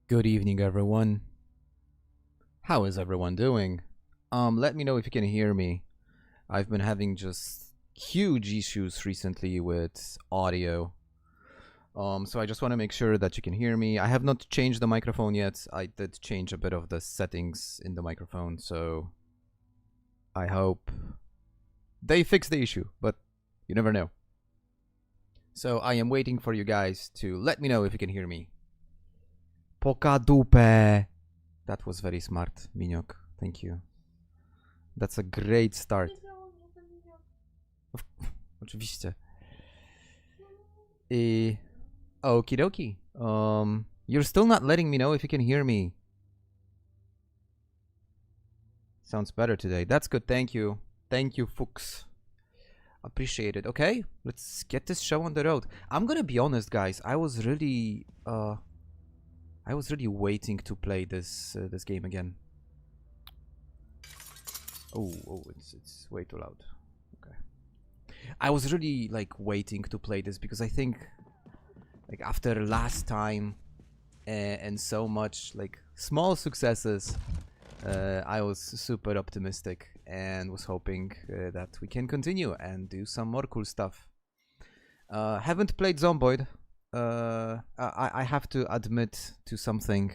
Good evening, everyone. How is everyone doing? Let me know if you can hear me. I've been having just huge issues recently with audio. So I just want to make sure that you can hear me. I have not changed the microphone yet. I did change a bit of the settings in the microphone, so I hope they fix the issue, but you never know. So I am waiting for you guys to let me know if you can hear me. Poka dupe. That was very smart, Miniok. Thank you. That's a great start. Oczywiście. Okie dokie. You're still not letting me know if you can hear me. Sounds better today. That's good. Thank you. Thank you, Fuchs. Appreciate it. Okay, let's get this show on the road. I'm gonna be honest, guys. I was really waiting to play this this game again. Oh, it's way too loud. Okay. I was really like waiting to play this because I think like after last time and so much like small successes, I was super optimistic and was hoping that we can continue and do some more cool stuff. Haven't played Zomboid. I have to admit to something.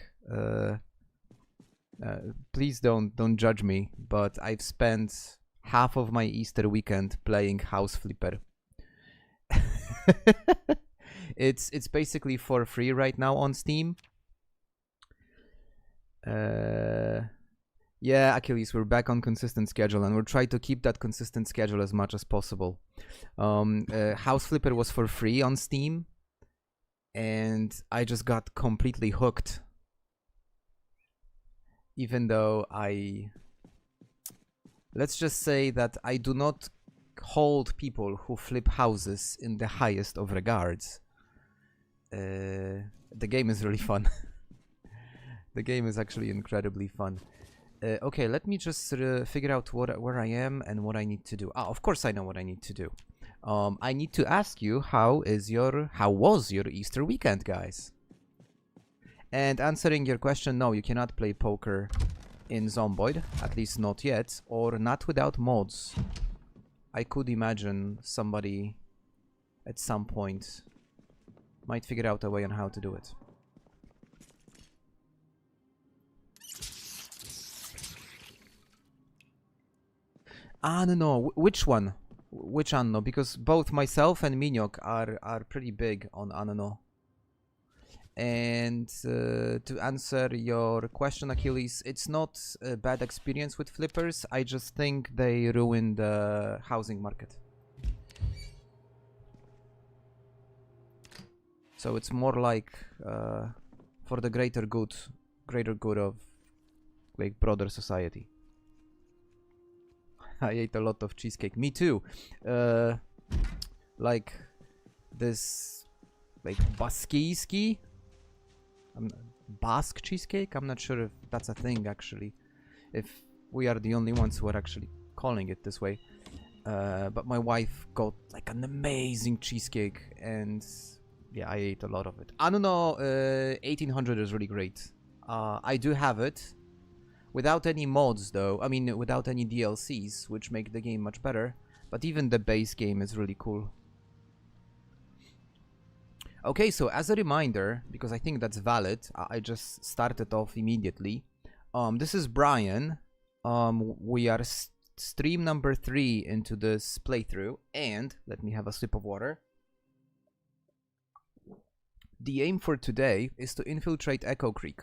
Please don't judge me, but I've spent half of my Easter weekend playing House Flipper. It's basically for free right now on Steam. Yeah, Achilles, we're back on consistent schedule, and we'll try to keep that consistent schedule as much as possible. House Flipper was for free on Steam, and I just got completely hooked. Even though let's just say that I do not hold people who flip houses in the highest of regards. The game is really fun. The game is actually incredibly fun. Okay, let me just figure out where I am and what I need to do. Of course I know what I need to do. I need to ask you, how was your Easter weekend, guys? And answering your question, no, you cannot play poker in Zomboid, at least not yet, or not without mods. I could imagine somebody at some point might figure out a way on how to do it. No, which one? Which Anno? Because both myself and Miniok are pretty big on Anno. And to answer your question, Achilles, it's not a bad experience with flippers. I just think they ruin the housing market. So it's more like for the greater good of like broader society. I ate a lot of cheesecake. Me too. Like this, like Basque cheesecake. I'm not sure if that's a thing actually. If we are the only ones who are actually calling it this way. But my wife got like an amazing cheesecake, and yeah, I ate a lot of it. I don't know. 1800 is really great. I do have it. Without any mods though, I mean without any DLCs, which make the game much better, but even the base game is really cool. Okay, so as a reminder, because I think that's valid, I just started off immediately. This is Brian. We are stream number 3 into this playthrough, and let me have a sip of water. The aim for today is to infiltrate Echo Creek.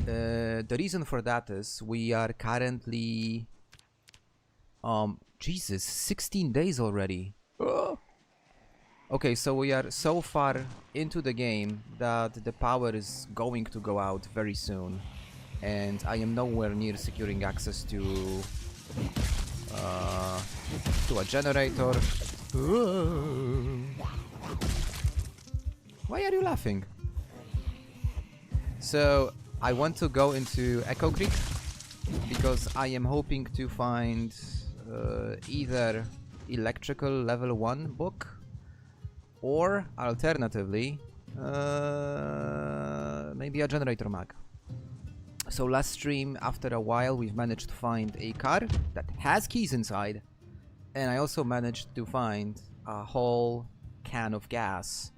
The reason for that is we are currently... Jesus, 16 days already. Okay, so we are so far into the game that the power is going to go out very soon. And I am nowhere near securing access to a generator. Why are you laughing? So I want to go into Echo Creek because I am hoping to find either electrical level 1 book or alternatively maybe a generator mag. So last stream, after a while, we've managed to find a car that has keys inside, and I also managed to find a whole can of gas,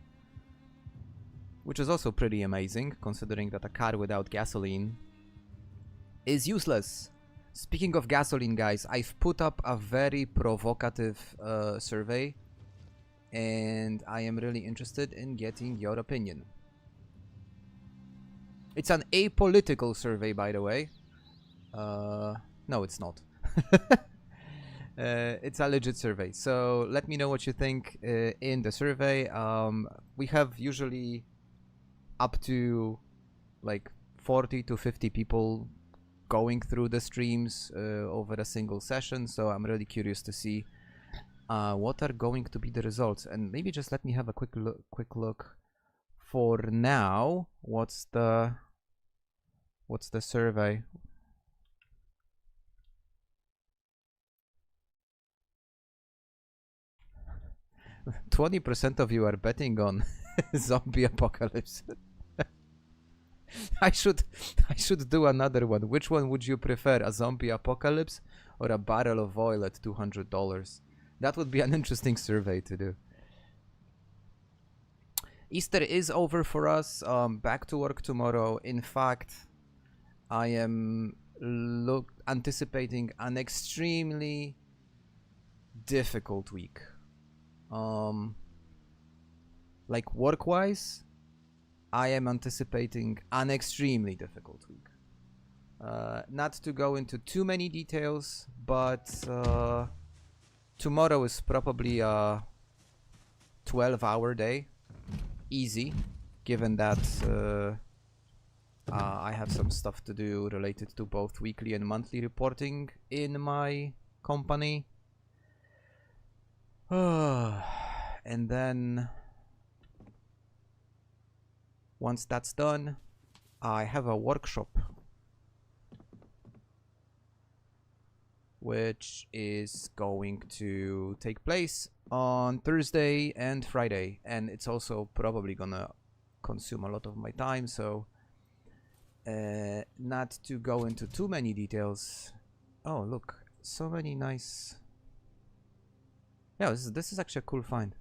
which is also pretty amazing, considering that a car without gasoline is useless. Speaking of gasoline, guys, I've put up a very provocative survey, and I am really interested in getting your opinion. It's an apolitical survey, by the way. No, it's not. It's a legit survey. So let me know what you think in the survey. We have usually up to like 40 to 50 people going through the streams over a single session. So I'm really curious to see what are going to be the results. And maybe just let me have a quick look. For now, what's the survey? %20 of you are betting on zombie apocalypse. I should do another one. Which one would you prefer, a zombie apocalypse or a barrel of oil at $200? That would be an interesting survey to do. Easter is over for us. Back to work tomorrow. In fact, I am anticipating an extremely difficult week. Like work-wise, I am anticipating an extremely difficult week. Not to go into too many details, but tomorrow is probably a 12-hour day. Easy, given that I have some stuff to do related to both weekly and monthly reporting in my company. And then once that's done, I have a workshop which is going to take place on Thursday and Friday, and it's also probably gonna consume a lot of my time, so not to go into too many details. Oh, look, so many nice... Yeah, this is actually a cool find.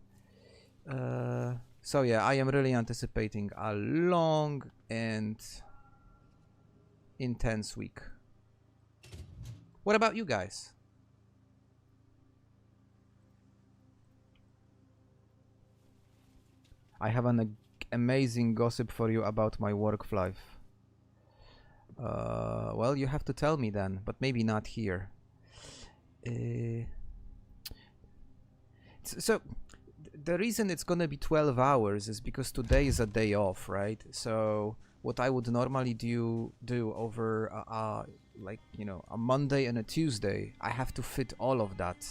So yeah, I am really anticipating a long and intense week. What about you guys? I have an amazing gossip for you about my work life. Well, you have to tell me then, but maybe not here. So, the reason it's gonna be 12 hours is because today is a day off, right? So, what I would normally do over like, you know, a Monday and a Tuesday, I have to fit all of that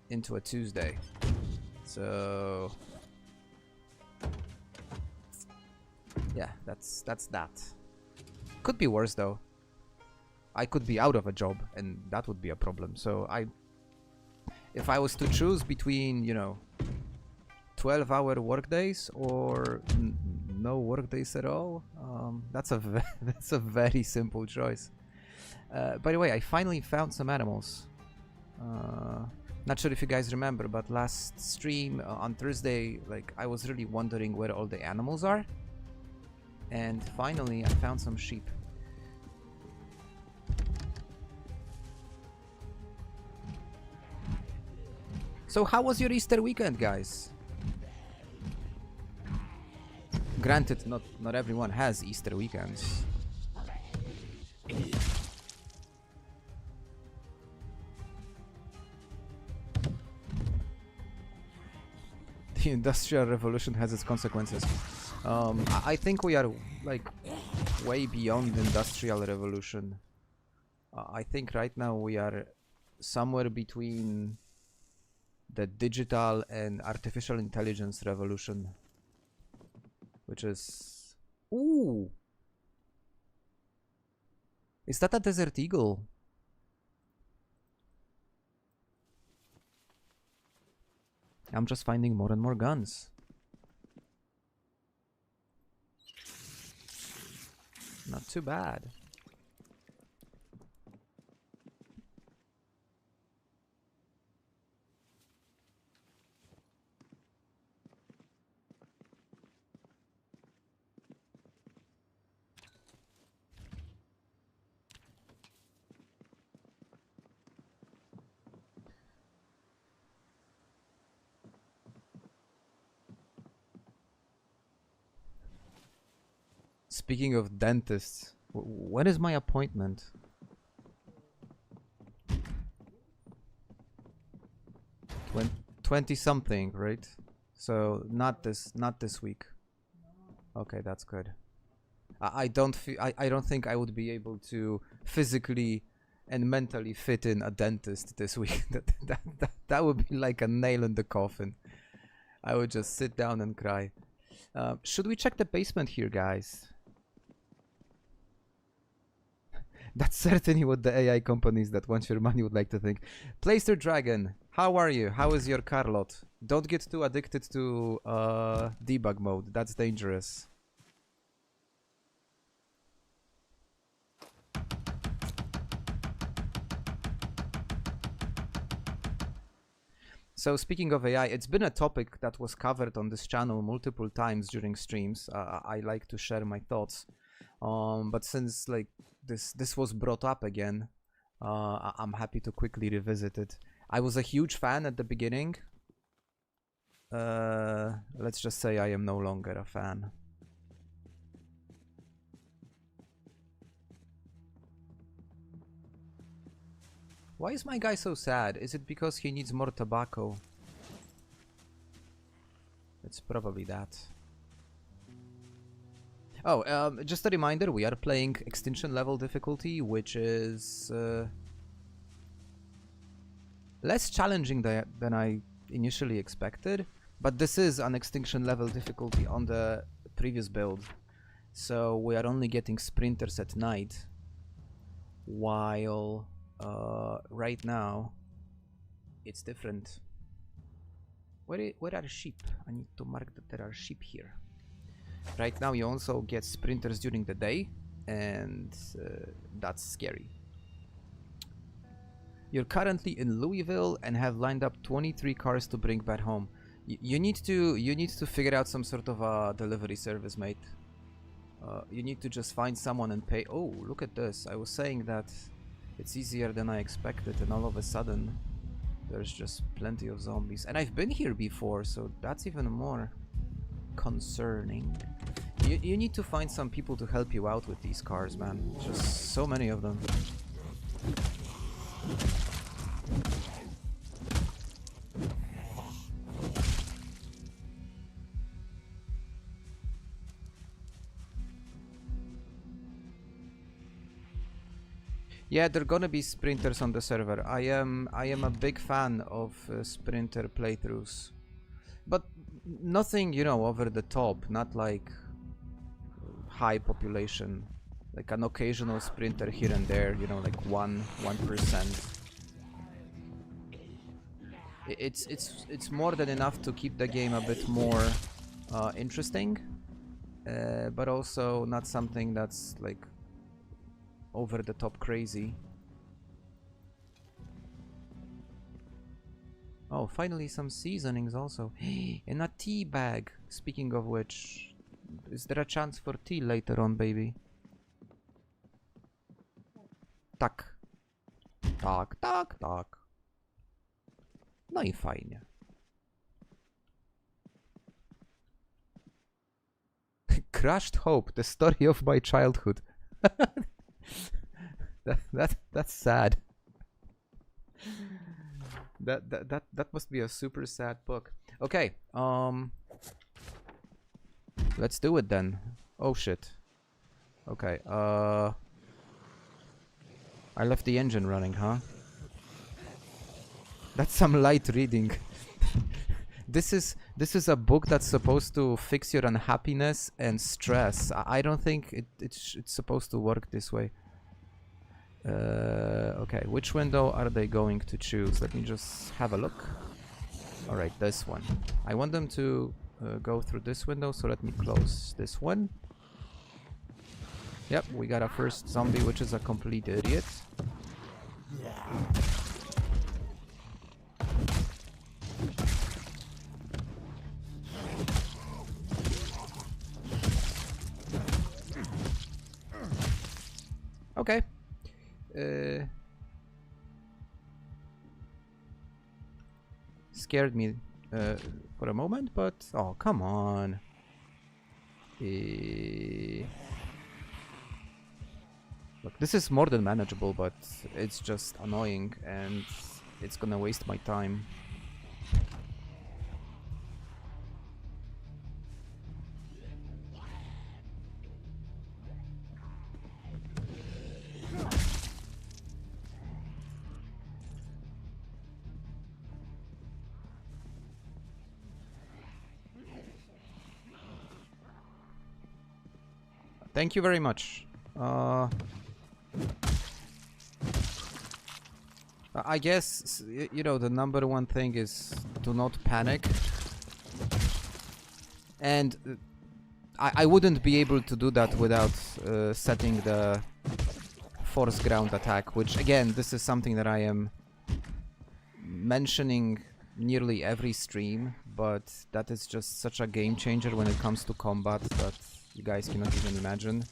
into a Tuesday. So yeah, that's that. Could be worse though. I could be out of a job and that would be a problem. So if I was to choose between, you know, 12-hour workdays or no workdays at all, that's a very simple choice. By the way, I finally found some animals. Not sure if you guys remember, but last stream on Thursday, like, I was really wondering where all the animals are. And finally, I found some sheep. So how was your Easter weekend, guys? Granted, not everyone has Easter weekends. The Industrial Revolution has its consequences. I think we are like way beyond the Industrial Revolution. I think right now we are somewhere between the digital and artificial intelligence revolution, which is... Ooh! Is that a Desert Eagle? I'm just finding more and more guns. Not too bad. Speaking of dentists, when is my appointment? When 20 something, right? So not this week. Okay, that's good. I don't think I would be able to physically and mentally fit in a dentist this week. that would be like a nail in the coffin. I would just sit down and cry. Should we check the basement here, guys? That's certainly what the AI companies that want your money would like to think. Placer Dragon, how are you? How is your car lot? Don't get too addicted to debug mode. That's dangerous. So speaking of AI, it's been a topic that was covered on this channel multiple times during streams. I like to share my thoughts. But since like this was brought up again, I'm happy to quickly revisit it. I was a huge fan at the beginning. Let's just say I am no longer a fan. Why is my guy so sad? Is it because he needs more tobacco? It's probably that. Oh, just a reminder, we are playing Extinction level difficulty, which is less challenging than I initially expected. But this is an Extinction level difficulty on the previous build. So we are only getting sprinters at night. While right now, it's different. Where are sheep? I need to mark that there are sheep here. Right now you also get sprinters during the day, and that's scary. You're currently in Louisville and have lined up 23 cars to bring back home. You need to figure out some sort of a delivery service, mate. You need to just find someone and pay. Oh, look at this. I was saying that it's easier than I expected, and all of a sudden there's just plenty of zombies. And I've been here before, so that's even more concerning. You need to find some people to help you out with these cars, man. Just so many of them. Yeah, there are gonna be sprinters on the server. I am a big fan of sprinter playthroughs, but nothing, you know, over the top. Not like high population, like an occasional sprinter here and there. You know, like 1%. It's more than enough to keep the game a bit more interesting, but also not something that's like over the top crazy. Oh, finally some seasonings also. In a tea bag. Speaking of which, is there a chance for tea later on, baby? Tak. Tak, tak, tak. No i fajnie. Crushed Hope, the story of my childhood. That's sad. That must be a super sad book. Okay, let's do it then. Oh shit. Okay, I left the engine running, huh? That's some light reading. This is a book that's supposed to fix your unhappiness and stress. I don't think it's supposed to work this way. Okay, which window are they going to choose? Let me just have a look. Alright, this one. I want them to go through this window, so let me close this one. Yep, we got a first zombie, which is a complete idiot. Okay. Scared me for a moment, but oh, come on. Look, this is more than manageable, but it's just annoying and it's gonna waste my time. Thank you very much. I guess, you know, the number one thing is do not panic. And I wouldn't be able to do that without setting the force ground attack, which again, this is something that I am mentioning nearly every stream, but that is just such a game changer when it comes to combat that you guys cannot even imagine.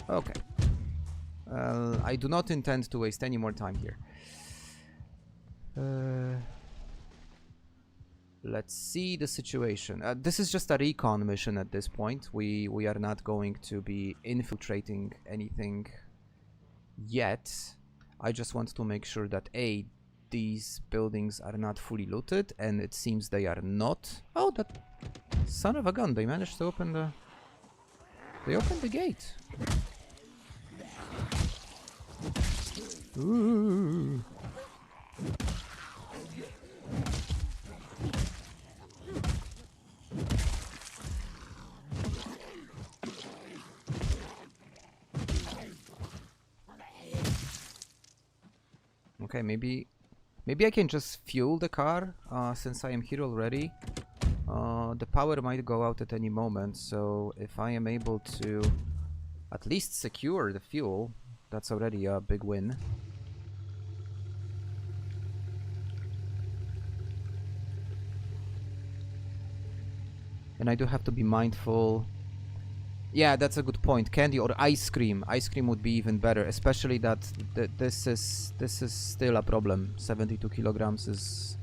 Okay. I do not intend to waste any more time here. Let's see the situation. This is just a recon mission at this point. We are not going to be infiltrating anything yet. I just want to make sure that A, these buildings are not fully looted, and it seems they are not. Oh, that son of a gun! They managed to open the. They opened the gate. Ooh. Okay, maybe I can just fuel the car since I am here already. The power might go out at any moment, so if I am able to at least secure the fuel, that's already a big win. And I do have to be mindful. Yeah, that's a good point. Candy or ice cream. Ice cream would be even better, especially that this is still a problem. 72 kilograms is...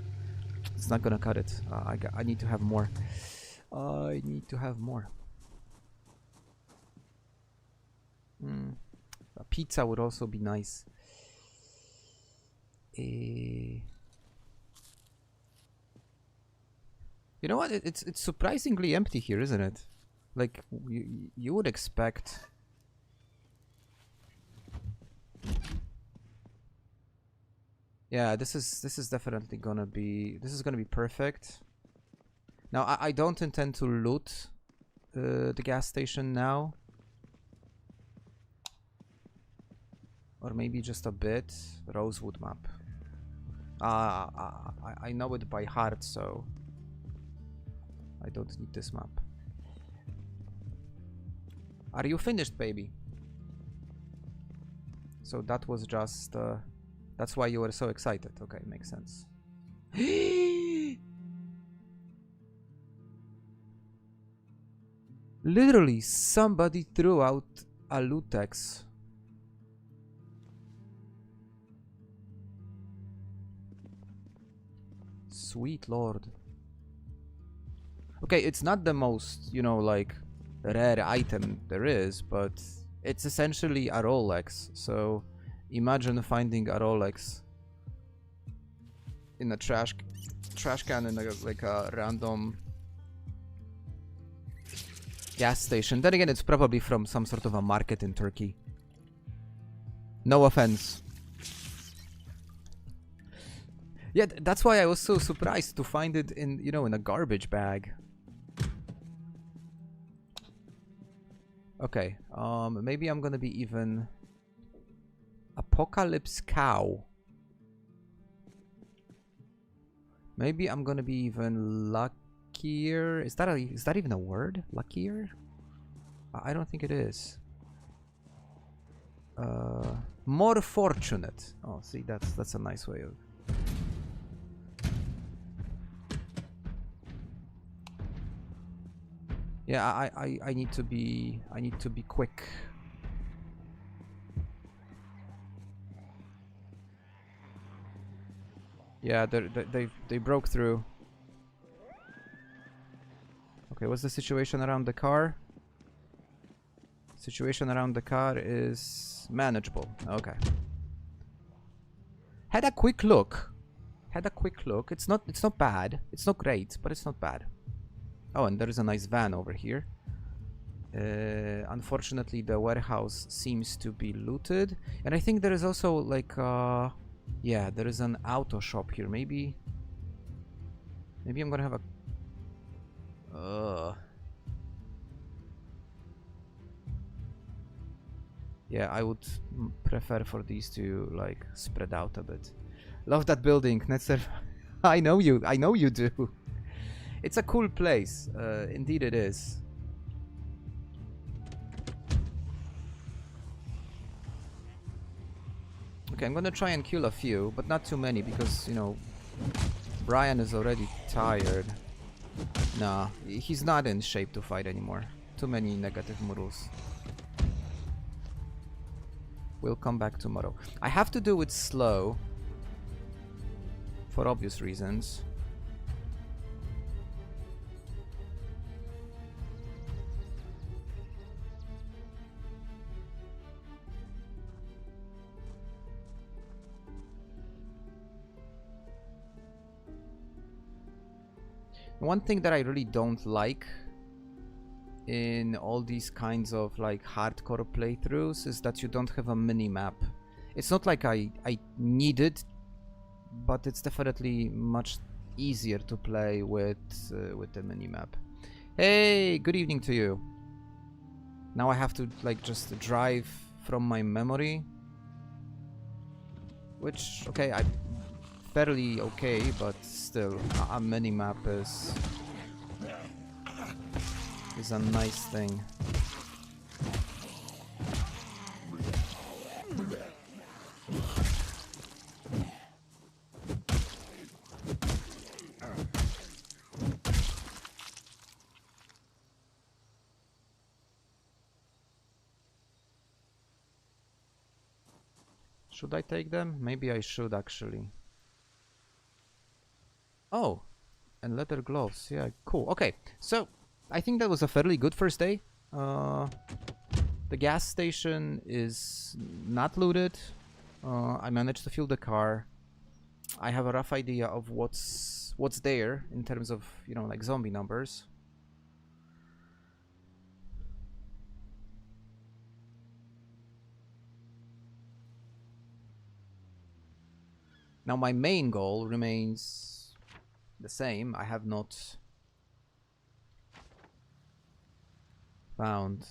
It's not gonna cut it. I need to have more. I need to have more. A pizza would also be nice. You know what? It's surprisingly empty here, isn't it? Like you would expect. Yeah, this is definitely gonna be. This is gonna be perfect. Now I don't intend to loot the gas station now. Or maybe just a bit. Rosewood map. I know it by heart, so I don't need this map. Are you finished, baby? So that was just... that's why you were so excited. Okay, makes sense. Literally, somebody threw out a Lutex. Sweet lord. Okay, it's not the most, you know, like, rare item there is, but it's essentially a Rolex. So imagine finding a Rolex in a trash can in like a random gas station. Then again, it's probably from some sort of a market in Turkey. No offense. Yeah, that's why I was so surprised to find it in, you know, in a garbage bag. Okay, maybe I'm gonna be even... Apocalypse Cow. Maybe I'm gonna be even luckier. Is that even a word? Luckier? I don't think it is. More fortunate. Oh, see, that's a nice way of... Yeah, I need to be quick. Yeah, they broke through. Okay, what's the situation around the car? Situation around the car is manageable. Okay. Had a quick look. It's not bad. It's not great, but it's not bad. Oh, and there is a nice van over here. Unfortunately, the warehouse seems to be looted. And I think there is also like yeah, there is an auto shop here. Maybe I'm gonna have a yeah, I would prefer for these to like spread out a bit. Love that building, Netzer. I know you do. It's a cool place. Indeed it is. Okay, I'm gonna try and kill a few, but not too many because, you know, Brian is already tired. Nah, he's not in shape to fight anymore. Too many negative models. We'll come back tomorrow. I have to do it slow. For obvious reasons. One thing that I really don't like in all these kinds of like hardcore playthroughs is that you don't have a mini-map. It's not like I need it, but it's definitely much easier to play with the mini-map. Hey, good evening to you. Now I have to like just drive from my memory, which, okay, I fairly okay, but still a mini-map is a nice thing. Should I take them? Maybe I should actually. Oh, and leather gloves. Yeah, cool. Okay, so I think that was a fairly good first day. The gas station is not looted. I managed to fuel the car. I have a rough idea of what's there in terms of, you know, like zombie numbers. Now my main goal remains the same. I have not found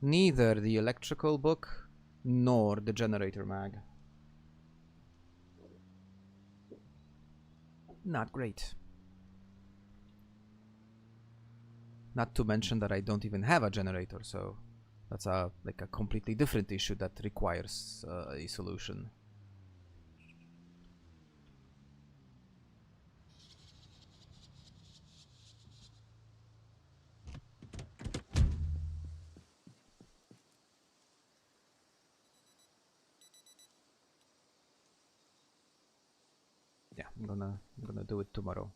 neither the electrical book nor the generator mag. Not great. Not to mention that I don't even have a generator, so that's a completely different issue that requires a solution. Yeah, I'm gonna do it tomorrow.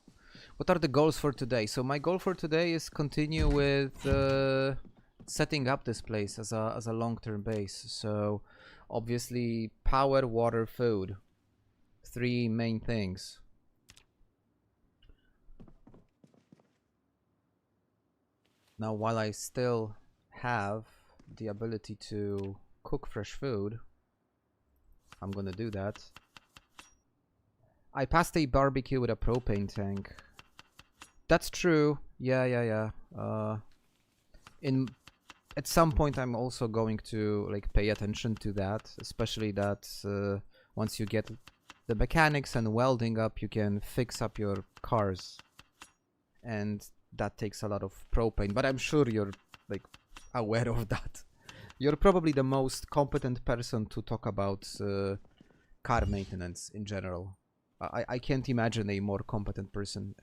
What are the goals for today? So my goal for today is continue with setting up this place as a long-term base. So obviously power, water, food. 3 main things. Now while I still have the ability to cook fresh food, I'm gonna do that. I passed a barbecue with a propane tank. That's true. Yeah. At some point I'm also going to like pay attention to that, especially that once you get the mechanics and welding up, you can fix up your cars, and that takes a lot of propane. But I'm sure you're like aware of that. You're probably the most competent person to talk about car maintenance in general. I can't imagine a more competent person.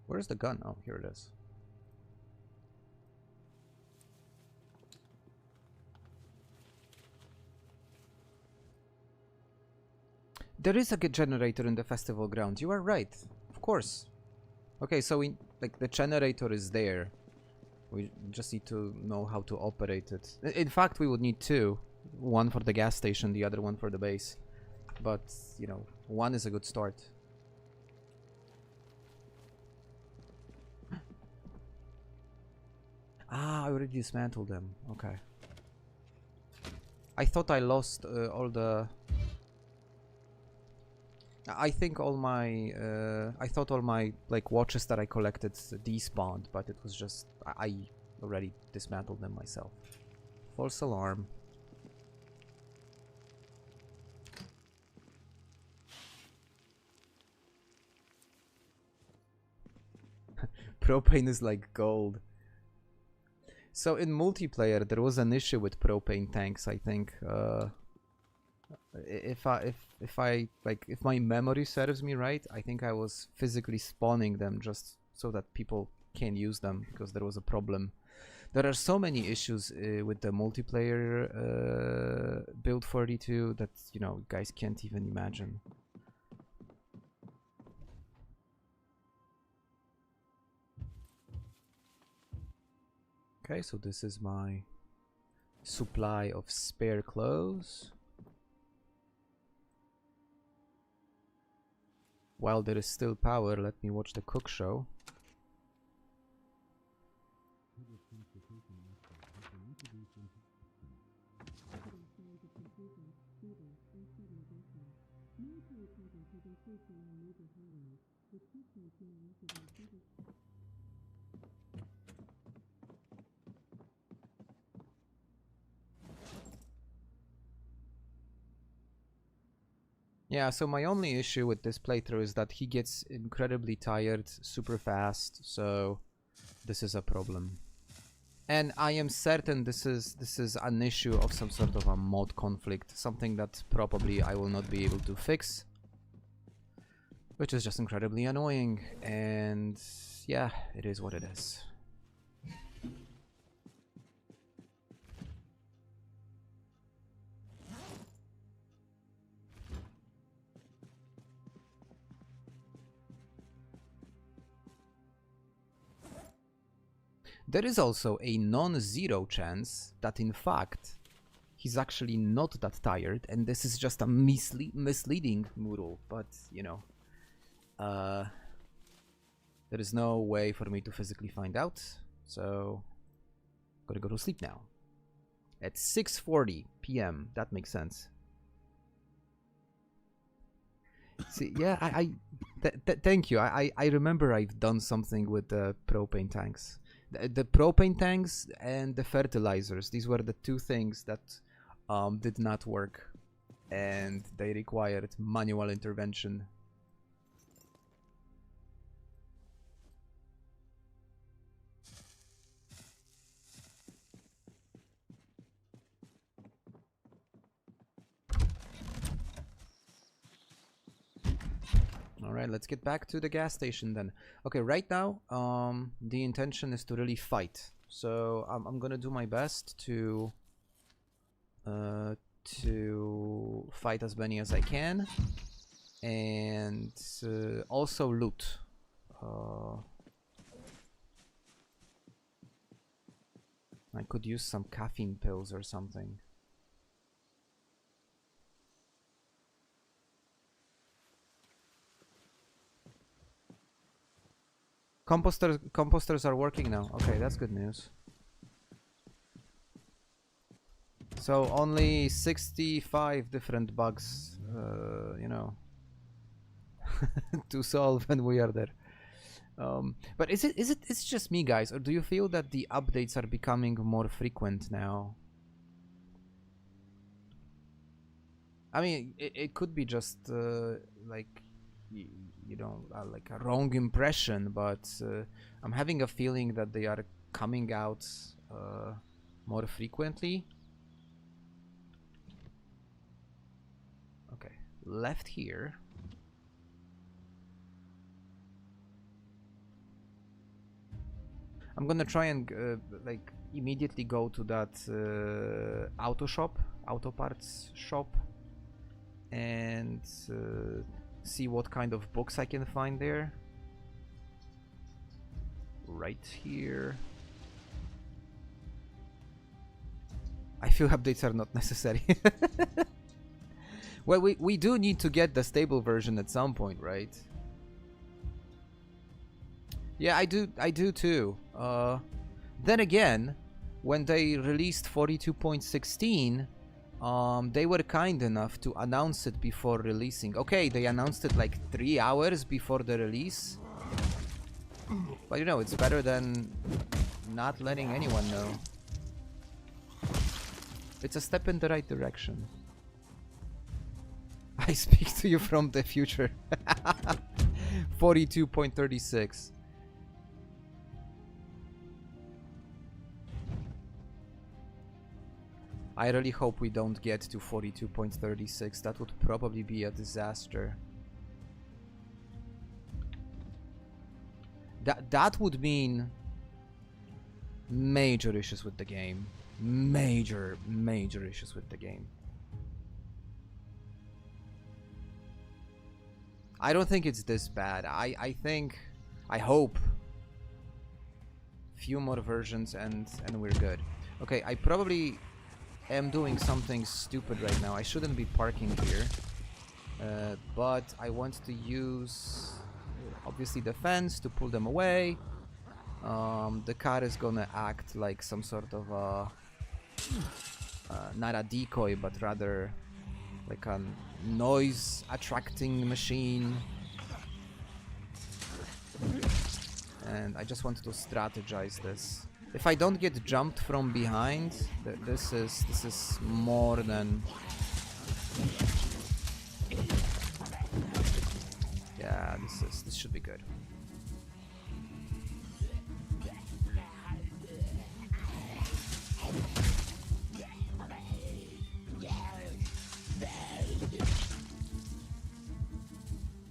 Where's the gun? Oh, here it is. There is a good generator in the festival ground. You are right. Of course. Okay, so we like the generator is there. We just need to know how to operate it. In fact, we would need 2. One for the gas station, the other one for the base. But, you know, 1 is a good start. Ah, I already dismantled them. Okay. I thought I lost all the... I think all my... I thought all my like watches that I collected despawned, but it was just... I already dismantled them myself. False alarm. Propane is like gold. So in multiplayer, there was an issue with propane tanks. I think if my memory serves me right, I think I was physically spawning them just so that people can use them because there was a problem. There are so many issues with the multiplayer build 42 that you know guys can't even imagine. Okay, so this is my supply of spare clothes. While there is still power, let me watch the cook show. Yeah, so my only issue with this playthrough is that he gets incredibly tired super fast, so this is a problem. And I am certain this is an issue of some sort of a mod conflict, something that probably I will not be able to fix, which is just incredibly annoying, and yeah, it is what it is. There is also a non-zero chance that in fact he's actually not that tired and this is just a misleading mural, but you know, there is no way for me to physically find out, so I'm gonna go to sleep now. At 6:40 p.m. That makes sense. See, yeah, thank you. I remember I've done something with the propane tanks. The propane tanks and the fertilizers. These were the 2 things that did not work. and they required manual intervention. Alright, let's get back to the gas station then. Okay, right now, the intention is to really fight. So I'm gonna do my best to fight as many as I can, and also loot. I could use some caffeine pills or something. Composters are working now. Okay, that's good news. So only 65 different bugs, you know, to solve, and we are there. But it's just me, guys, or do you feel that the updates are becoming more frequent now? I mean, it could be just like, you know, like a wrong impression, but I'm having a feeling that they are coming out more frequently. Okay, left here. I'm gonna try and like immediately go to that auto parts shop, and see what kind of books I can find there. Right here. I feel updates are not necessary. Well, we do need to get the stable version at some point, right? Yeah, I do too. Then again, when they released 42.16, they were kind enough to announce it before releasing. Okay, they announced it like 3 hours before the release. But you know, it's better than not letting anyone know. It's a step in the right direction. I speak to you from the future. 42.36. I really hope we don't get to 42.36. That would probably be a disaster. That would mean major issues with the game. Major issues with the game. I don't think it's this bad. I hope few more versions and we're good. Okay, I probably am doing something stupid right now. I shouldn't be parking here, but I want to use obviously the fence to pull them away. The car is gonna act like some sort of not a decoy, but rather like a noise attracting machine. And I just want to strategize this. If I don't get jumped from behind, this is more than... Yeah, this should be good.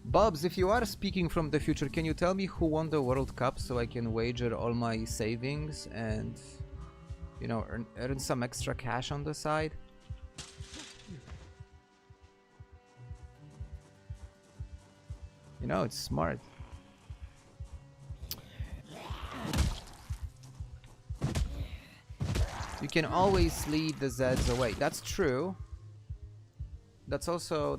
Bubs, if you are speaking from the future, can you tell me who won the World Cup so I can wager all my savings and, you know, earn some extra cash on the side? You know, it's smart. You can always lead the Zeds away. That's true. That's also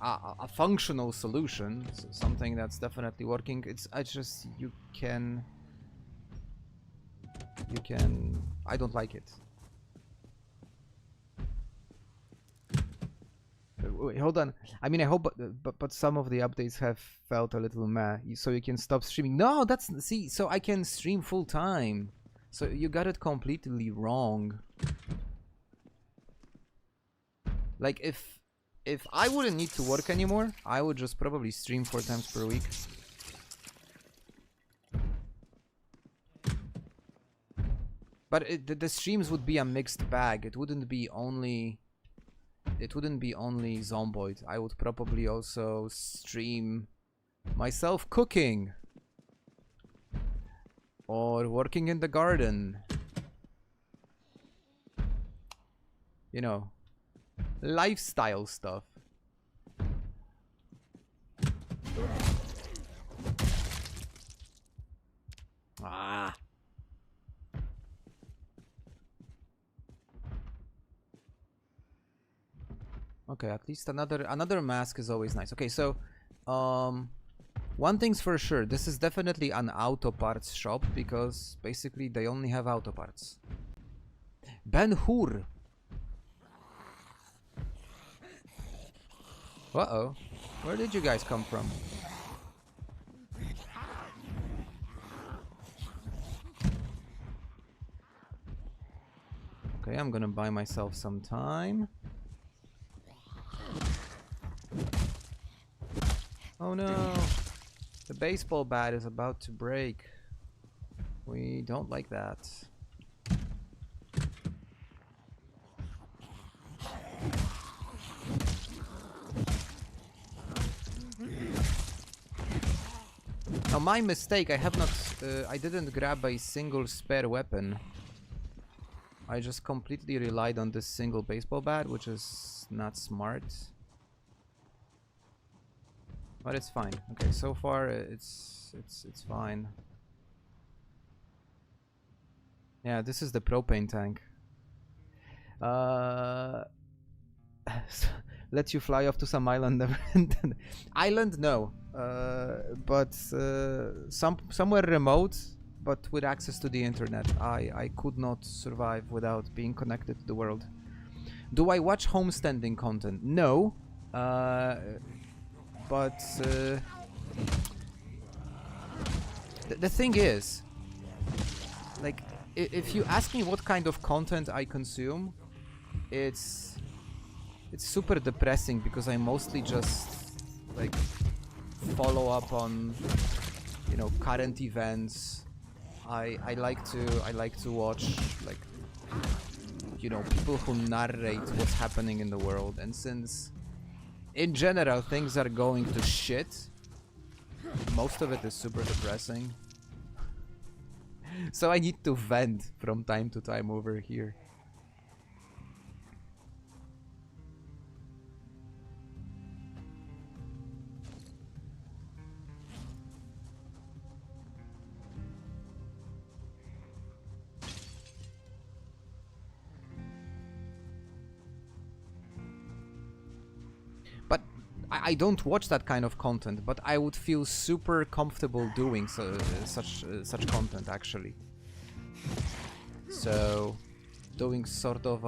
a functional solution, something that's definitely working. I don't like it. Wait, hold on. I mean, I hope, but some of the updates have felt a little meh. So you can stop streaming. No, see, so I can stream full time. So you got it completely wrong. Like, if I wouldn't need to work anymore, I would just probably stream 4 times per week. But the streams would be a mixed bag. It wouldn't be only Zomboid. I would probably also stream myself cooking or working in the garden. You know, lifestyle stuff. Ah. Okay, at least another mask is always nice. Okay, so one thing's for sure, this is definitely an auto parts shop because basically they only have auto parts. Ben Hur. Uh-oh. Where did you guys come from? Okay, I'm gonna buy myself some time. Oh no! The baseball bat is about to break. We don't like that. Now my mistake, I have not, I didn't grab a single spare weapon. I just completely relied on this single baseball bat, which is not smart. But it's fine. Okay, so far it's fine. Yeah, this is the propane tank. Let you fly off to some island. Island, no. But somewhere remote, but with access to the internet. I could not survive without being connected to the world. Do I watch homesteading content? No. But the thing is, like, if you ask me what kind of content I consume, it's super depressing because I mostly just like follow up on, you know, current events. I like to watch, like, you know, people who narrate what's happening in the world, and since in general things are going to shit, most of it is super depressing. So I need to vent from time to time over here. But I don't watch that kind of content, but I would feel super comfortable doing such content, actually. So, doing sort of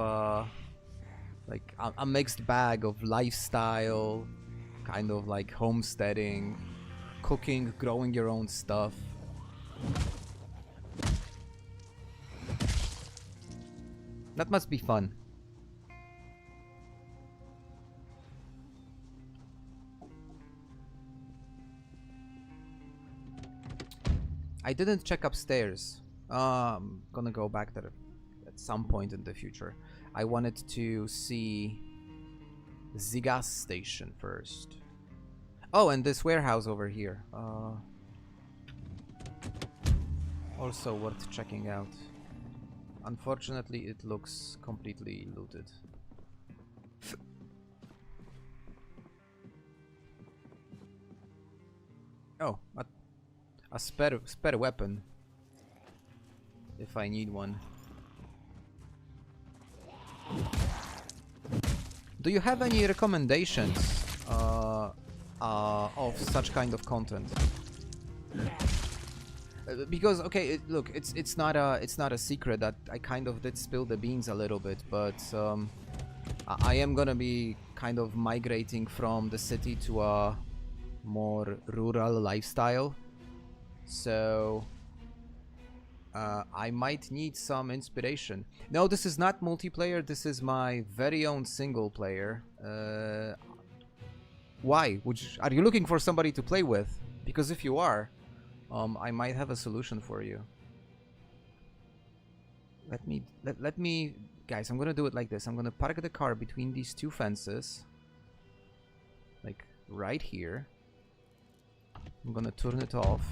like a mixed bag of lifestyle, kind of like homesteading, cooking, growing your own stuff. That must be fun. I didn't check upstairs. I'm gonna go back there at some point in the future. I wanted to see the gas station first. Oh, and this warehouse over here. Also worth checking out. Unfortunately, it looks completely looted. Oh, a spare weapon, if I need one. Do you have any recommendations of such kind of content? Because okay, look, it's not a secret that I kind of did spill the beans a little bit, but I am gonna be kind of migrating from the city to a more rural lifestyle. So I might need some inspiration. No, this is not multiplayer. This is my very own single player. Why? Are you looking for somebody to play with? Because if you are, I might have a solution for you. Let me, guys. I'm gonna do it like this. I'm gonna park the car between these two fences, like right here. I'm gonna turn it off.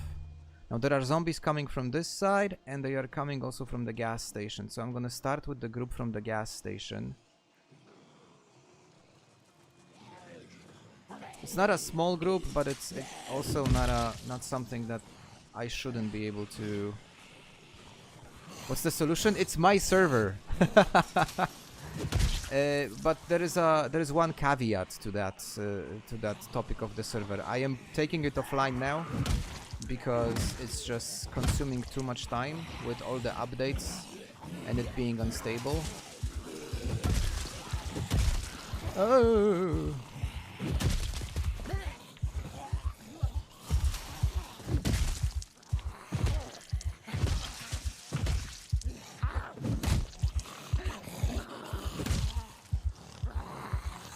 Now there are zombies coming from this side, and they are coming also from the gas station. So I'm gonna start with the group from the gas station. It's not a small group, but it's also not something that I shouldn't be able to. What's the solution? It's my server. But there is one caveat to that topic of the server. I am taking it offline now because it's just consuming too much time with all the updates and it being unstable. Oh.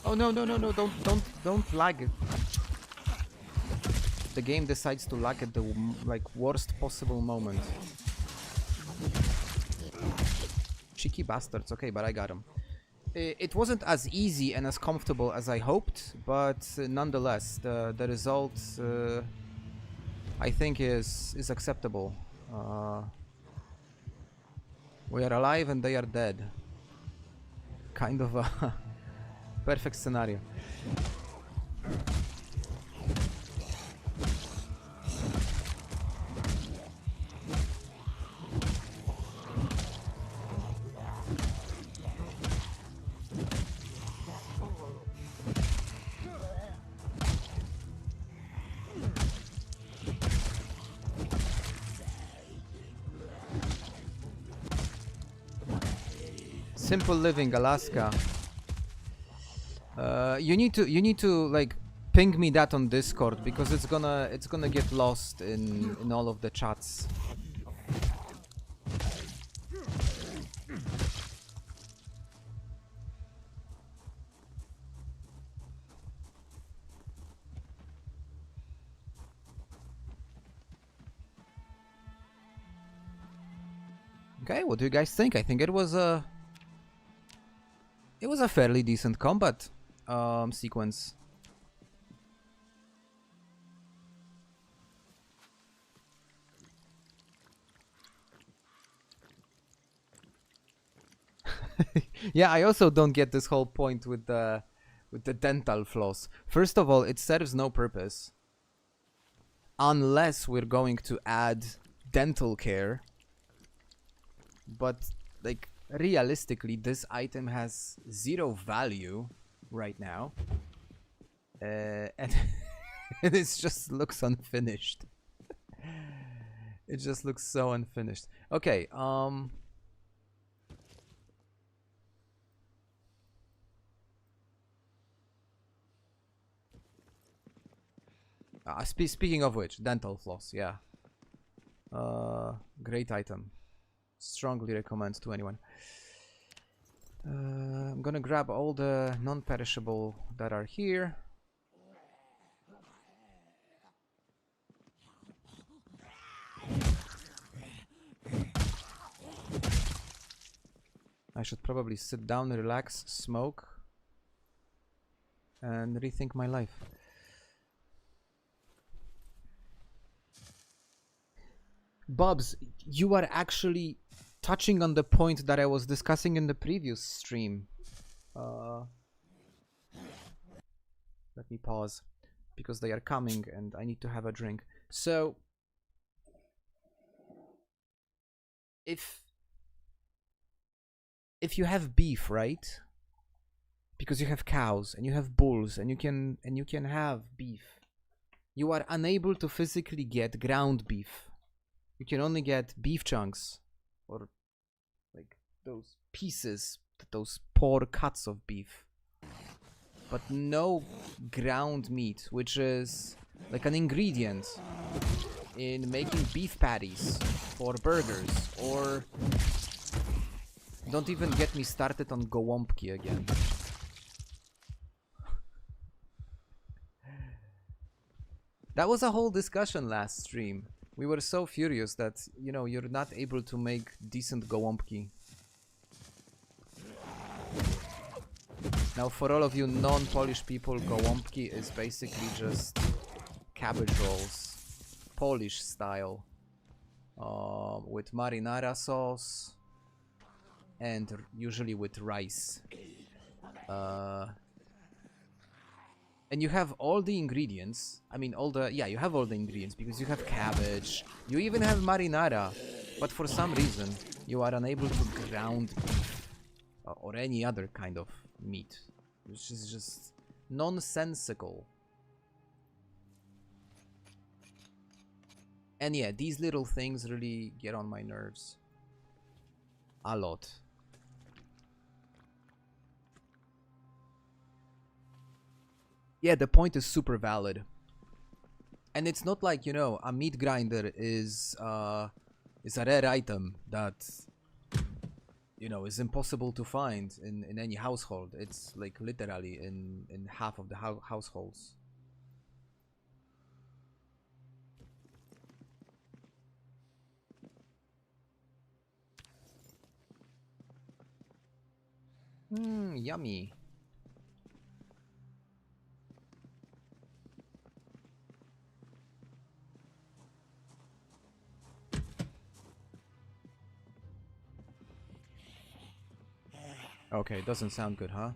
Oh no, don't lag it. The game decides to lag at the worst possible moment. Cheeky bastards. Okay, but I got him. It wasn't as easy and as comfortable as I hoped, but nonetheless, the result I think is acceptable. We are alive and they are dead. Kind of a perfect scenario. Simple living, Alaska. You need to like ping me that on Discord because it's gonna get lost in all of the chats. Okay, what do you guys think? I think it was a fairly decent combat sequence. Yeah, I also don't get this whole point with the dental floss. First of all, it serves no purpose unless we're going to add dental care. But like realistically, this item has zero value right now, and it just looks unfinished. It just looks so unfinished. Okay, speaking of which, dental floss, yeah. Great item. Strongly recommend to anyone. I'm gonna grab all the non-perishable that are here. I should probably sit down, relax, smoke, and rethink my life. Bobs, you are actually touching on the point that I was discussing in the previous stream. Let me pause because they are coming and I need to have a drink. So if you have beef, right? Because you have cows and you have bulls and you can have beef. You are unable to physically get ground beef. You can only get beef chunks or like those pieces, those poor cuts of beef. But no ground meat, which is like an ingredient in making beef patties for burgers, or don't even get me started on gołąbki again. That was a whole discussion last stream. We were so furious that, you know, you're not able to make decent gołąbki. Now, for all of you non-Polish people, gołąbki is basically just cabbage rolls, Polish style, with marinara sauce and usually with rice. And you have all the ingredients. I mean, you have all the ingredients because you have cabbage. You even have marinara. But for some reason, you are unable to ground beef or any other kind of meat, which is just nonsensical. And yeah, these little things really get on my nerves. A lot. Yeah, the point is super valid. And it's not like, you know, a meat grinder is a rare item that, you know, is impossible to find in any household. It's like literally in half of the households. Yummy. Okay, it doesn't sound good, huh?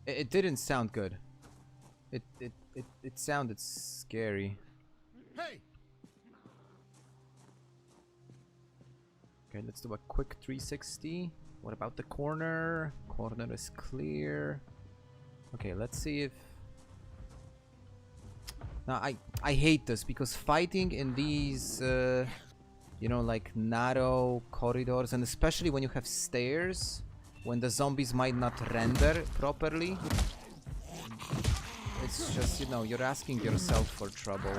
It didn't sound good. It sounded scary. Hey! Okay, let's do a quick 360. What about the corner? Corner is clear. Okay, let's see if... Now, I hate this because fighting in these, you know, like narrow corridors, and especially when you have stairs, when the zombies might not render properly, it's just, you know, you're asking yourself for trouble.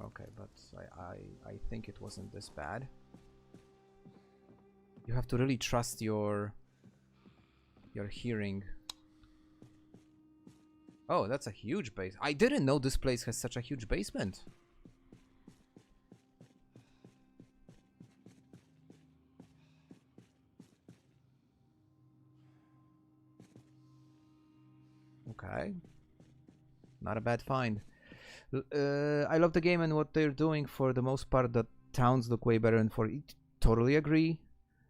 Okay, but I think it wasn't this bad. You have to really trust your hearing. Oh, that's a huge base. I didn't know this place has such a huge basement. Okay. Not a bad find. I love the game and what they're doing. For the most part, the towns look way better, and for it, totally agree.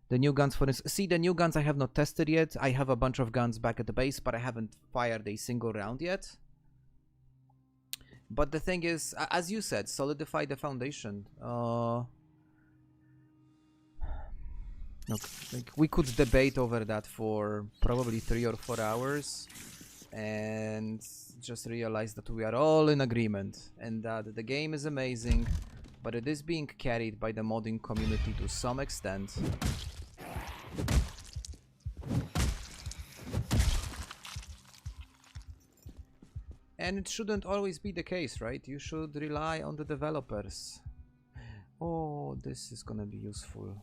The new guns, for instance. See, the new guns I have not tested yet. I have a bunch of guns back at the base, but I haven't fired a single round yet. But the thing is, as you said, solidify the foundation. Look, like, we could debate over that for probably 3 or 4 hours. And just realize that we are all in agreement. And that the game is amazing. But it is being carried by the modding community to some extent. And it shouldn't always be the case, right? You should rely on the developers. Oh, this is gonna be useful.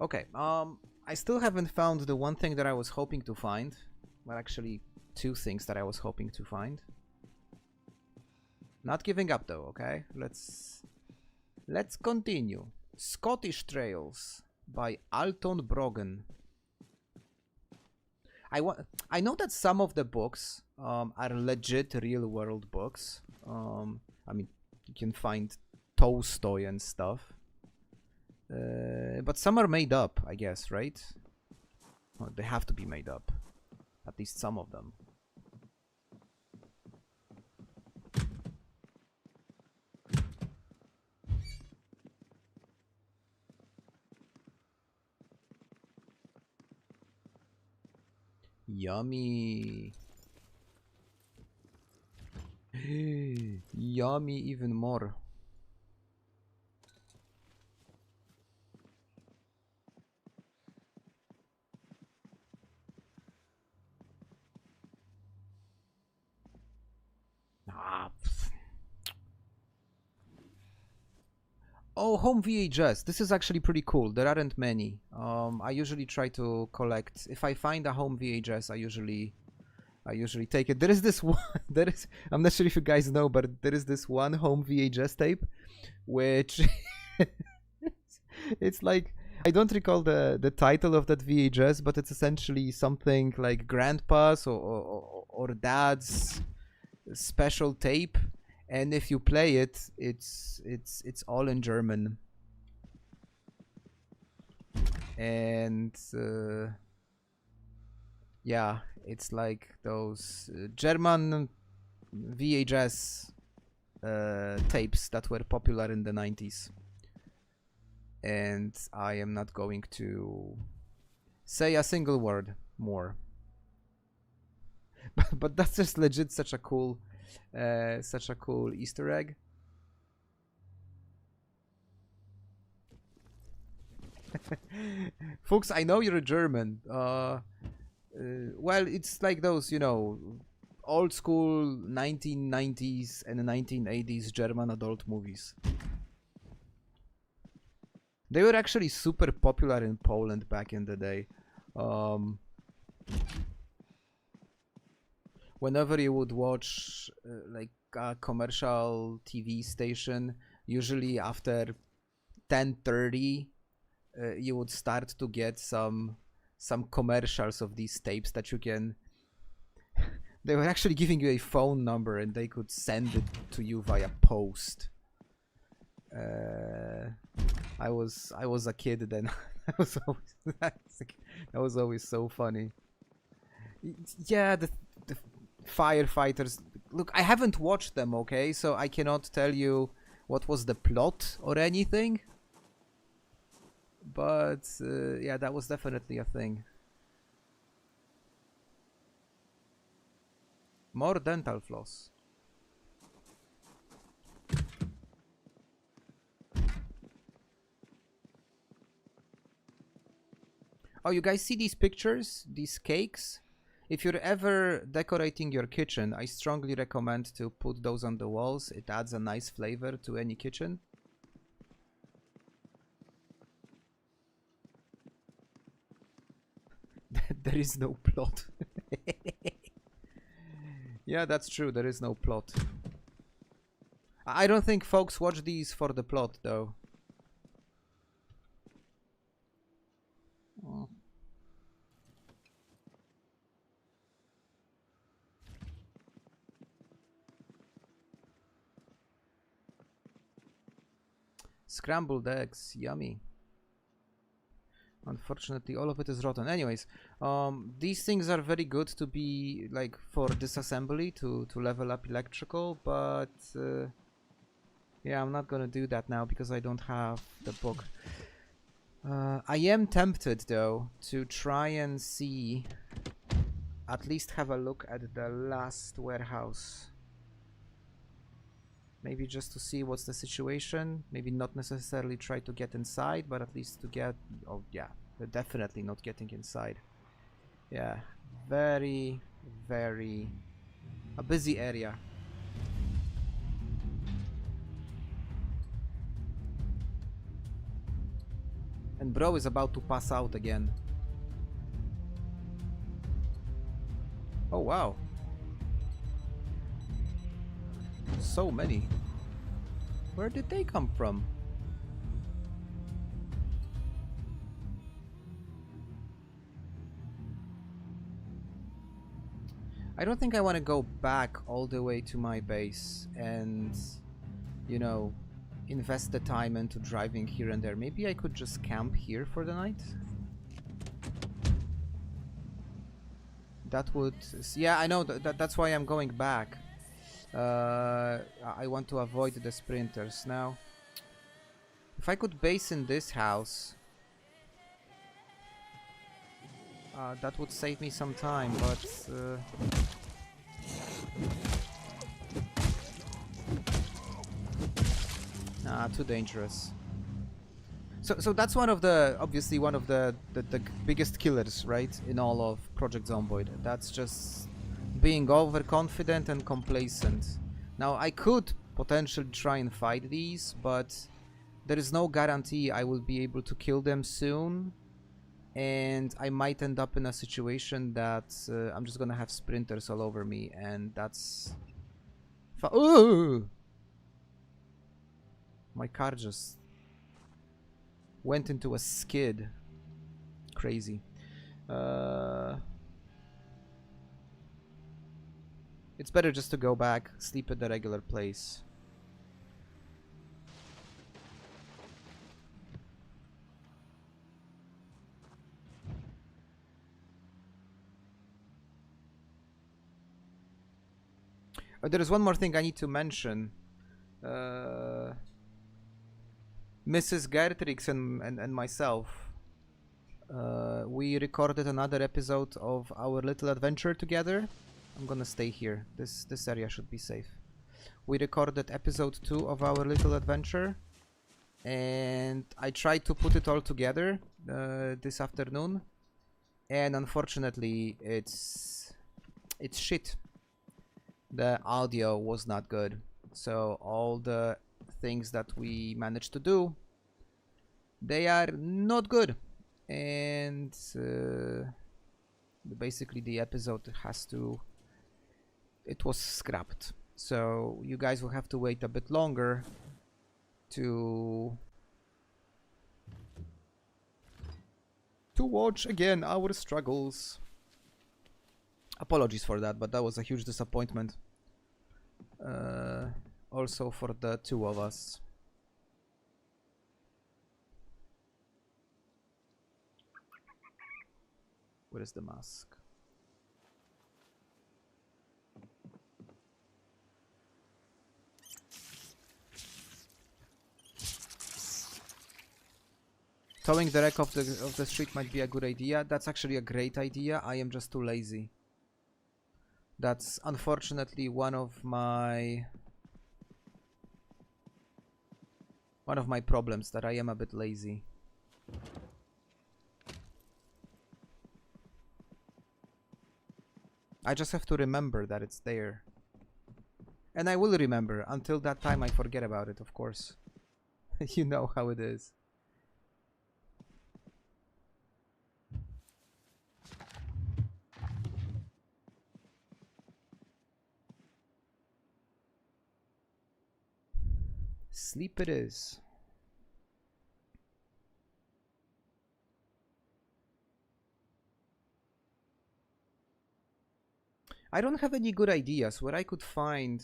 Okay, I still haven't found the one thing that I was hoping to find. Well, actually, 2 things that I was hoping to find. Not giving up though, okay? Let's continue. Scottish Trails by Alton Broggen. I know that some of the books are legit real world books. I mean, you can find Tolstoy and stuff. But some are made up, I guess, right? Well, they have to be made up. At least some of them. Yummy. Yummy even more. Ah. Oh, home VHS. This is actually pretty cool. There aren't many. I usually try to collect. If I find a home VHS, I usually take it. There is this one. I'm not sure if you guys know, but there is this one home VHS tape, which it's like, I don't recall the title of that VHS, but it's essentially something like grandpa's or dad's special tape, and if you play it, it's all in German, and yeah, it's like those German VHS tapes that were popular in the 90s. And I am not going to say a single word more. But that's just legit such a cool Easter egg. Folks, I know you're German. Well, it's like those, you know, old school 1990s and 1980s German adult movies. They were actually super popular in Poland back in the day. Whenever you would watch like a commercial TV station, usually after 10:30, you would start to get some commercials of these tapes that you can. They were actually giving you a phone number and they could send it to you via post. I was a kid then. That was always so funny. Yeah, the firefighters. Look, I haven't watched them, okay, so I cannot tell you what was the plot or anything. But yeah, that was definitely a thing. More dental floss. Oh, you guys see these pictures? These cakes? If you're ever decorating your kitchen, I strongly recommend to put those on the walls. It adds a nice flavor to any kitchen. There is no plot. Yeah, that's true. There is no plot. I don't think folks watch these for the plot, though. Oh. Scrambled eggs, yummy. Unfortunately, all of it is rotten. Anyways, these things are very good to be like for disassembly to level up electrical, but yeah, I'm not gonna do that now because I don't have the book. I am tempted though to try and see, at least have a look at the last warehouse. Maybe just to see what's the situation. Maybe not necessarily try to get inside, but at least to get... Oh, yeah. They're definitely not getting inside. Yeah. Very, very... a busy area. And bro is about to pass out again. Oh, wow. So many. Where did they come from? I don't think I want to go back all the way to my base and, you know, invest the time into driving here and there. Maybe I could just camp here for the night. That would... Yeah, I know. That's why I'm going back. I want to avoid the sprinters now. If I could base in this house, that would save me some time, but Nah, too dangerous. So that's one of the, obviously one of the biggest killers, right, in all of Project Zomboid. That's just being overconfident and complacent. Now, I could potentially try and fight these, but there is no guarantee I will be able to kill them soon. And I might end up in a situation that I'm just gonna have sprinters all over me, and that's... Ooh! My car just went into a skid. Crazy. It's better just to go back, sleep at the regular place. There is one more thing I need to mention. Mrs. Gertrix and myself, we recorded another episode of our little adventure together. I'm gonna stay here. This area should be safe. We recorded episode 2 of our little adventure, and I tried to put it all together this afternoon, and unfortunately it's shit. The audio was not good, so all the things that we managed to do, they are not good, and basically the episode it was scrapped, so you guys will have to wait a bit longer to watch again our struggles. Apologies for that, but that was a huge disappointment. Also for the two of us. Where is the mask? Towing the wreck of the street might be a good idea. That's actually a great idea. I am just too lazy. That's unfortunately one of my problems, that I am a bit lazy. I just have to remember that it's there. And I will remember. Until that time I forget about it, of course. You know how it is. Sleep it is. I don't have any good ideas where I could find...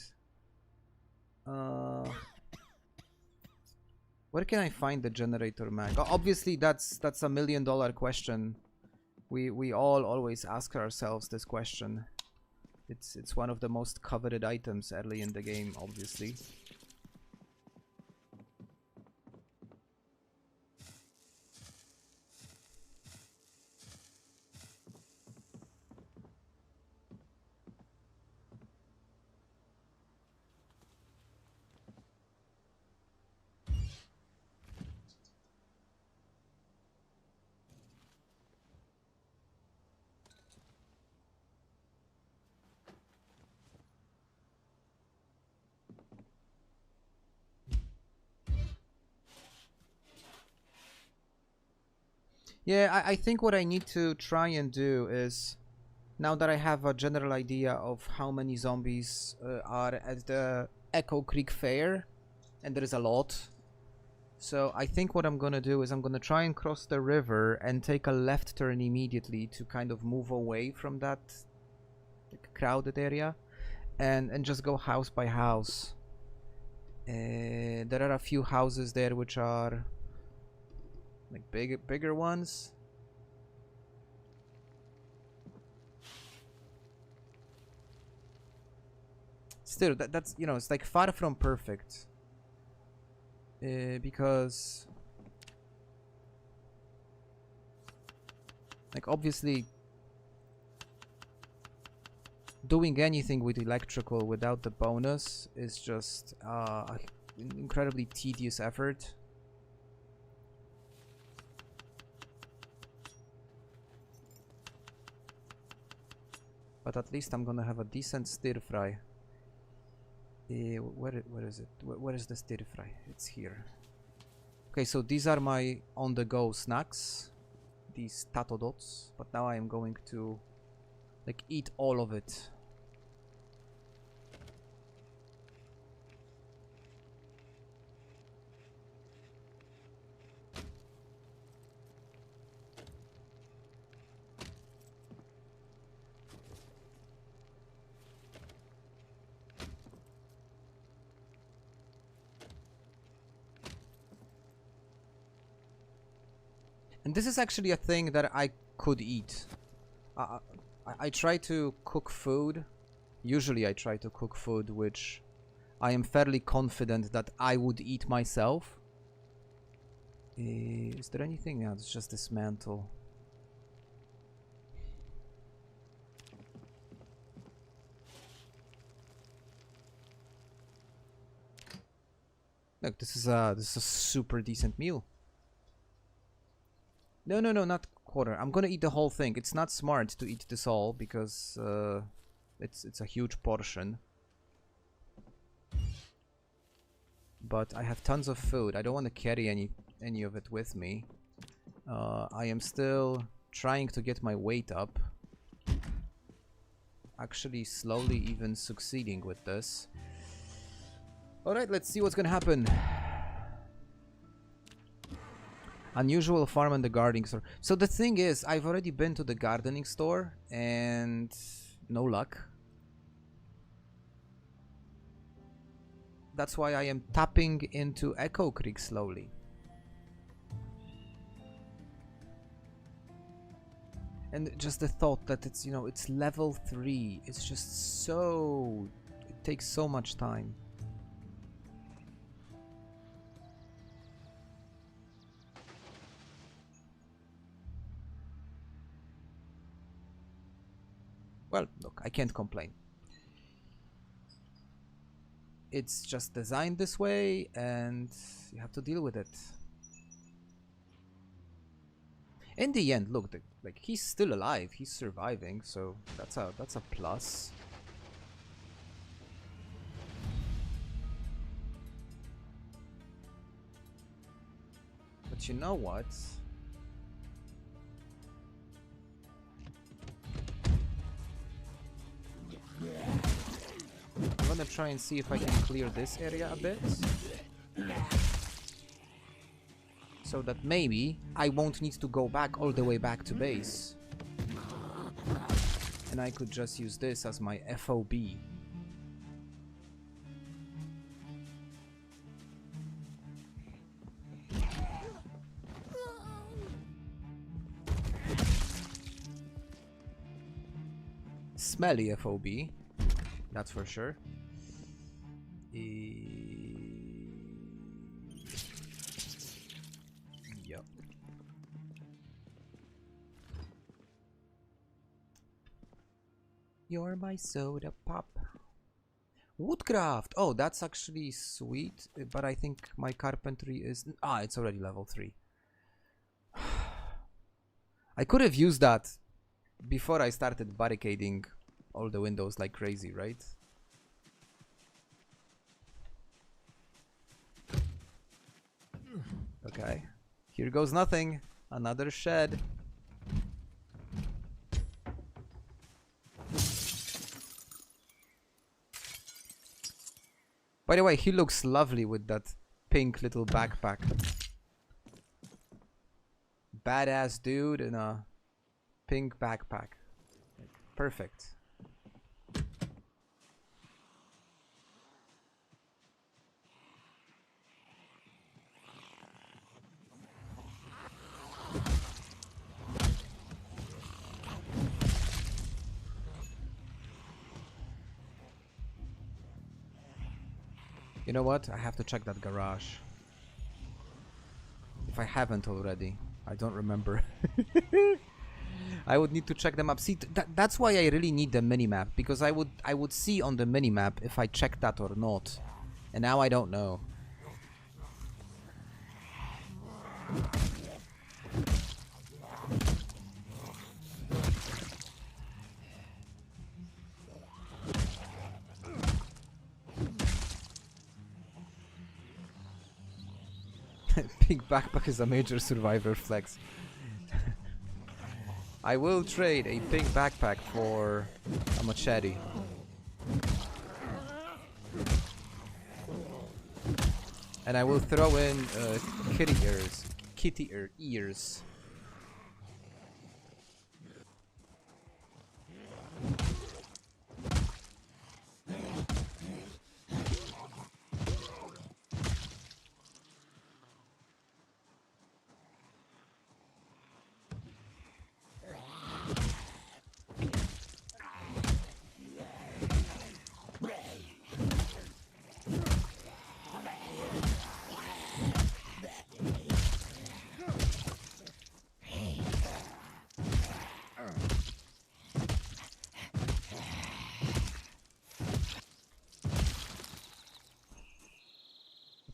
where can I find the generator mag? Obviously that's a $1 million question. We all always ask ourselves this question. It's one of the most coveted items early in the game, obviously. Yeah, I think what I need to try and do is, now that I have a general idea of how many zombies are at the Echo Creek Fair, and there is a lot, so I think what I'm gonna do is I'm gonna try and cross the river and take a left turn immediately to kind of move away from that crowded area, and just go house by house. There are a few houses there which are like bigger ones. Still, that's, you know, it's like far from perfect. Because like obviously doing anything with electrical without the bonus is just incredibly tedious effort. But at least I'm gonna have a decent stir fry. Where is it? Where is the stir fry? It's here. Okay, so these are my on-the-go snacks. These tato dots. But now I am going to like eat all of it. And this is actually a thing that I could eat. I try to cook food. Usually I try to cook food which I am fairly confident that I would eat myself. Is there anything? Yeah, it's just this mantle. Look, this is a super decent meal. No, not quarter. I'm gonna eat the whole thing. It's not smart to eat this all because it's a huge portion. But I have tons of food. I don't want to carry any of it with me. I am still trying to get my weight up. Actually, slowly even succeeding with this. Alright, let's see what's gonna happen. Unusual farm and the gardening store. So the thing is, I've already been to the gardening store and no luck. That's why I am tapping into Echo Creek slowly. And just the thought that it's, you know, it's level 3. It's just so... It takes so much time. Well, look, I can't complain. It's just designed this way, and you have to deal with it. In the end, look, like he's still alive. He's surviving, so that's a plus. But you know what? I'm gonna try and see if I can clear this area a bit. So that maybe I won't need to go back all the way back to base. And I could just use this as my FOB. Smelly FOB. That's for sure. Yep. You're my soda pop. Woodcraft! Oh, that's actually sweet, but I think my carpentry is... Ah, it's already level 3. I could have used that before I started barricading all the windows like crazy, right? Okay. Here goes nothing. Another shed. By the way, he looks lovely with that pink little backpack. Badass dude in a pink backpack. Perfect. You know what? I have to check that garage. If I haven't already. I don't remember. I would need to check them up. See, that's why I really need the minimap, because I would see on the minimap if I check that or not. And now I don't know. Big backpack is a major survivor flex. I will trade a big backpack for a machete. And I will throw in kitty ears. Ears.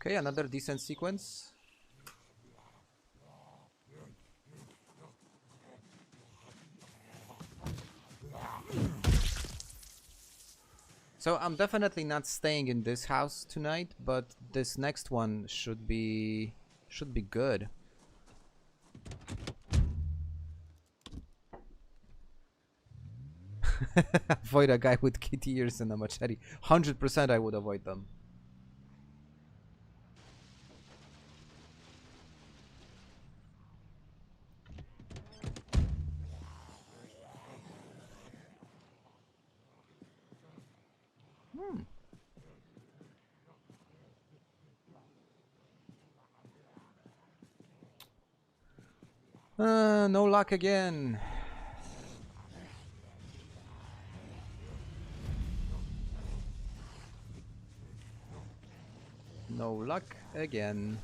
Okay, another decent sequence. So I'm definitely not staying in this house tonight, but this next one should be good. Avoid a guy with kitty ears and a machete. 100% I would avoid them. No luck again. No luck again.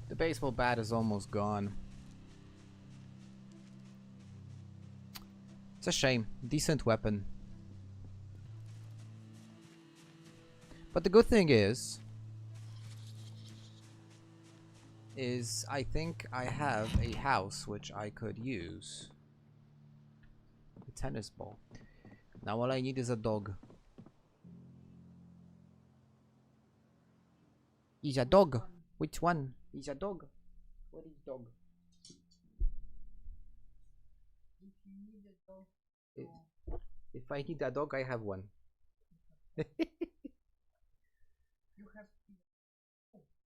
The baseball bat is almost gone. It's a shame. Decent weapon. But the good thing is I think I have a house which I could use. A tennis ball. Now all I need is a dog. He's a dog. Which one? He's a dog. What is dog? If I need a dog, I have one.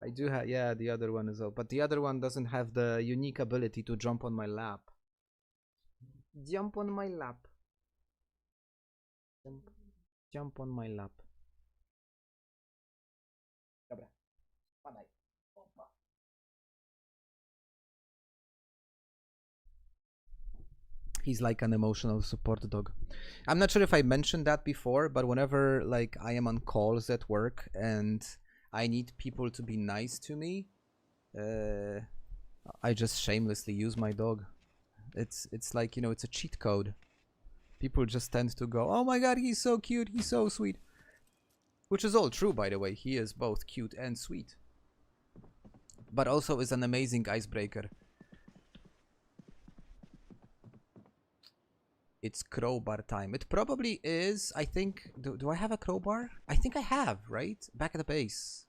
I do have, yeah, the other one as well. But the other one doesn't have the unique ability to jump on my lap. Jump on my lap. Jump on my lap. Dobra. Padaj. Opa. He's like an emotional support dog. I'm not sure if I mentioned that before, but whenever like I am on calls at work and I need people to be nice to me, I just shamelessly use my dog. It's like, you know, it's a cheat code. People just tend to go, oh my god, he's so cute, he's so sweet. Which is all true, by the way. He is both cute and sweet. But also is an amazing icebreaker. It's crowbar time. It probably is, I think... Do I have a crowbar? I think I have, right? Back at the base.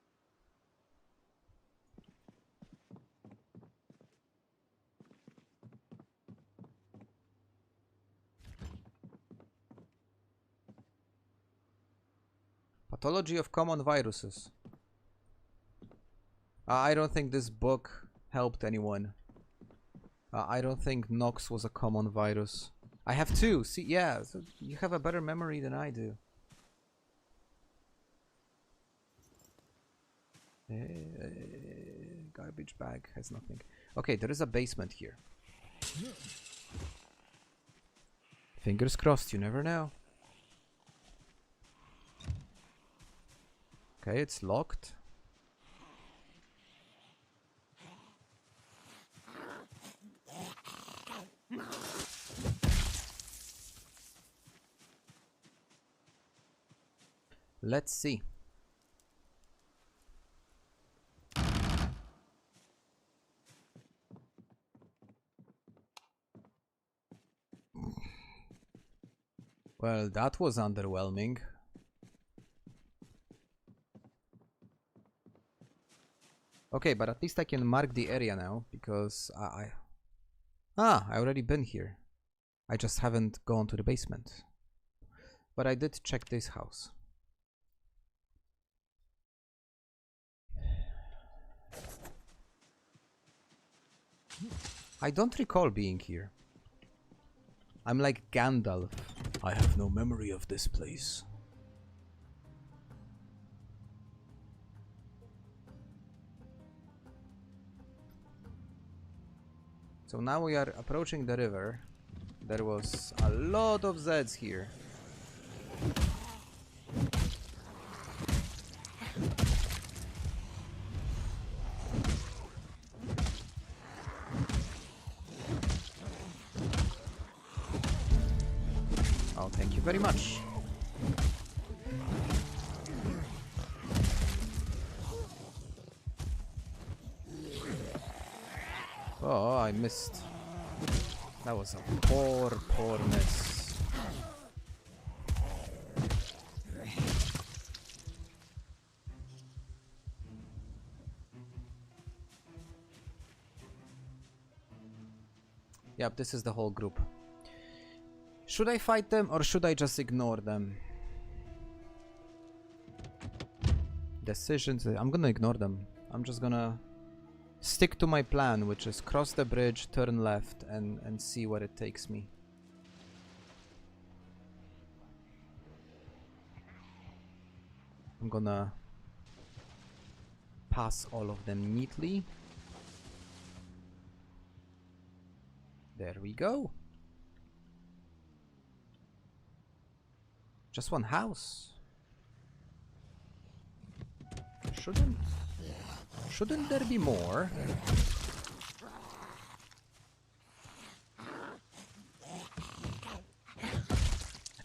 Pathology of common viruses. I don't think this book helped anyone. I don't think Knox was a common virus. I have two. See, yeah, so you have a better memory than I do. Garbage bag has nothing. Okay, there is a basement here. Fingers crossed, you never know. Okay, it's locked. Let's see. Well, that was underwhelming. Okay, but at least I can mark the area now, because I already been here. I just haven't gone to the basement. But I did check this house. I don't recall being here. I'm like Gandalf. I have no memory of this place. So now we are approaching the river. There was a lot of Zeds here. Oh, thank you very much. Oh, I missed. That was a poor miss. Yep, this is the whole group. Should I fight them or should I just ignore them? Decisions. I'm gonna ignore them. I'm just gonna stick to my plan, which is cross the bridge, turn left, and see where it takes me. I'm gonna pass all of them neatly. There we go. Just one house. Shouldn't there be more?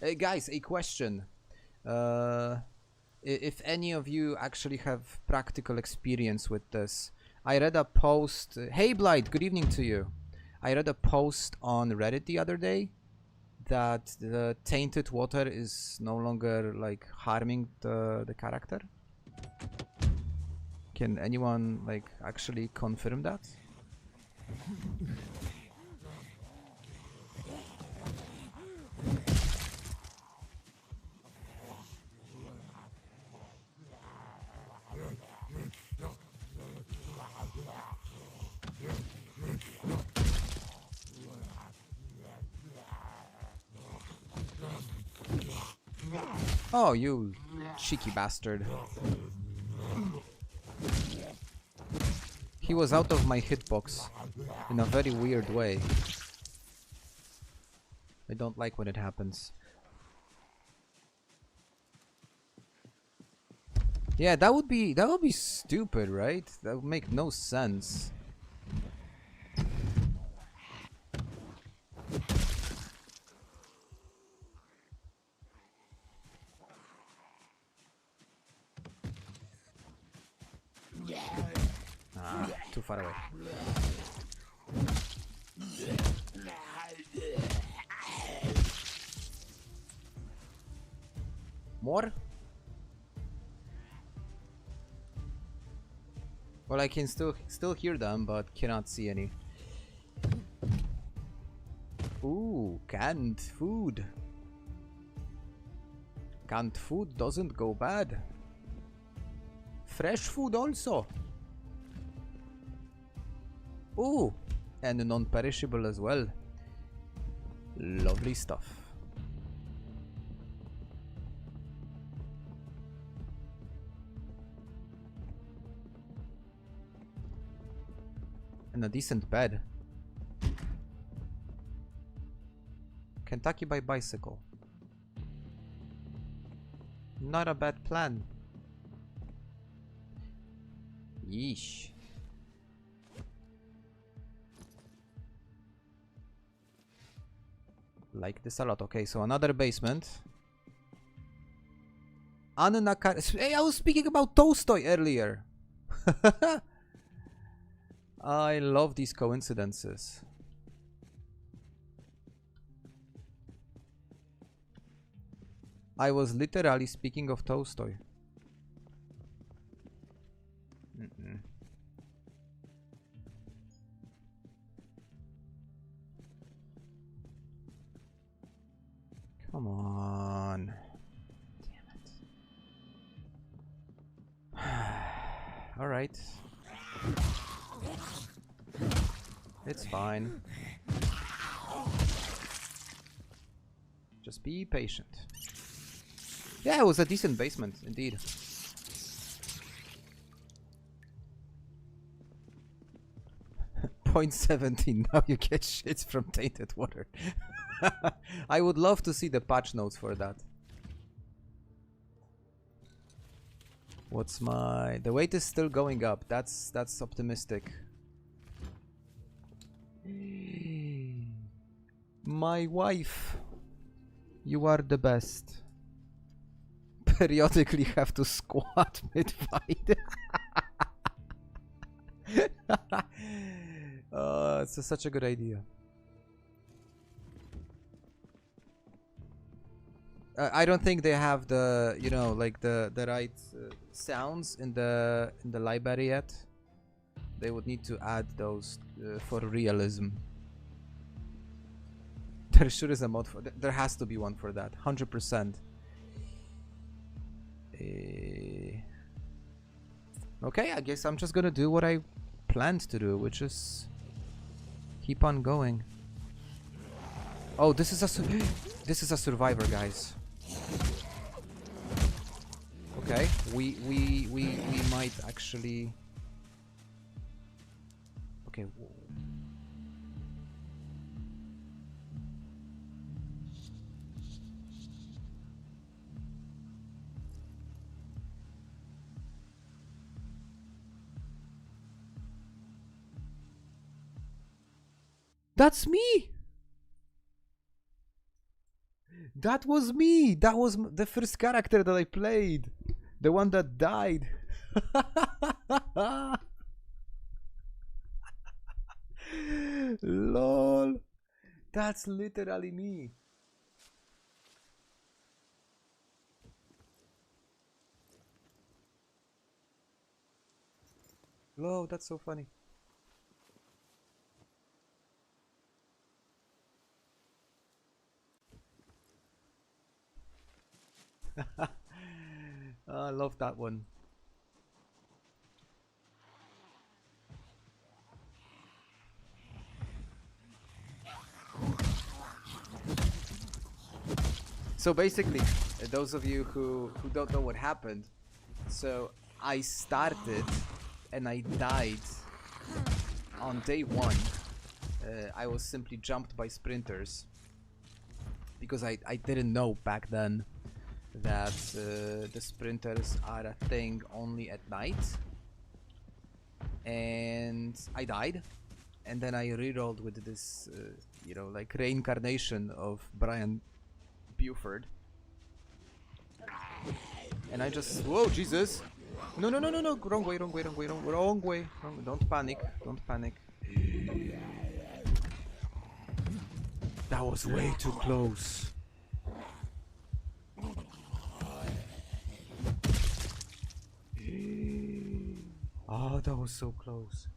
Hey guys, a question. If any of you actually have practical experience with this, I read a post. Hey Blight, good evening to you. I read a post on Reddit the other day that the tainted water is no longer like harming the character. Can anyone like actually confirm that? Oh, you cheeky bastard. He was out of my hitbox in a very weird way. I don't like when it happens. Yeah, that would be stupid, right? That would make no sense. Too far away. More? Well, I can still hear them, but cannot see any. Ooh, canned food. Canned food doesn't go bad. Fresh food also. Ooh, and non-perishable as well. Lovely stuff. And a decent bed. Kentucky by bicycle. Not a bad plan. Yeesh. Like this a lot. Okay, so another basement. Hey, I was speaking about Tolstoy earlier. I love these coincidences. I was literally speaking of Tolstoy. Come on. Damn it. All right. It's fine. Just be patient. Yeah, it was a decent basement, indeed. .17, now you get shits from tainted water. I would love to see the patch notes for that. What's my... The weight is still going up. That's optimistic. My wife. You are the best. Periodically have to squat mid-fight. It's such a good idea. I don't think they have the, you know, like the right sounds in the library yet. They would need to add those for realism. There sure is a mod for there has to be one for that, 100%. Okay, I guess I'm just gonna do what I planned to do, which is keep on going. Oh, this is a survivor, guys. Okay, we might actually. Okay. That's me. That was me. That was the first character that I played. The one that died. Lol. That's literally me. Lol, that's so funny. I love that one. So basically, those of you who don't know what happened, so I started and I died on day one. I was simply jumped by sprinters because I didn't know back then that the sprinters are a thing only at night. And I died, and then I rerolled with this, you know, like reincarnation of Brian Buford. And I just, whoa, Jesus. No, no, no, no, no, wrong way, wrong way, wrong way, wrong way. Don't panic, don't panic. That was way too close. Oh, that was so close.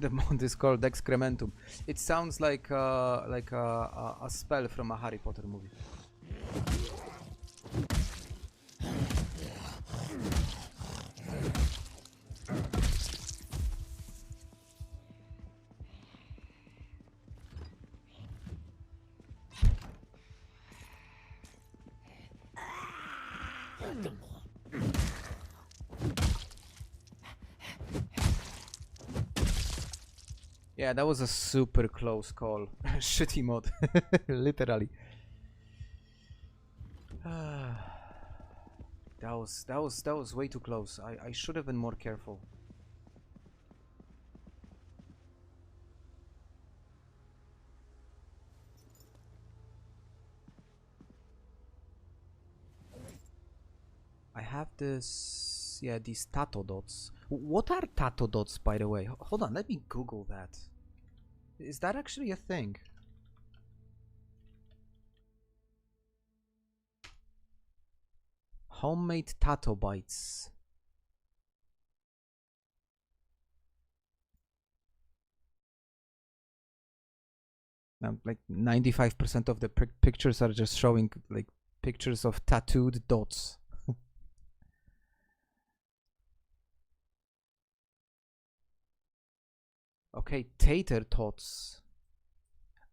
The mod is called Excrementum. It sounds like a spell from a Harry Potter movie. Yeah, that was a super close call. Shitty mod. Literally. That was way too close. I should have been more careful. I have this, yeah, these tato dots. What are tato dots, by the way? Hold on, let me Google that. Is that actually a thing? Homemade tato bites. Like 95% of the pictures are just showing like pictures of tattooed dots. Okay, tater tots.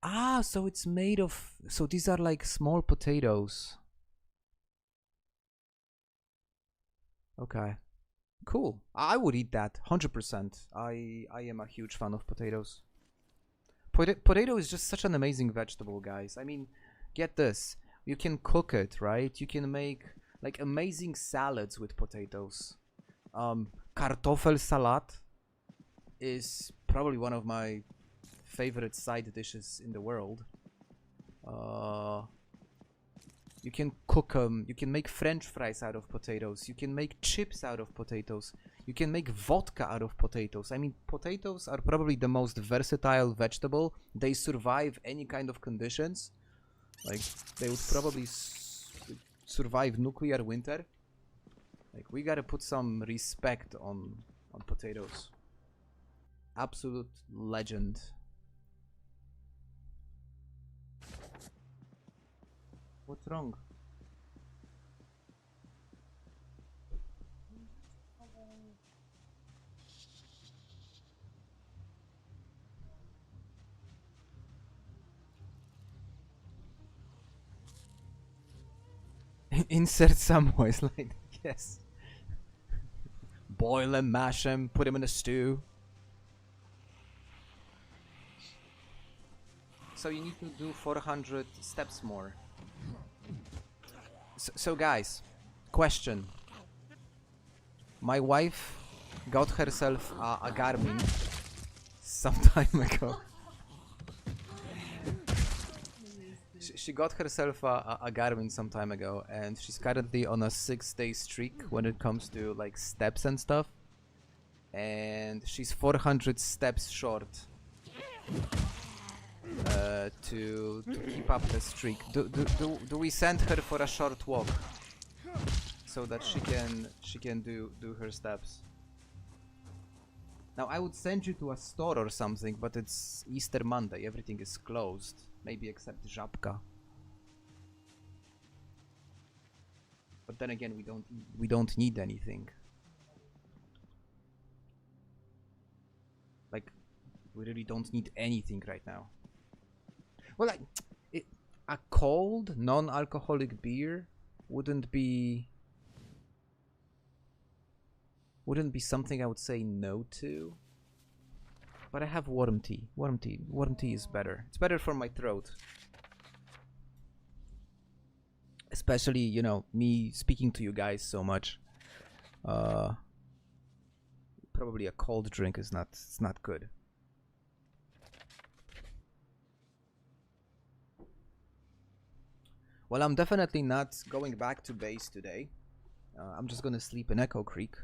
Ah, so it's made of... So these are like small potatoes. Okay. Cool. I would eat that, 100%. I am a huge fan of potatoes. Potato is just such an amazing vegetable, guys. I mean, get this. You can cook it, right? You can make like amazing salads with potatoes. Kartoffelsalat is probably one of my favorite side dishes in the world. You can cook them. You can make French fries out of potatoes. You can make chips out of potatoes. You can make vodka out of potatoes. I mean, potatoes are probably the most versatile vegetable. They survive any kind of conditions. Like, they would probably survive nuclear winter. Like, we gotta put some respect on potatoes. Absolute legend. What's wrong? Insert some voice line. Yes. Boil them, mash them, put them in a stew. So you need to do 400 steps more. So guys, question. My wife got herself a Garmin some time ago. She got herself a Garmin some time ago, and she's currently on a 6-day streak when it comes to like steps and stuff. And she's 400 steps short to keep up the streak. Do we send her for a short walk so that she can do her steps? Now I would send you to a store or something, but it's Easter Monday. Everything is closed, maybe except Żabka. But then again, we don't need anything. Like, we really don't need anything right now. Well, like, a cold, non-alcoholic beer wouldn't be something I would say no to. But I have warm tea. Warm tea is better. It's better for my throat. Especially, you know, me speaking to you guys so much. Probably a cold drink is not good. Well, I'm definitely not going back to base today. I'm just gonna sleep in Echo Creek.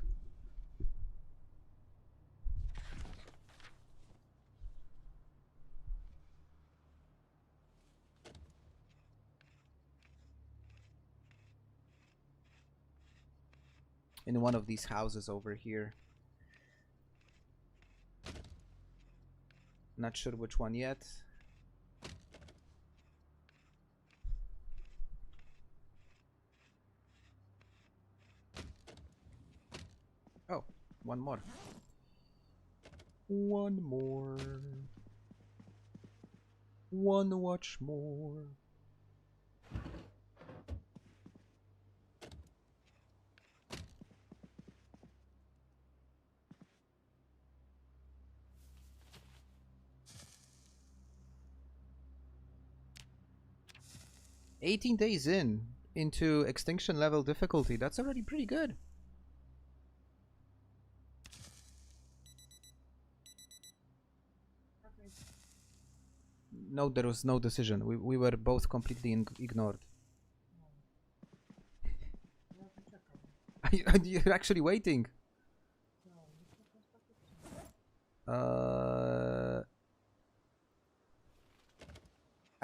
In one of these houses over here. Not sure which one yet. Oh, one more. One more. One watch more. 18 days into Extinction level difficulty. That's already pretty good. No, there was no decision. We were both completely ignored. You're actually waiting. I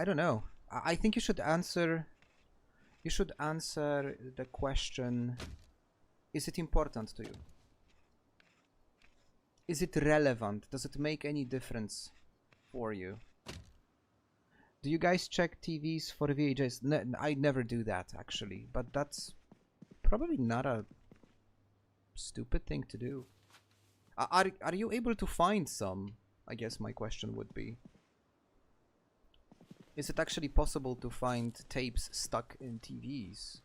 don't know. I think you should answer. You should answer the question: is it important to you? Is it relevant? Does it make any difference for you? Do you guys check TVs for VHS? No, I never do that actually, but that's probably not a stupid thing to do. Are you able to find some? I guess my question would be. Is it actually possible to find tapes stuck in TVs?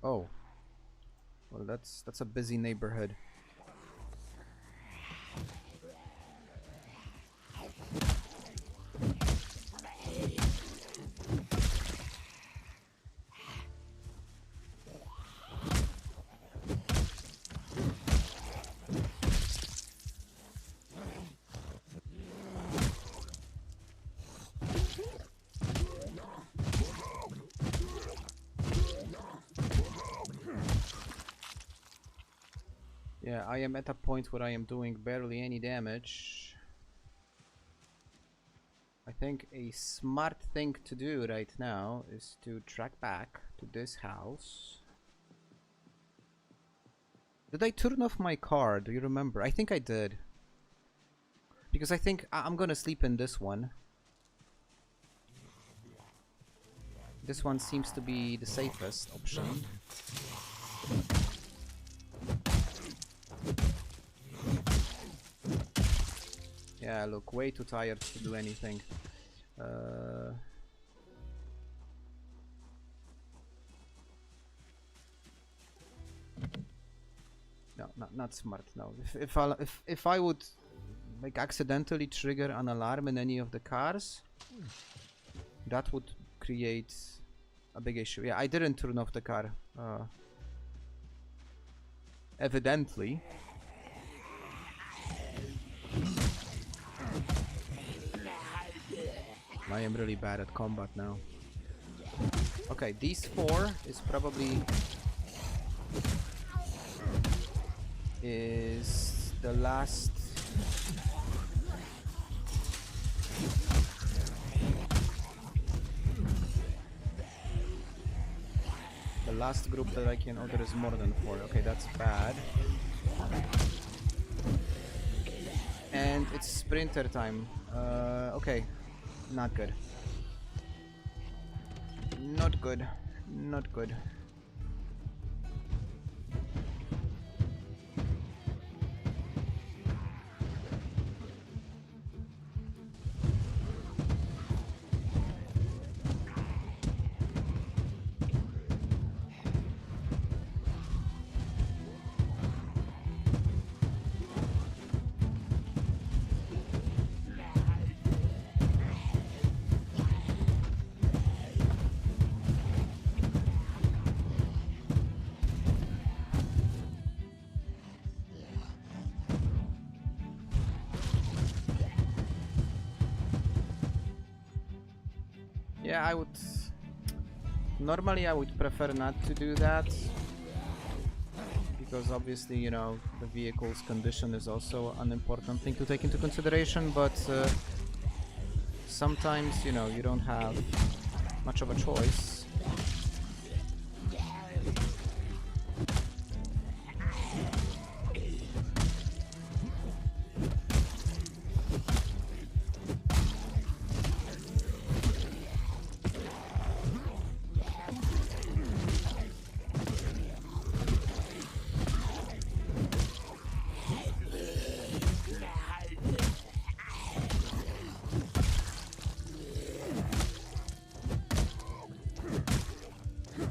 Oh. Well, that's a busy neighborhood. Yeah, I am at a point where I am doing barely any damage. I think a smart thing to do right now is to track back to this house. Did I turn off my car? Do you remember? I think I did. Because I think I'm gonna sleep in this one. This one seems to be the safest option. Yeah, look, way too tired to do anything. No, not smart. No. If I would like accidentally trigger an alarm in any of the cars, that would create a big issue. Yeah, I didn't turn off the car. Evidently. I am really bad at combat now. Okay, these four is probably the last. The last group that I can. Oh, there is more than four. Okay, that's bad. And it's sprinter time. Okay. Not good. Not good. Not good. Yeah, I would... Normally I would prefer not to do that. Because obviously, you know, the vehicle's condition is also an important thing to take into consideration, but sometimes, you know, you don't have much of a choice.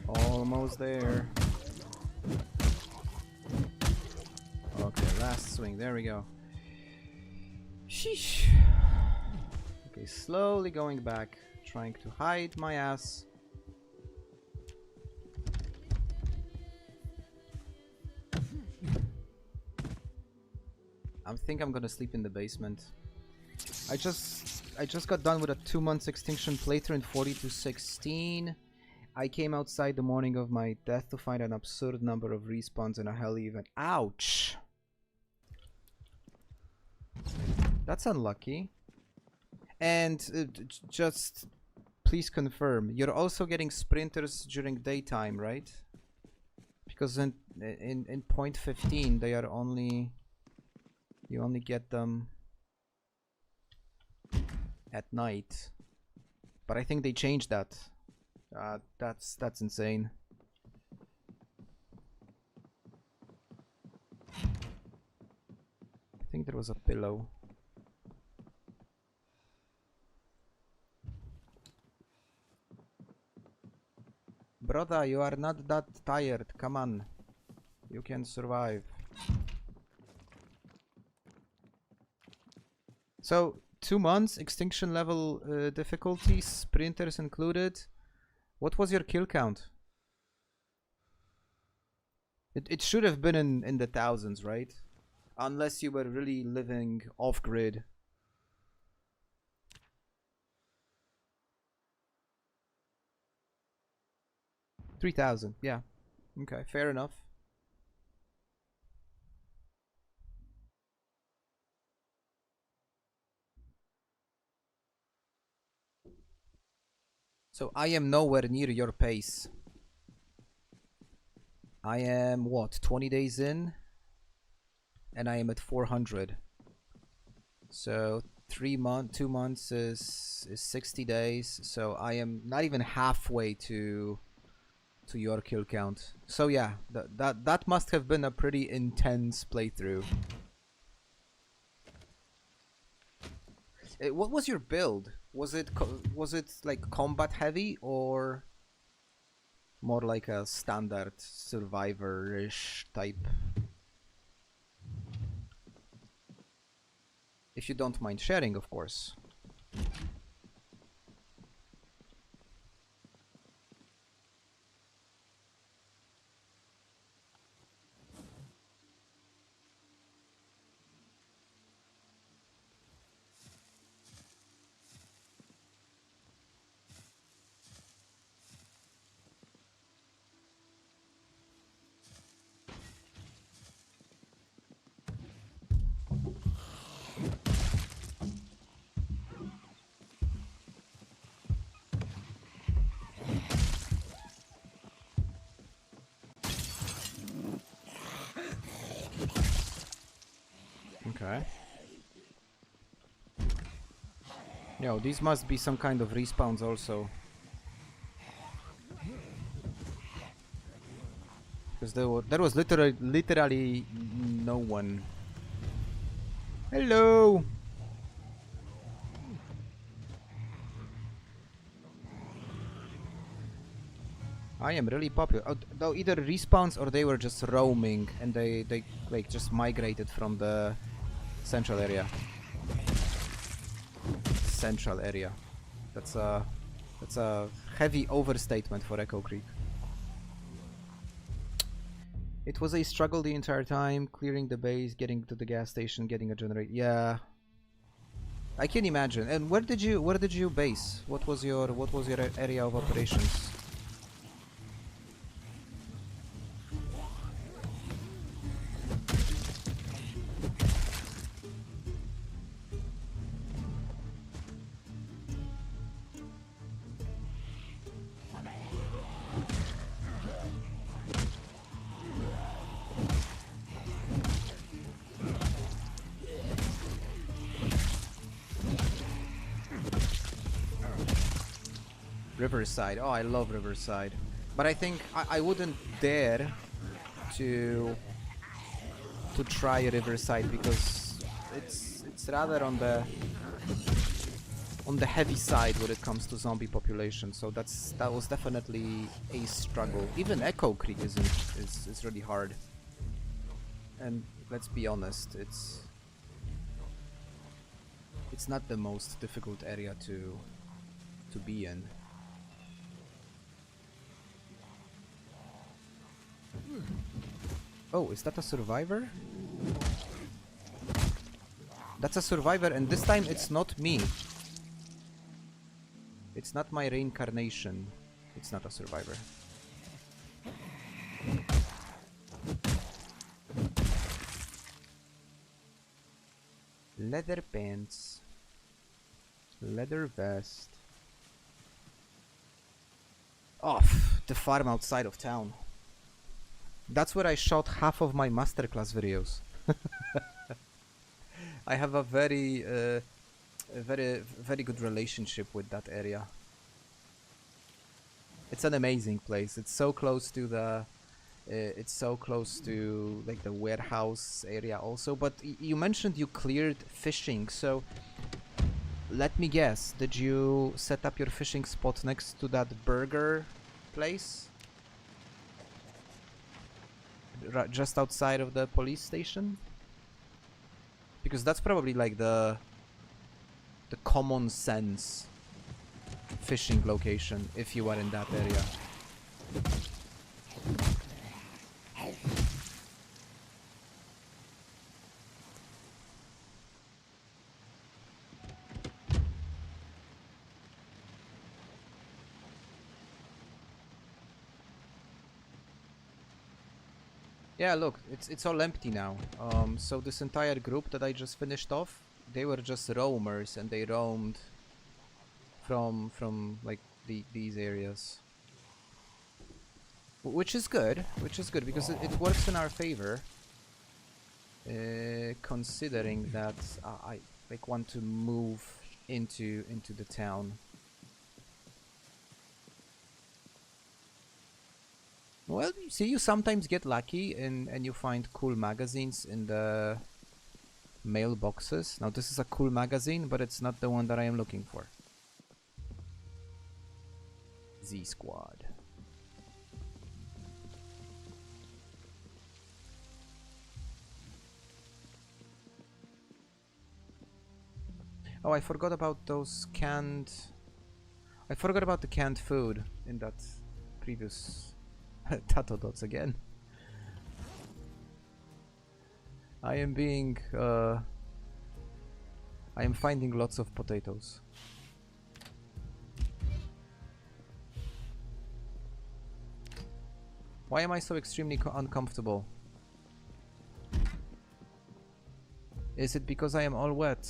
Almost there. Okay, last swing. There we go. Sheesh. Okay, slowly going back, trying to hide my ass. I think I'm gonna sleep in the basement. I just got done with a 2 months Extinction playthrough in 40-16. I came outside the morning of my death to find an absurd number of respawns in a heli event. Ouch! That's unlucky. And just please confirm, you're also getting sprinters during daytime, right? Because in point 15 they are only, you only get them at night. But I think they changed that. That's insane. I think there was a pillow. Brother, you are not that tired. Come on. You can survive. So, 2 months, Extinction level difficulty, sprinters included. What was your kill count? It should have been in the thousands, right? Unless you were really living off-grid. 3,000, yeah. Okay, fair enough. So I am nowhere near your pace. I am, what, 20 days in? And I am at 400. So 2 months is 60 days. So I am not even halfway to your kill count. So yeah, that must have been a pretty intense playthrough. What was your build? Was it like combat heavy or more like a standard survivor-ish type? If you don't mind sharing, of course. Okay. Yo, these must be some kind of respawns also. Because there was literally no one. Hello! I am really popular. Oh, though either respawns or they were just roaming and they like just migrated from the central area. Central area. That's a heavy overstatement for Echo Creek. It was a struggle the entire time, clearing the base, getting to the gas station, getting a generator. Yeah, I can imagine. And where did you base? What was your area of operations? Riverside. Oh, I love Riverside. But I think I wouldn't dare to try Riverside because it's rather on the heavy side when it comes to zombie population. So that was definitely a struggle. Even Echo Creek is really hard. And let's be honest, It's not the most difficult area to be in. Oh, is that a survivor? That's a survivor, and this time it's not me. It's not my reincarnation. It's not a survivor. Leather pants. Leather vest. Off the farm outside of town. That's where I shot half of my masterclass videos. I have a very good relationship with that area. It's an amazing place. It's so close to the like the warehouse area also. But you mentioned you cleared fishing, so let me guess, did you set up your fishing spot next to that burger place? Just outside of the police station? Because that's probably like the common sense fishing location if you are in that area. Yeah, look, it's all empty now. So this entire group that I just finished off, they were just roamers, and they roamed from like these areas, which is good because it works in our favor. Considering that I like want to move into the town. Well, you see, you sometimes get lucky and you find cool magazines in the mailboxes. Now this is a cool magazine, but it's not the one that I am looking for. Z Squad. Oh, I forgot about those canned... I forgot about the canned food in that previous... Tato dots again. I am being... I am finding lots of potatoes. Why am I so extremely uncomfortable? Is it because I am all wet?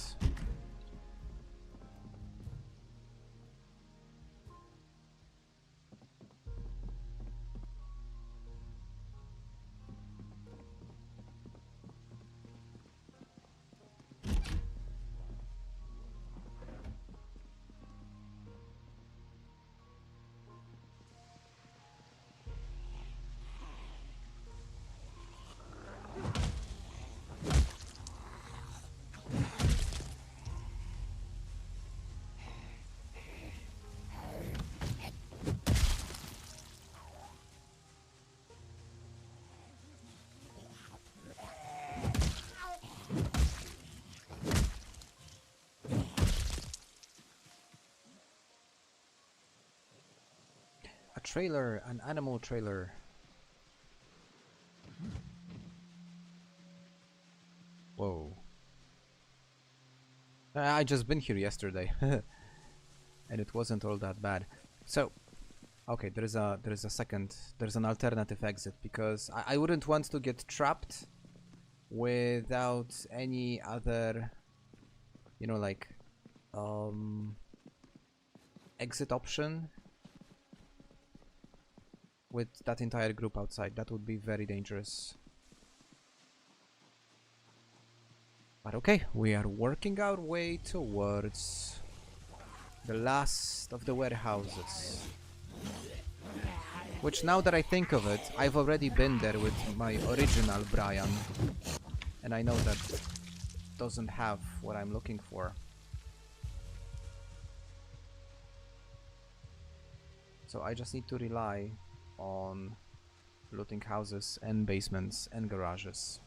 Trailer, an animal trailer. Whoa. I just been here yesterday and it wasn't all that bad. So okay, there's an alternative exit because I wouldn't want to get trapped without any other, you know, like exit option with that entire group outside. That would be very dangerous. But okay, we are working our way towards the last of the warehouses. Which, now that I think of it, I've already been there with my original Brian. And I know that doesn't have what I'm looking for. So I just need to rely on looting houses and basements and garages.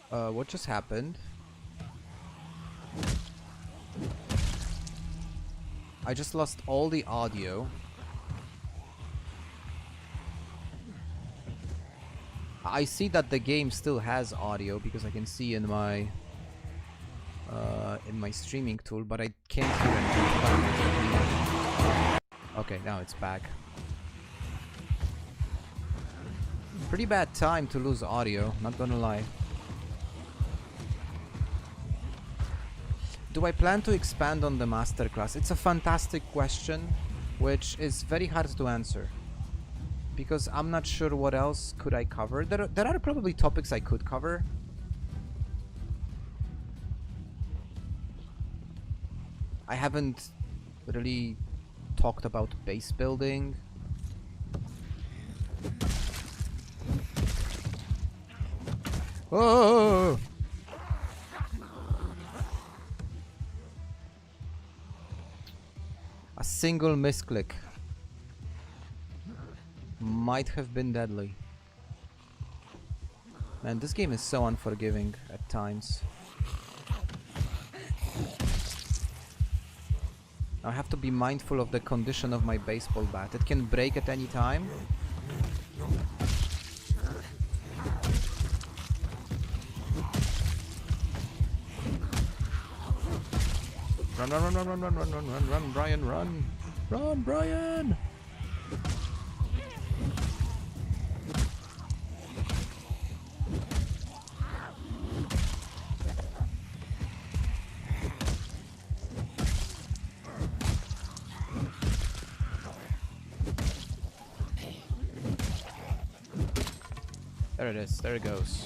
What just happened? I just lost all the audio. I see that the game still has audio because I can see in my streaming tool, but I can't hear anything. Okay, now it's back. Pretty bad time to lose audio, not gonna lie. Do I plan to expand on the masterclass? It's a fantastic question, which is very hard to answer. Because I'm not sure what else could I cover. There are probably topics I could cover. I haven't really talked about base building. Oh! A single misclick might have been deadly. Man, this game is so unforgiving at times. I have to be mindful of the condition of my baseball bat. It can break at any time. Run, run, run, run, run, run, run, run, run, run, Brian, run! Run, Brian! There it is, there it goes.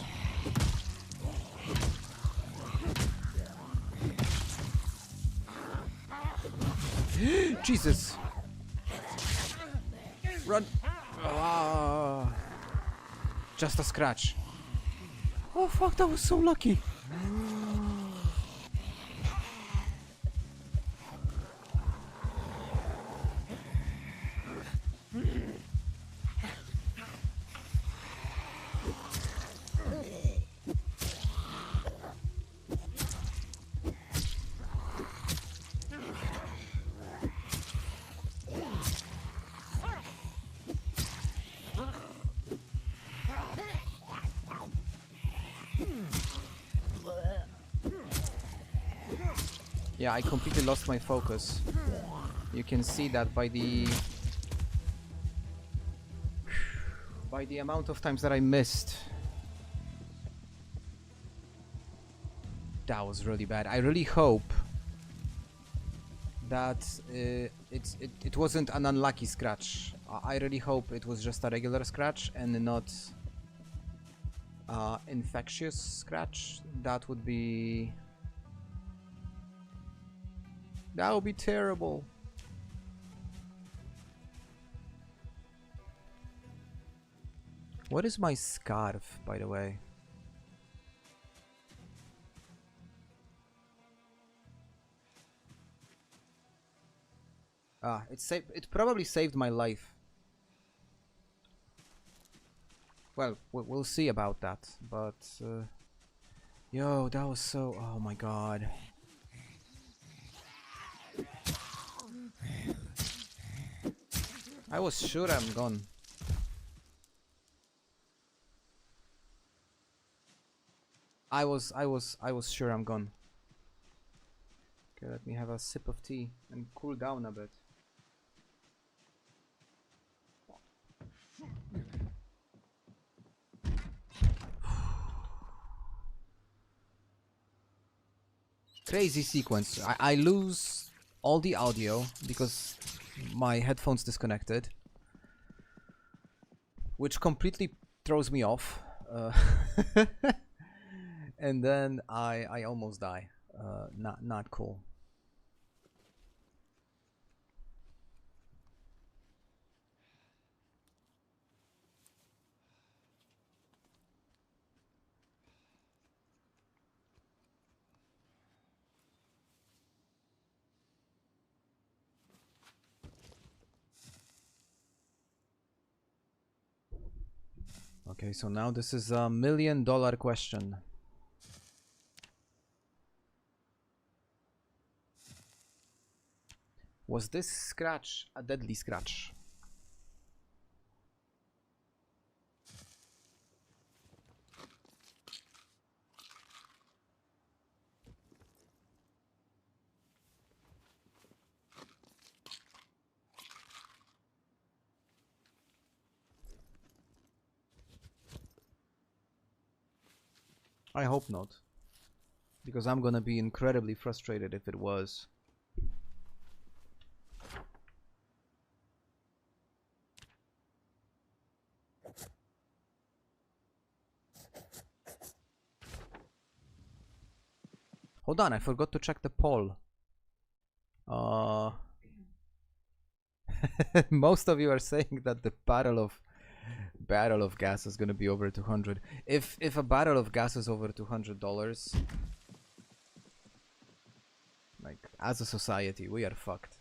Jesus! Run! Ah. Just a scratch. Oh fuck, that was so lucky! Yeah, I completely lost my focus. You can see that by the amount of times that I missed. That was really bad. I really hope that it wasn't an unlucky scratch. I really hope it was just a regular scratch and not infectious scratch. That would be terrible. What is my scarf, by the way? Ah, it probably saved my life. Well, we'll see about that, but yo, that was so... Oh my god. I was sure I'm gone. I was sure I'm gone. Okay, let me have a sip of tea and cool down a bit. Crazy sequence. I lose all the audio because my headphones disconnected, which completely throws me off. And then I almost die. Not cool. Okay, so now this is $1 million question. Was this scratch a deadly scratch? I hope not, because I'm gonna be incredibly frustrated if it was. Hold on, I forgot to check the poll. Most of you are saying that the barrel of gas is gonna be over 200. If a barrel of gas is over $200, like as a society, we are fucked.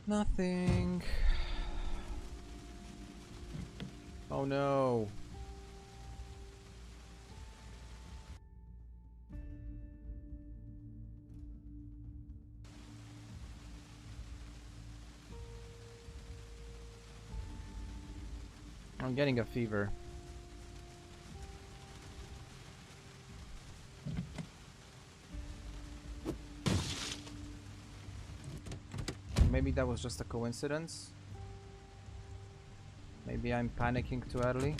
Nothing. Oh no. I'm getting a fever. Maybe that was just a coincidence. Maybe I'm panicking too early.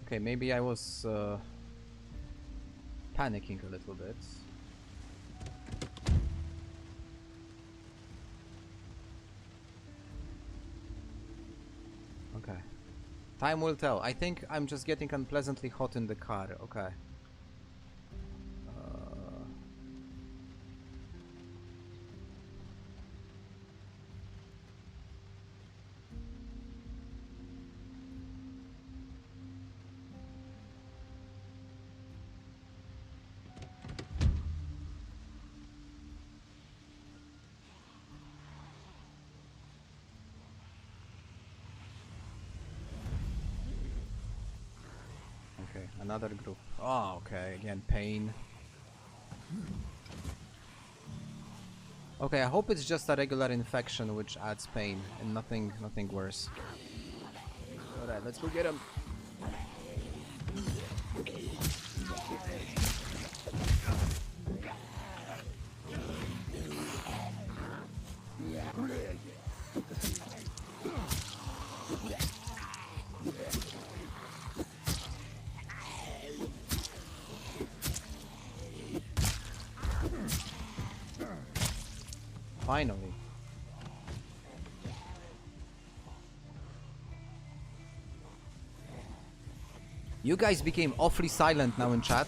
Okay, maybe I was panicking a little bit. Okay. Time will tell. I think I'm just getting unpleasantly hot in the car. Okay. Okay, another group. Oh, okay, again, pain. Okay, I hope it's just a regular infection which adds pain and nothing worse. Alright, let's go get him. Finally. You guys became awfully silent now in chat.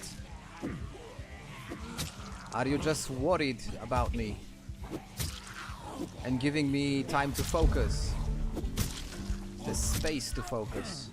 Are you just worried about me? And giving me time to focus? The space to focus.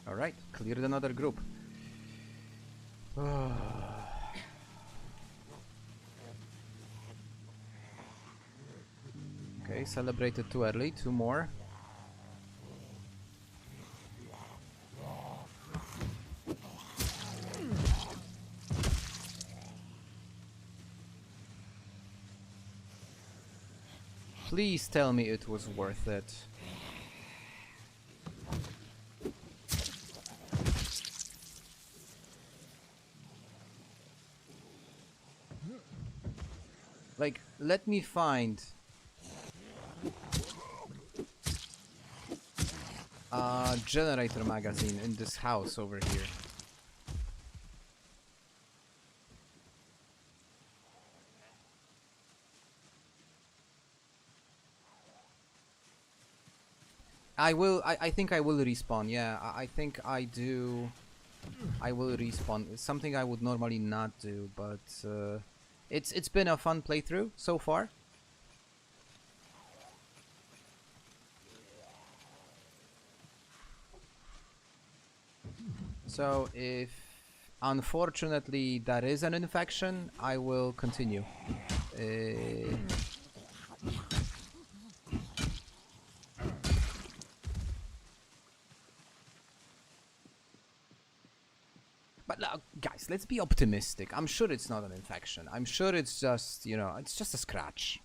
Alright, cleared another group. Okay, celebrated too early, two more. Please tell me it was worth it. Like, let me find a generator magazine in this house over here. I think I will respawn, yeah, I think I do. I will respawn. It's something I would normally not do, but it's been a fun playthrough so far. So if unfortunately that is an infection, I will continue. But guys, let's be optimistic. I'm sure it's not an infection. I'm sure it's just, you know, it's just a scratch.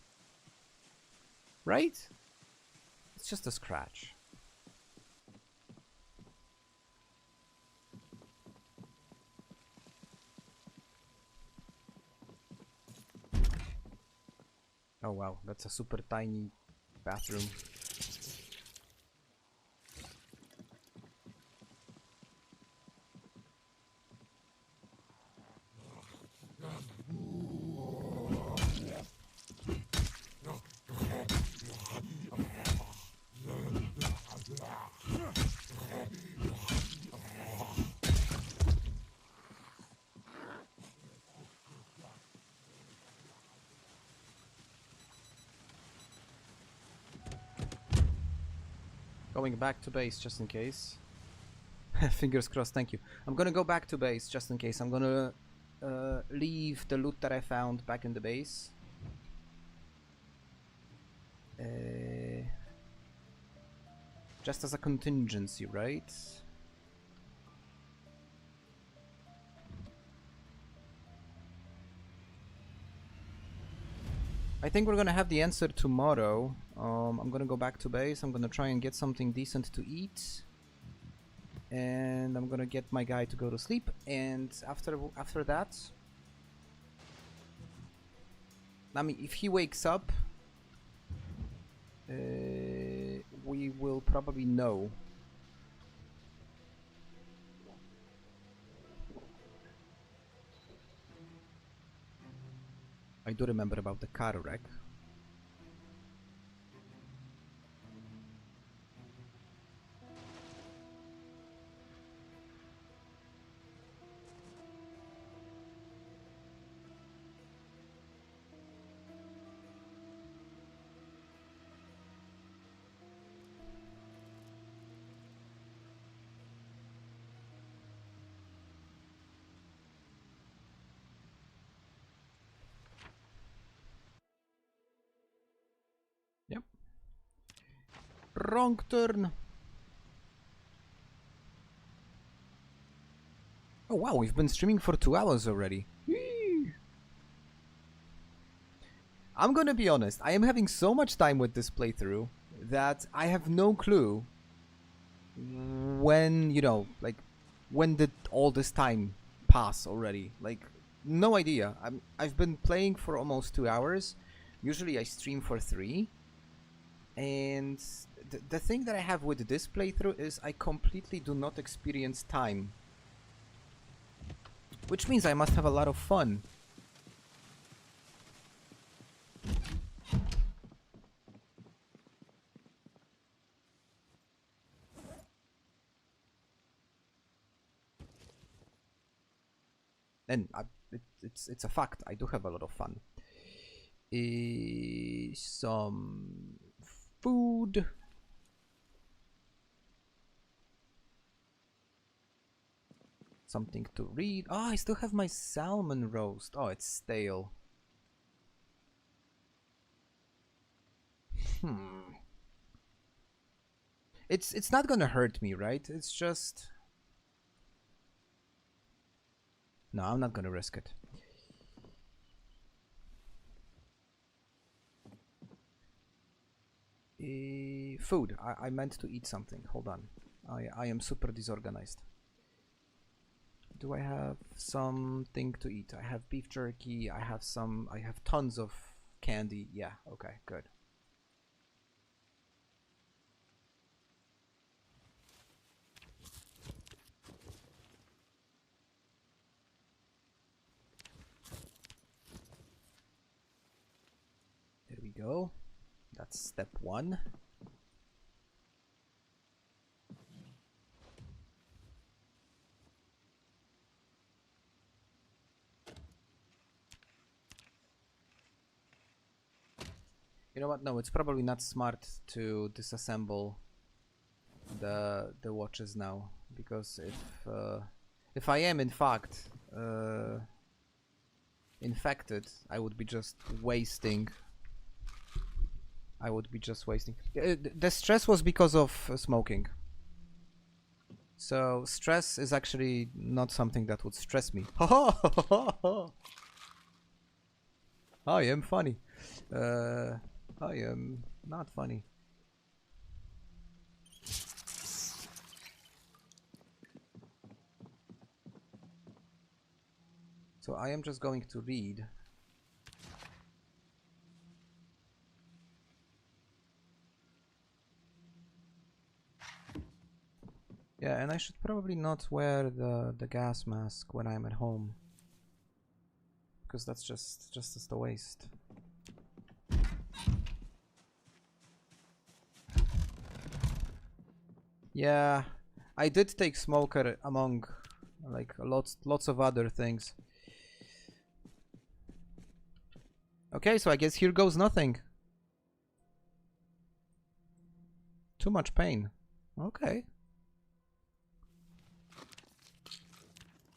Right? It's just a scratch. Oh wow, that's a super tiny bathroom. Going back to base just in case. Fingers crossed, thank you. I'm gonna go back to base just in case. I'm gonna leave the loot that I found back in the base. Just as a contingency, right? I think we're gonna have the answer tomorrow. I'm gonna go back to base. I'm gonna try and get something decent to eat, and I'm gonna get my guy to go to sleep. And after that, I mean, if he wakes up, we will probably know. I do remember about the car wreck. Yep. Wrong turn. Oh wow, we've been streaming for 2 hours already. Whee! I'm gonna be honest, I am having so much time with this playthrough that I have no clue when, you know, like, when did all this time pass already? Like, no idea. I've been playing for almost 2 hours. Usually I stream for 3. And the thing that I have with this playthrough is I completely do not experience time. Which means I must have a lot of fun. And it's a fact, I do have a lot of fun. Some food. Something to read. Oh, I still have my salmon roast. Oh, it's stale. It's not gonna hurt me, right? It's just... No, I'm not gonna risk it. Food. I meant to eat something. Hold on. I am super disorganized. Do I have something to eat? I have beef jerky. I have tons of candy. Yeah, okay, good. There we go. That's step 1. You know what? No, it's probably not smart to disassemble the watches now, because if I am in fact infected, I would be just wasting. The stress was because of smoking. So stress is actually not something that would stress me. I am funny. I am not funny. So I am just going to read. Yeah, and I should probably not wear the gas mask when I'm at home, because that's just as the waste. Yeah, I did take smoker among like lots of other things. Okay, so I guess here goes nothing. Too much pain. Okay.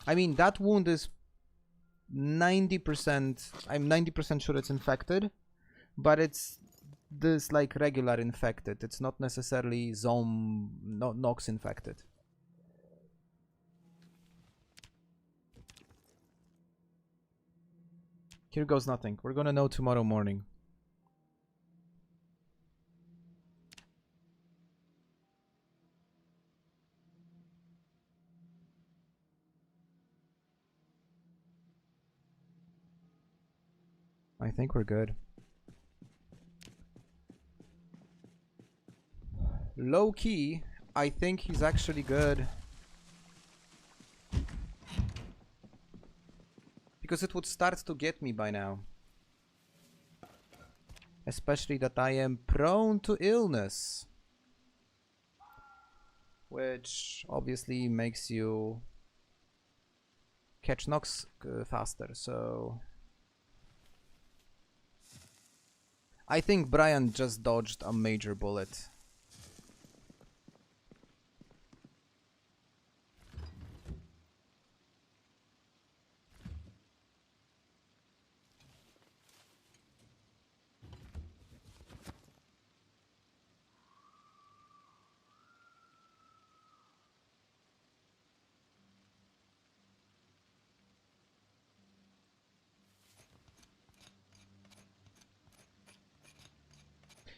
I mean, that wound is 90%. I'm 90% sure it's infected, but it's this like regular infected. It's not necessarily Knox infected. Here goes nothing. We're gonna know tomorrow morning. I think we're good. Low key, I think he's actually good. Because it would start to get me by now. Especially that I am prone to illness. Which obviously makes you catch Knox faster, so... I think Brian just dodged a major bullet.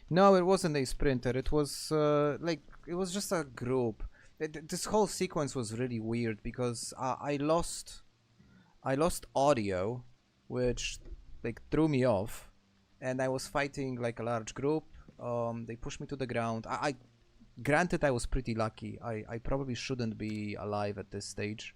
No, it wasn't a sprinter. It was like it was just a group. This whole sequence was really weird because I lost audio, which like threw me off, and I was fighting like a large group. They pushed me to the ground. Granted, I was pretty lucky. I probably shouldn't be alive at this stage.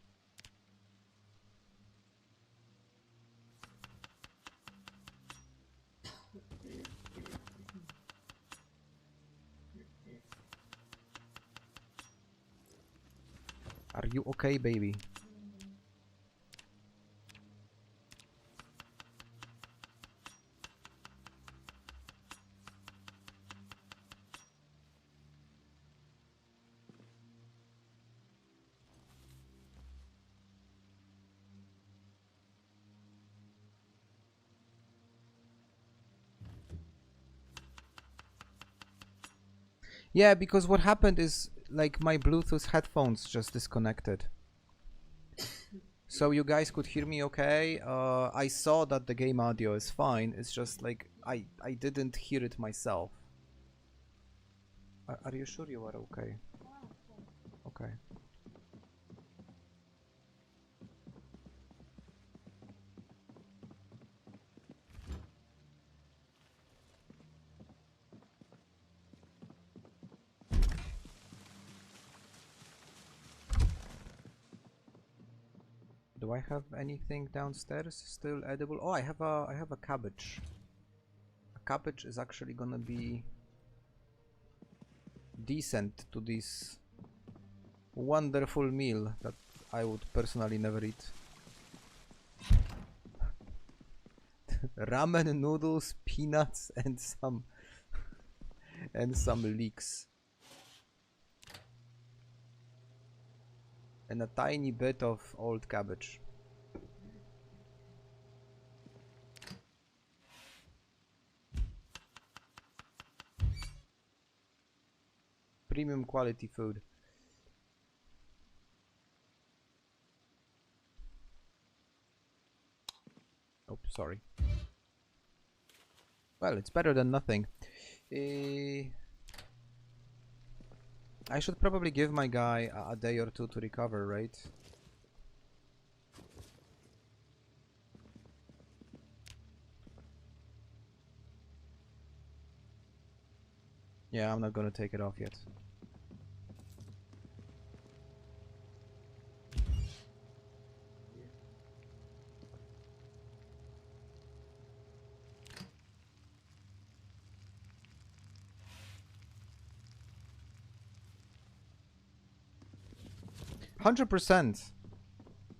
Are you okay, baby? Yeah, because what happened is like my Bluetooth headphones just disconnected. So you guys could hear me okay. I saw that the game audio is fine. It's just like I didn't hear it myself. Are you sure you are okay? Okay. Do I have anything downstairs still edible? Oh, I have a cabbage. A cabbage is actually gonna be decent to this wonderful meal that I would personally never eat. Ramen, noodles, peanuts, and some leeks. And a tiny bit of old cabbage. Premium quality food. Oh, sorry. Well, it's better than nothing. I should probably give my guy a day or two to recover, right? Yeah, I'm not gonna take it off yet. $100%.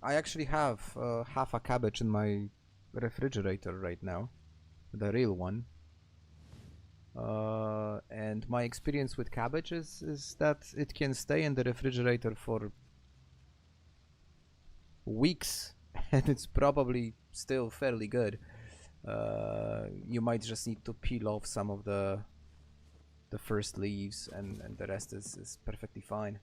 I actually have half a cabbage in my refrigerator right now, the real one. And my experience with cabbage is that it can stay in the refrigerator for weeks, and it's probably still fairly good. You might just need to peel off some of the first leaves, and the rest is perfectly fine.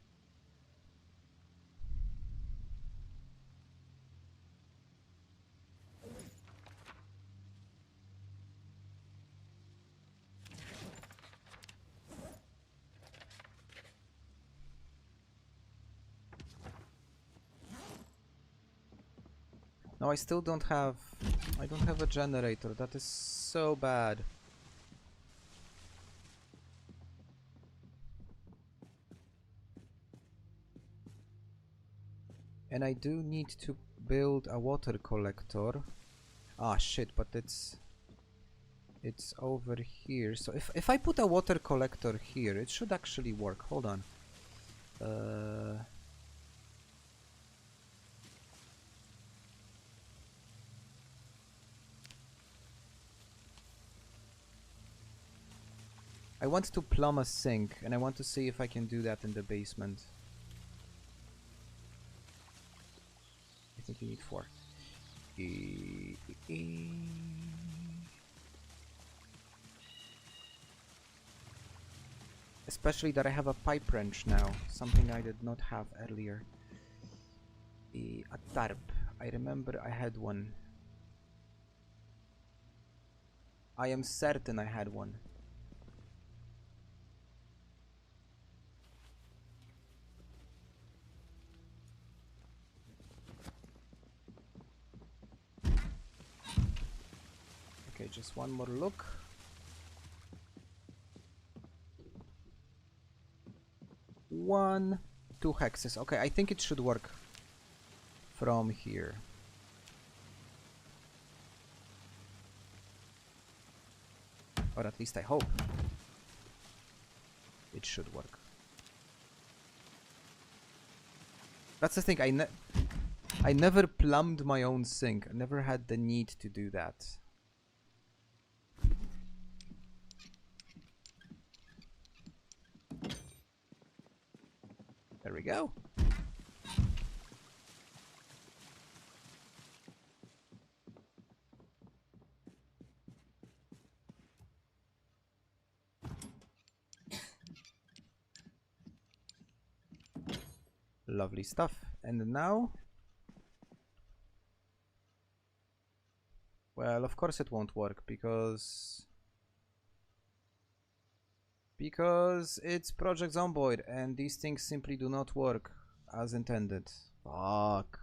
No, I still don't have... I don't have a generator. That is so bad. And I do need to build a water collector. Ah, shit, but it's over here. So if I put a water collector here, it should actually work. Hold on. I want to plumb a sink, and I want to see if I can do that in the basement. I think you need 4. Especially that I have a pipe wrench now, something I did not have earlier. A tarp. I remember I had one. I am certain I had one. Okay, just one more look. One, 2 hexes. Okay, I think it should work from here. Or at least I hope it should work. That's the thing, I never plumbed my own sink. I never had the need to do that. There we go. Lovely stuff. And now... Well, of course it won't work, because... Because it's Project Zomboid and these things simply do not work as intended. Fuck.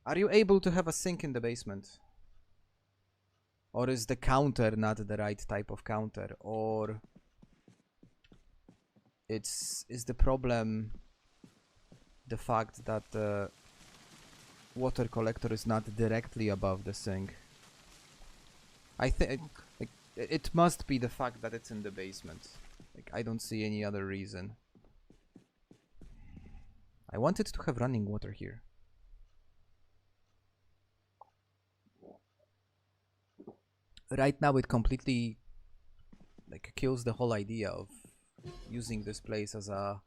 Are you able to have a sink in the basement? Or is the counter not the right type of counter? Or is the problem the fact that the water collector is not directly above the sink? I think it must be the fact that it's in the basement. Like, I don't see any other reason. I wanted to have running water here. Right now it completely like kills the whole idea of using this place as a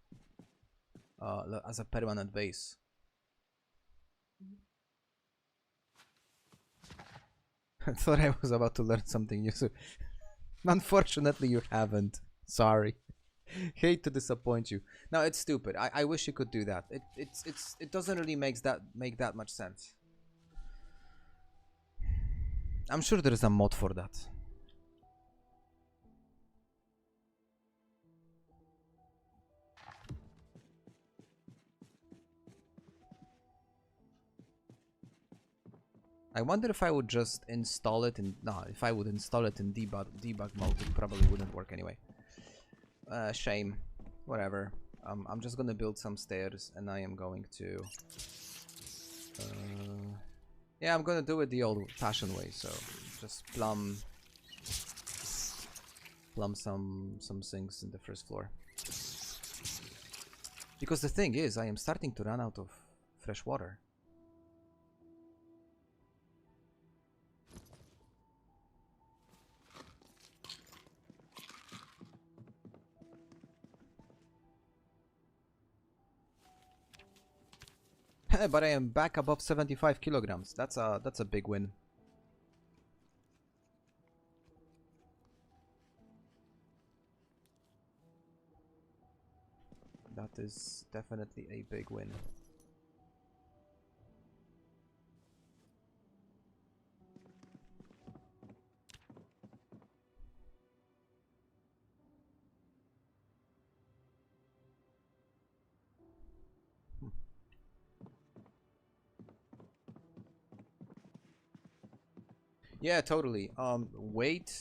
permanent base. I thought I was about to learn something new. So unfortunately, you haven't. Sorry. Hate to disappoint you. No, it's stupid. I wish you could do that. It doesn't really make that much sense. I'm sure there is a mod for that. I wonder if I would just install it in... No, if I would install it in debug mode, it probably wouldn't work anyway. Shame. Whatever. I'm just gonna build some stairs and I am going to... yeah, I'm gonna do it the old-fashioned way, so just plumb some things in the first floor. Because the thing is, I am starting to run out of fresh water. But I am back above 75 kilograms. That's a big win. That is definitely a big win. Yeah, totally. Weight,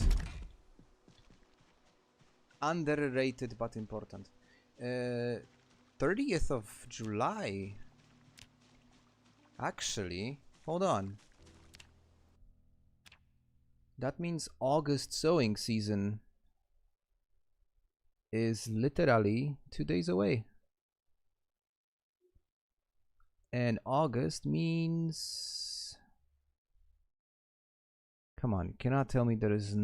underrated but important. 30th of July. Actually, hold on. That means August sowing season is literally 2 days away. And August means... Come on, you cannot tell me there is...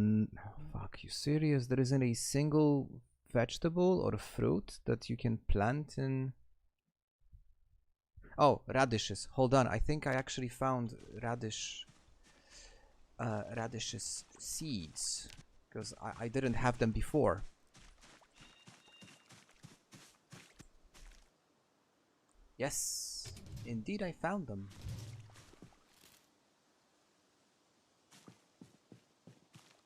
Fuck, you serious? There isn't a single vegetable or fruit that you can plant in... Oh, radishes. Hold on, I think I actually found radishes seeds. Because I didn't have them before. Yes, indeed I found them.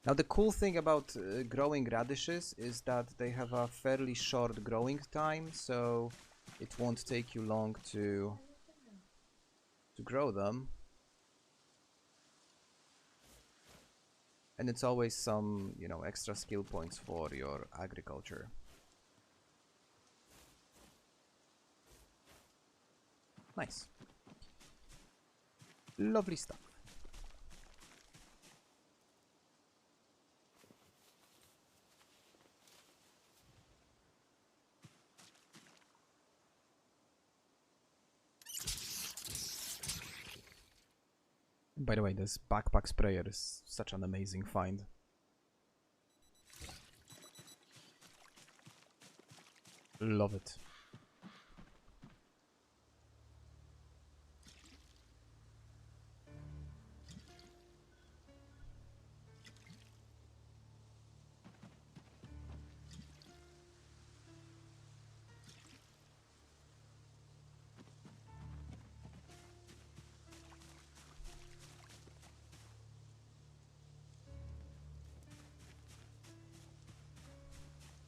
Now the cool thing about growing radishes is that they have a fairly short growing time, so it won't take you long to grow them. And it's always some, you know, extra skill points for your agriculture. Nice. Lovely stuff. By the way, this backpack sprayer is such an amazing find. Love it.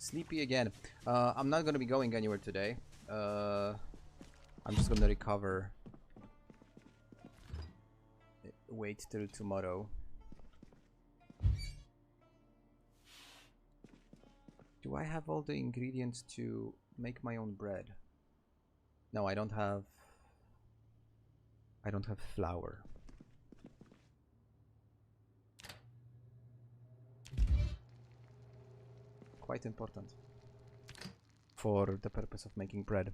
Sleepy again. I'm not gonna be going anywhere today. I'm just gonna recover. Wait till tomorrow. Do I have all the ingredients to make my own bread? No, I don't have flour. Quite important for the purpose of making bread.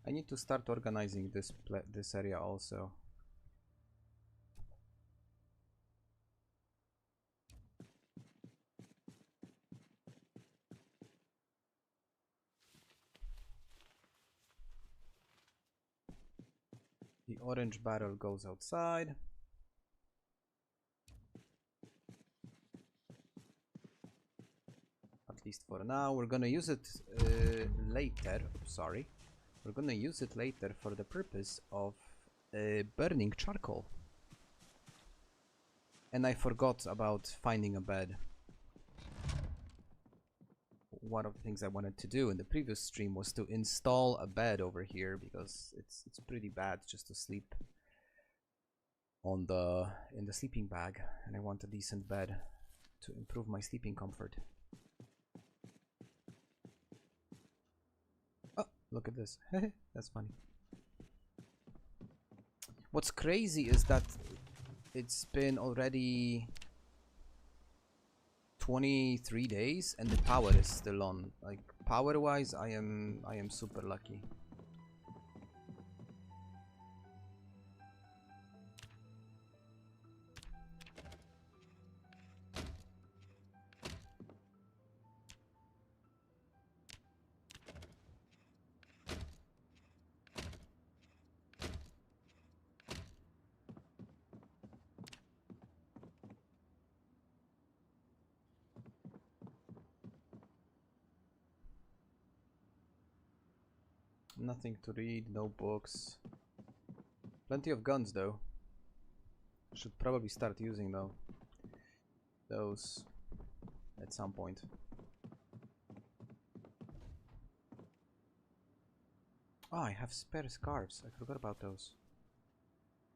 I need to start organizing this area also. The orange barrel goes outside. At least for now. We're gonna use it later. Sorry. We're gonna use it later for the purpose of burning charcoal. And I forgot about finding a bed. One of the things I wanted to do in the previous stream was to install a bed over here, because it's pretty bad just to sleep on in the sleeping bag, and I want a decent bed to improve my sleeping comfort. Oh, look at this. That's funny. What's crazy is that it's been already 23 days and the power is still on. Like, power wise, I am super lucky. Nothing to read, no books. Plenty of guns though. Should probably start using those at some point. Oh, I have spare scarves. I forgot about those.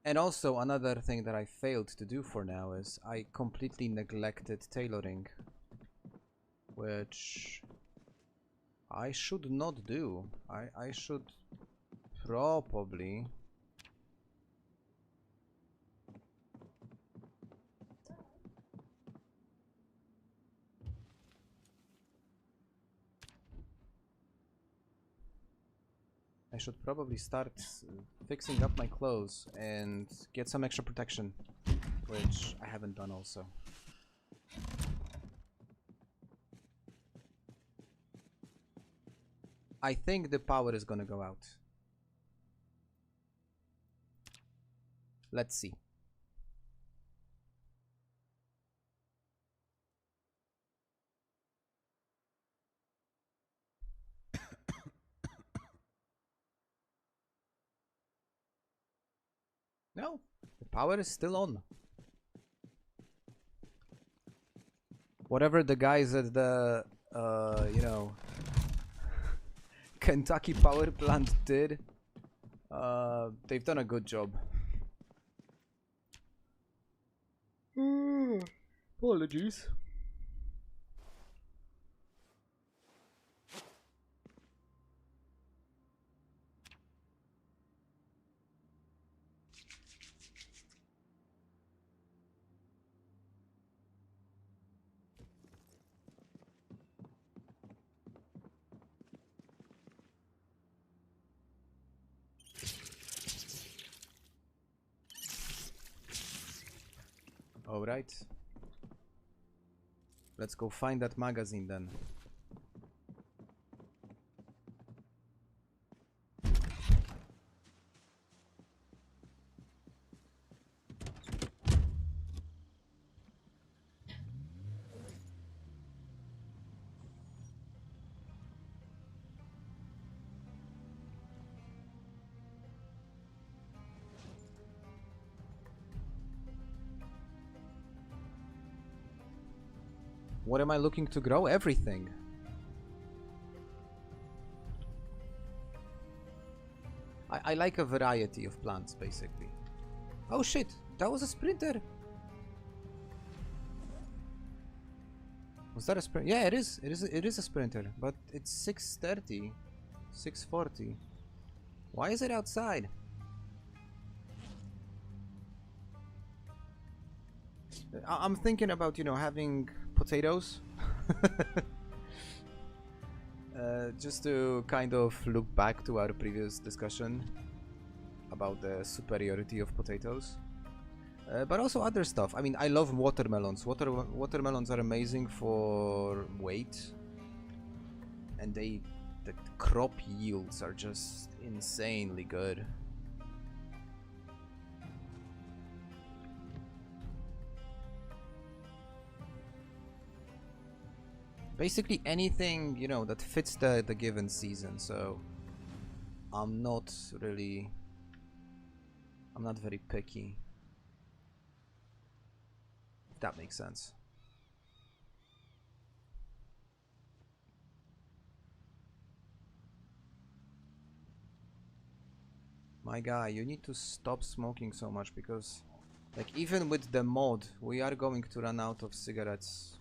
And also another thing that I failed to do for now is I completely neglected tailoring, which I should not do. I should probably start fixing up my clothes and get some extra protection, which I haven't done also. I think the power is gonna go out. Let's see. No, the power is still on. Whatever the guys at the, you know, Kentucky power plant did, they've done a good job. Apologies. All right. Let's go find that magazine then. What am I looking to grow? Everything. I like a variety of plants, basically. Oh shit, that was a sprinter. Was that a sprinter? Yeah, it is. It is a sprinter, but it's 6:30, 6:40. Why is it outside? I'm thinking about, you know, having potatoes. Just to kind of look back to our previous discussion about the superiority of potatoes. But also other stuff. I mean, I love watermelons. Watermelons are amazing for weight. And the crop yields are just insanely good. Basically anything, you know, that fits the given season, so I'm not very picky. If that makes sense. My guy, you need to stop smoking so much because, like, even with the mod, we are going to run out of cigarettes.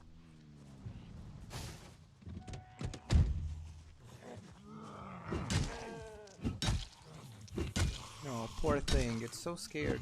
Oh, poor thing, it's so scared.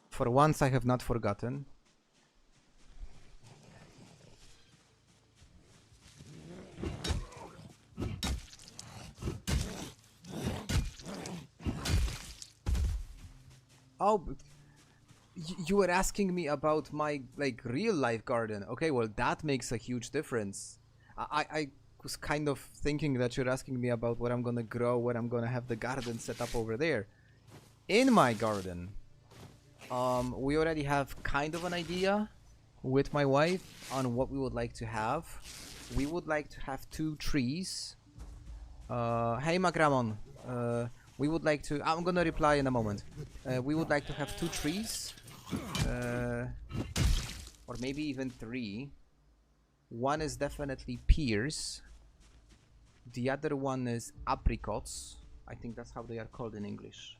For once, I have not forgotten. Oh, you were asking me about my, like, real life garden. Okay, well, that makes a huge difference. I was kind of thinking that you're asking me about what I'm gonna grow, what I'm gonna have the garden set up over there. In my garden, we already have kind of an idea with my wife on what we would like to have. We would like to have 2 trees. Hey Magramon, we would like to... I'm gonna reply in a moment. We would like to have 2 trees. Or maybe even 3. One is definitely pears. The other one is apricots. I think that's how they are called in English.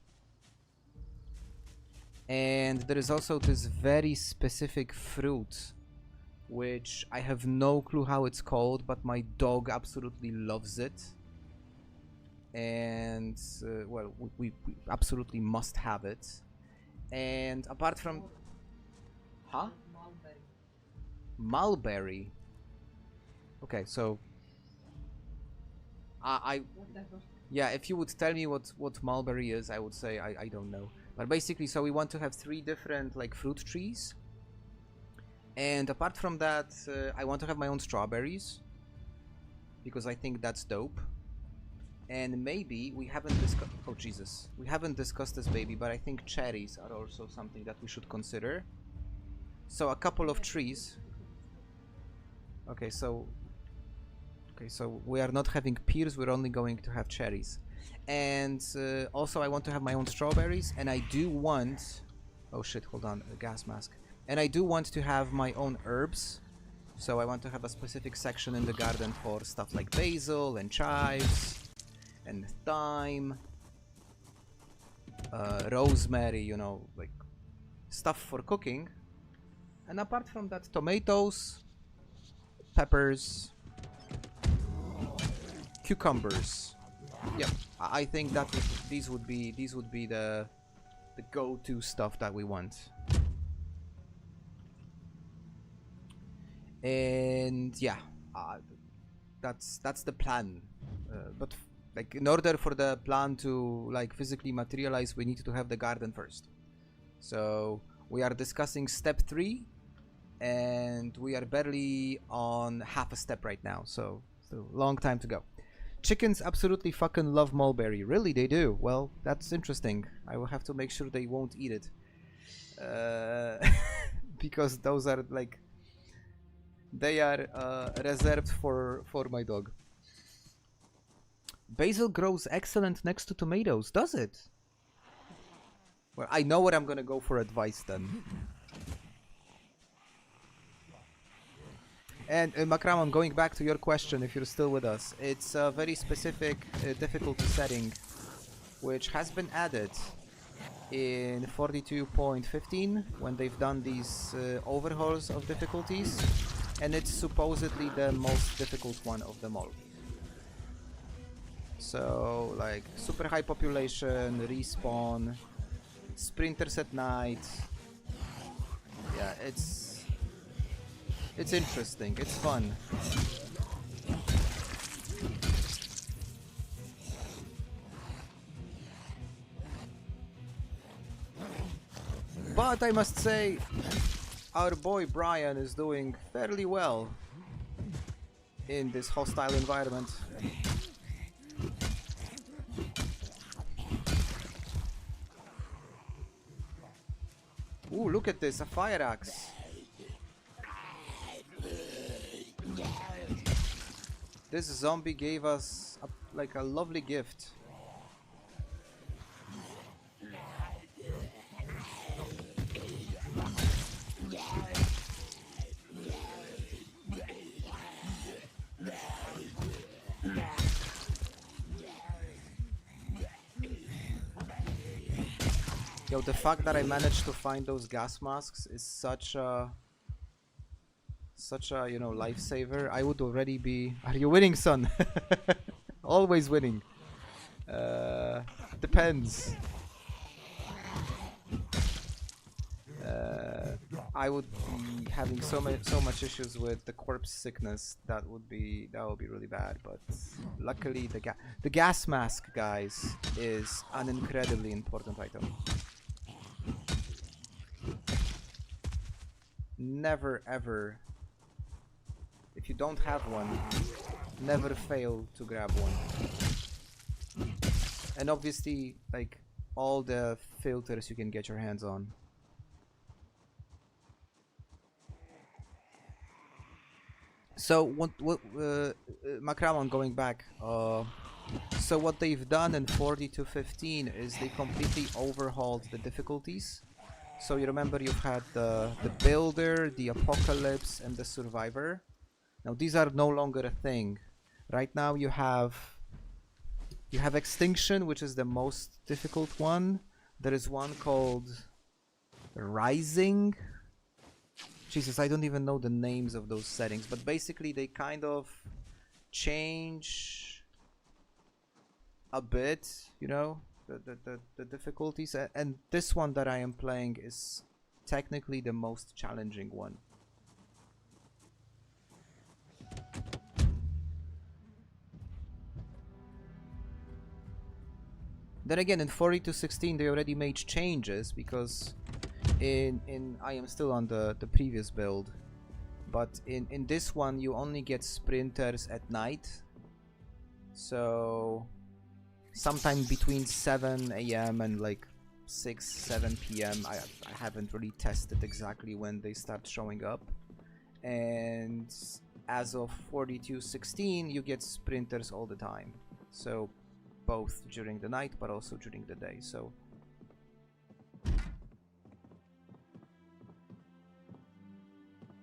And there is also this very specific fruit, which I have no clue how it's called, but my dog absolutely loves it. And, well, we absolutely must have it. And apart from... Huh? Mulberry. Mulberry. Okay, so... Yeah, if you would tell me what mulberry is, I would say I don't know. But basically, so we want to have 3 different, like, fruit trees. And apart from that, I want to have my own strawberries. Because I think that's dope. And maybe we haven't discussed... Oh, Jesus. We haven't discussed this, baby, but I think cherries are also something that we should consider. So a couple of trees. Okay, so we are not having pears, we're only going to have cherries. And also I want to have my own strawberries, and I do want... Oh shit, hold on, a gas mask. And I do want to have my own herbs. So I want to have a specific section in the garden for stuff like basil and chives. and thyme, rosemary, you know, like stuff for cooking. And apart from that, tomatoes, peppers, cucumbers. Yep, I think that these would be the go-to stuff that we want. And yeah, that's the plan. But like, in order for the plan to like physically materialize, we need to have the garden first. So we are discussing step 3, and we are barely on half a step right now. So long time to go. Chickens absolutely fucking love mulberry. Really, they do? Well, that's interesting. I will have to make sure they won't eat it. Because those are like... They are reserved for my dog. Basil grows excellent next to tomatoes, does it? Well, I know what I'm gonna go for advice then. And Makramon, going back to your question, if you're still with us, it's a very specific difficulty setting which has been added in 42.15 when they've done these overhauls of difficulties, and it's supposedly the most difficult one of them all. So, like, super high population, respawn, sprinters at night. Yeah, it's interesting, it's fun. But I must say, our boy Brian is doing fairly well in this hostile environment. Ooh, look at this, a fire axe. This zombie gave us like a lovely gift. Yo, the fact that I managed to find those gas masks is such a, you know, lifesaver. I would already be... Are you winning, son? Always winning. Depends. I would be having so much issues with the corpse sickness. That would be really bad. But luckily, the gas mask, guys, is an incredibly important item. Never ever, if you don't have one, never fail to grab one. And obviously, like, all the filters you can get your hands on. So what Makramon, going back, so what they've done in 40-15 is they completely overhauled the difficulties. So you remember you've had the builder, the apocalypse, and the survivor. Now these are no longer a thing. Right now you have extinction, which is the most difficult one. There is one called rising. Jesus, I don't even know the names of those settings, but basically they kind of change a bit, you know, the difficulties, and this one that I am playing is technically the most challenging one. Then again, in 40-16 they already made changes, because in I am still on the previous build, but in this one you only get sprinters at night. So sometime between 7 AM and like 6-7 PM. I haven't really tested exactly when they start showing up. And as of 42-16 you get sprinters all the time, so both during the night but also during the day. So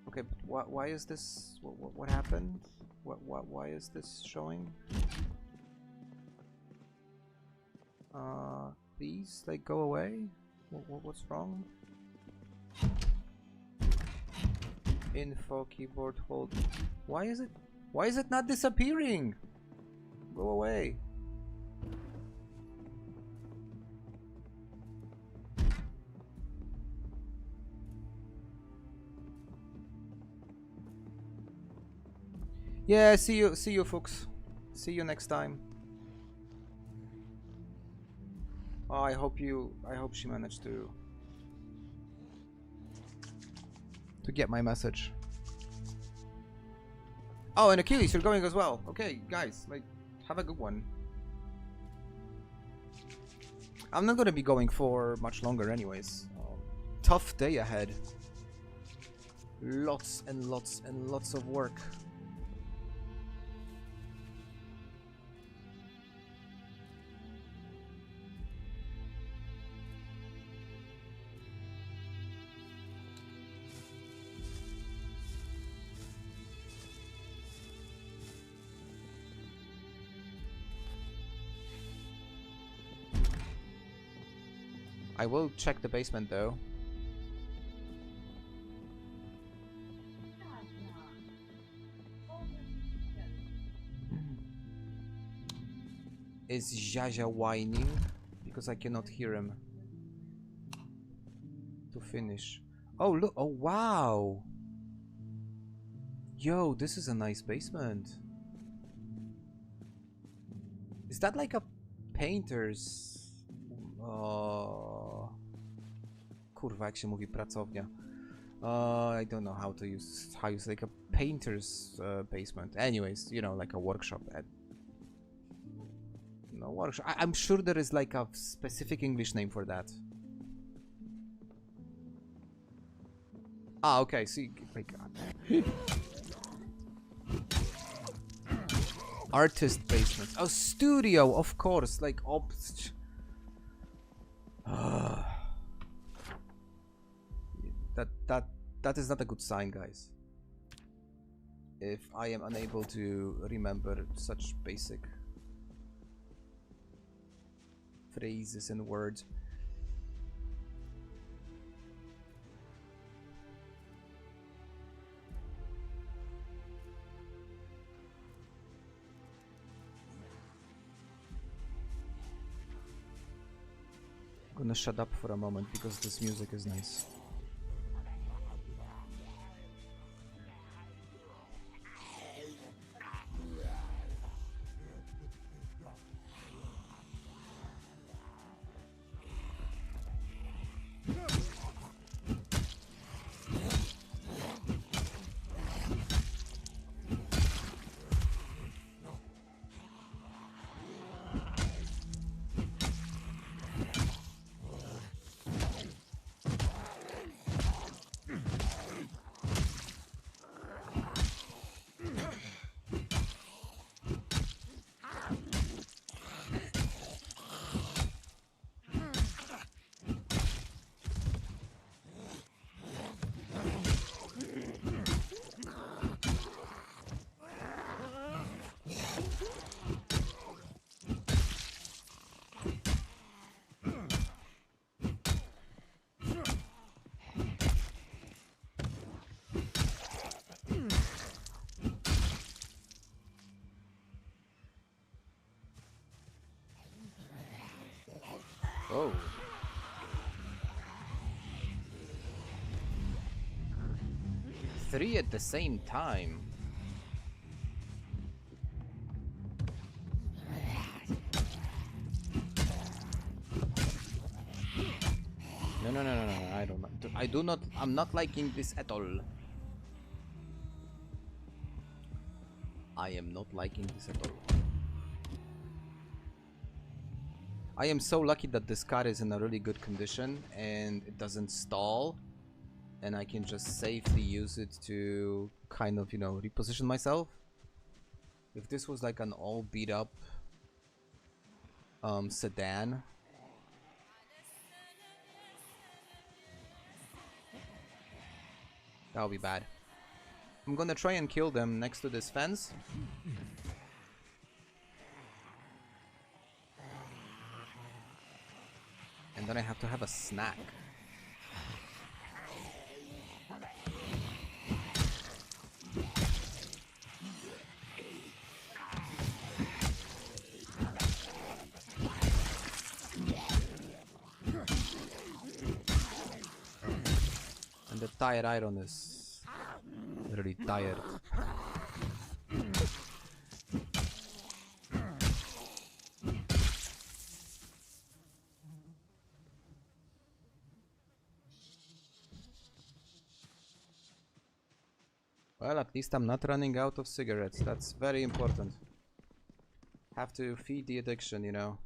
okay, but why is this, what happened? Why is this showing? Please, like, go away. What's wrong? Info keyboard hold. Why is it not disappearing? Go away. Yeah, see you folks. See you next time. Oh, I hope she managed to get my message. Oh, and Achilles, you're going as well. Okay, guys, like, have a good one. I'm not gonna be going for much longer anyways. Tough day ahead. Lots and lots and lots of work. I will check the basement though. Is Jaja whining? Because I cannot hear him. To finish. Oh look, oh wow! Yo, this is a nice basement. Is that like a painter's... Kurwa, jak się mówi pracownia. I don't know how to use like a painter's basement. Anyways, you know, like a workshop. No workshop. I'm sure there is like a specific English name for that. Ah, okay. See, like artist basements. Oh, studio, of course. Like ops. That is not a good sign, guys. If I am unable to remember such basic phrases and words. I'm gonna shut up for a moment because this music is nice. Oh. Three at the same time. No, I do not, I'm not liking this at all. I am not liking this at all. I am so lucky that this car is in a really good condition and it doesn't stall, and I can just safely use it to kind of, you know, reposition myself. If this was like an all beat up sedan, that would be bad. I'm gonna try and kill them next to this fence. And then I have to have a snack. And the tired iron is really tired. Well, at least I'm not running out of cigarettes. That's very important. Have to feed the addiction, you know.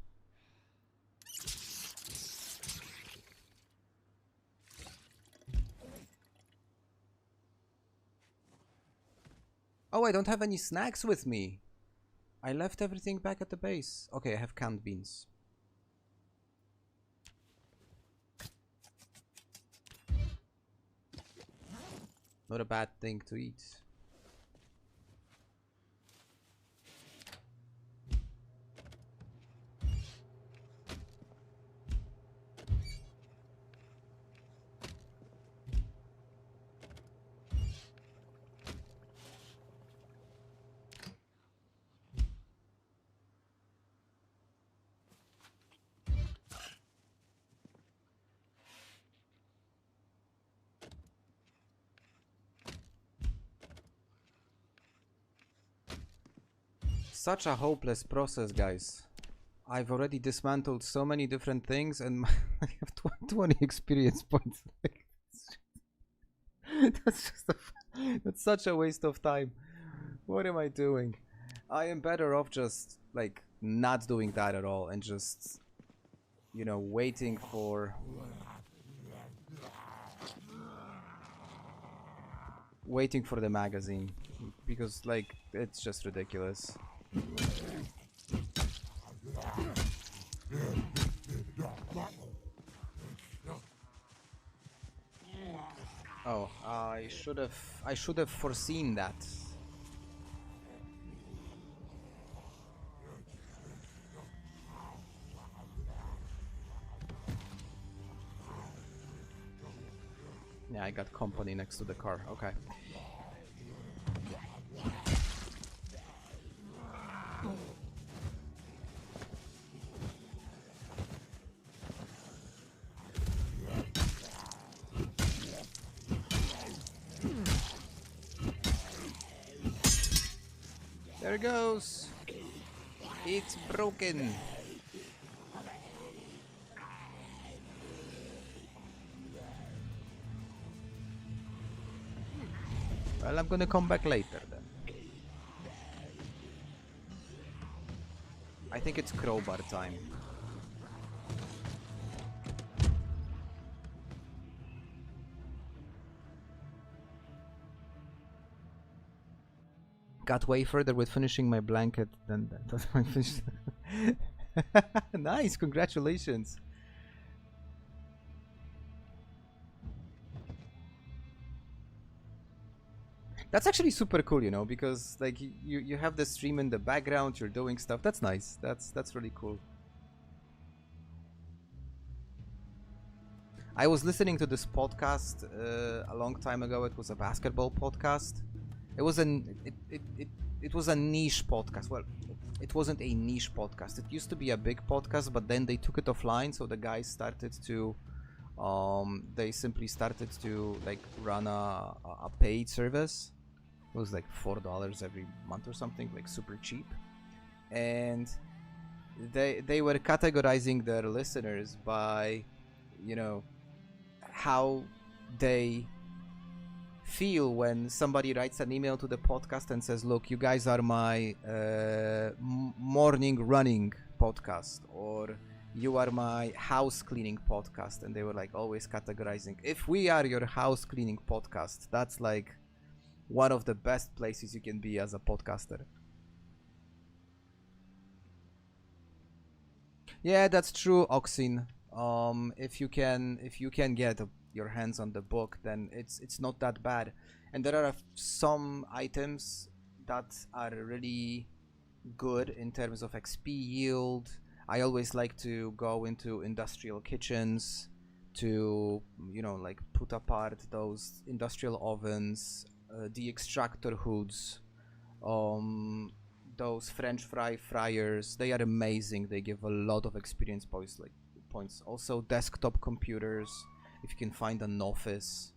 Oh, I don't have any snacks with me. I left everything back at the base. Okay, I have canned beans. Not a bad thing to eat. Such a hopeless process, guys. I've already dismantled so many different things and I have 20 experience points. That's such a waste of time. What am I doing? I am better off just like not doing that at all and just, you know, waiting for the magazine, because like it's just ridiculous. Oh, I should have foreseen that. Yeah, I got company next to the car. Okay. There it goes. It's broken. Well, I'm gonna come back later then. I think it's crowbar time. Got way further with finishing my blanket than that. I finished. Nice, congratulations. That's actually super cool, you know, because like you have the stream in the background, you're doing stuff. That's nice. That's really cool. I was listening to this podcast a long time ago. It was a basketball podcast. It was it was a niche podcast. Well, it wasn't a niche podcast. It used to be a big podcast, but then they took it offline. So the guys started to, they simply started to like run a paid service. It was like $4 every month or something, like super cheap. And they were categorizing their listeners by, you know, how they feel when somebody writes an email to the podcast and says, look, you guys are my morning running podcast, or you are my house cleaning podcast. And they were like always categorizing, if we are your house cleaning podcast, that's like one of the best places you can be as a podcaster. Yeah, that's true, Oxin. If you can get your hands on the book, then it's not that bad. And there are some items that are really good in terms of XP yield. I always like to go into industrial kitchens to, you know, like put apart those industrial ovens, the extractor hoods, those French fry fryers. They are amazing. They give a lot of experience points. Also desktop computers, if you can find an office.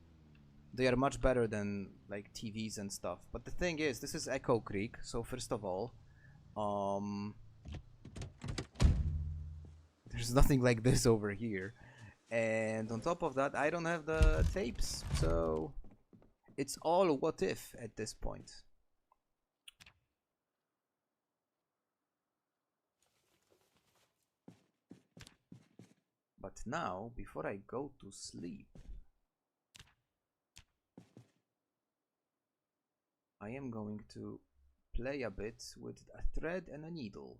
They are much better than like TVs and stuff. But the thing is, this is Echo Creek, so first of all, there's nothing like this over here. And on top of that, I don't have the tapes, so it's all what if at this point. But now, before I go to sleep, I am going to play a bit with a thread and a needle.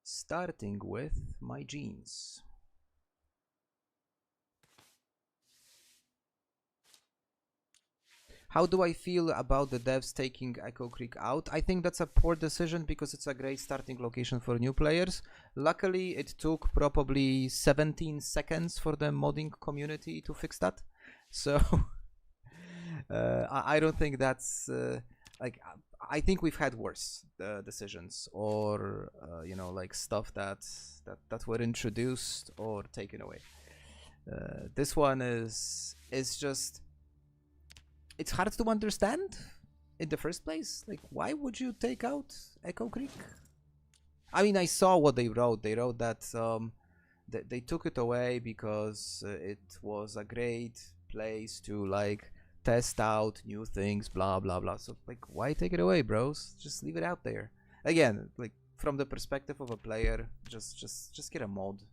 Starting with my jeans. How do I feel about the devs taking Echo Creek out? I think that's a poor decision because it's a great starting location for new players. Luckily, it took probably 17 seconds for the modding community to fix that. So I don't think that's like, I think we've had worse decisions or you know, like stuff that were introduced or taken away. This one is just, it's hard to understand in the first place. Like, why would you take out Echo Creek? I mean, I saw what they wrote. They wrote that they took it away because it was a great place to like test out new things, blah blah blah. So like, why take it away, bros? Just leave it out there. Again, like from the perspective of a player, just get a mod.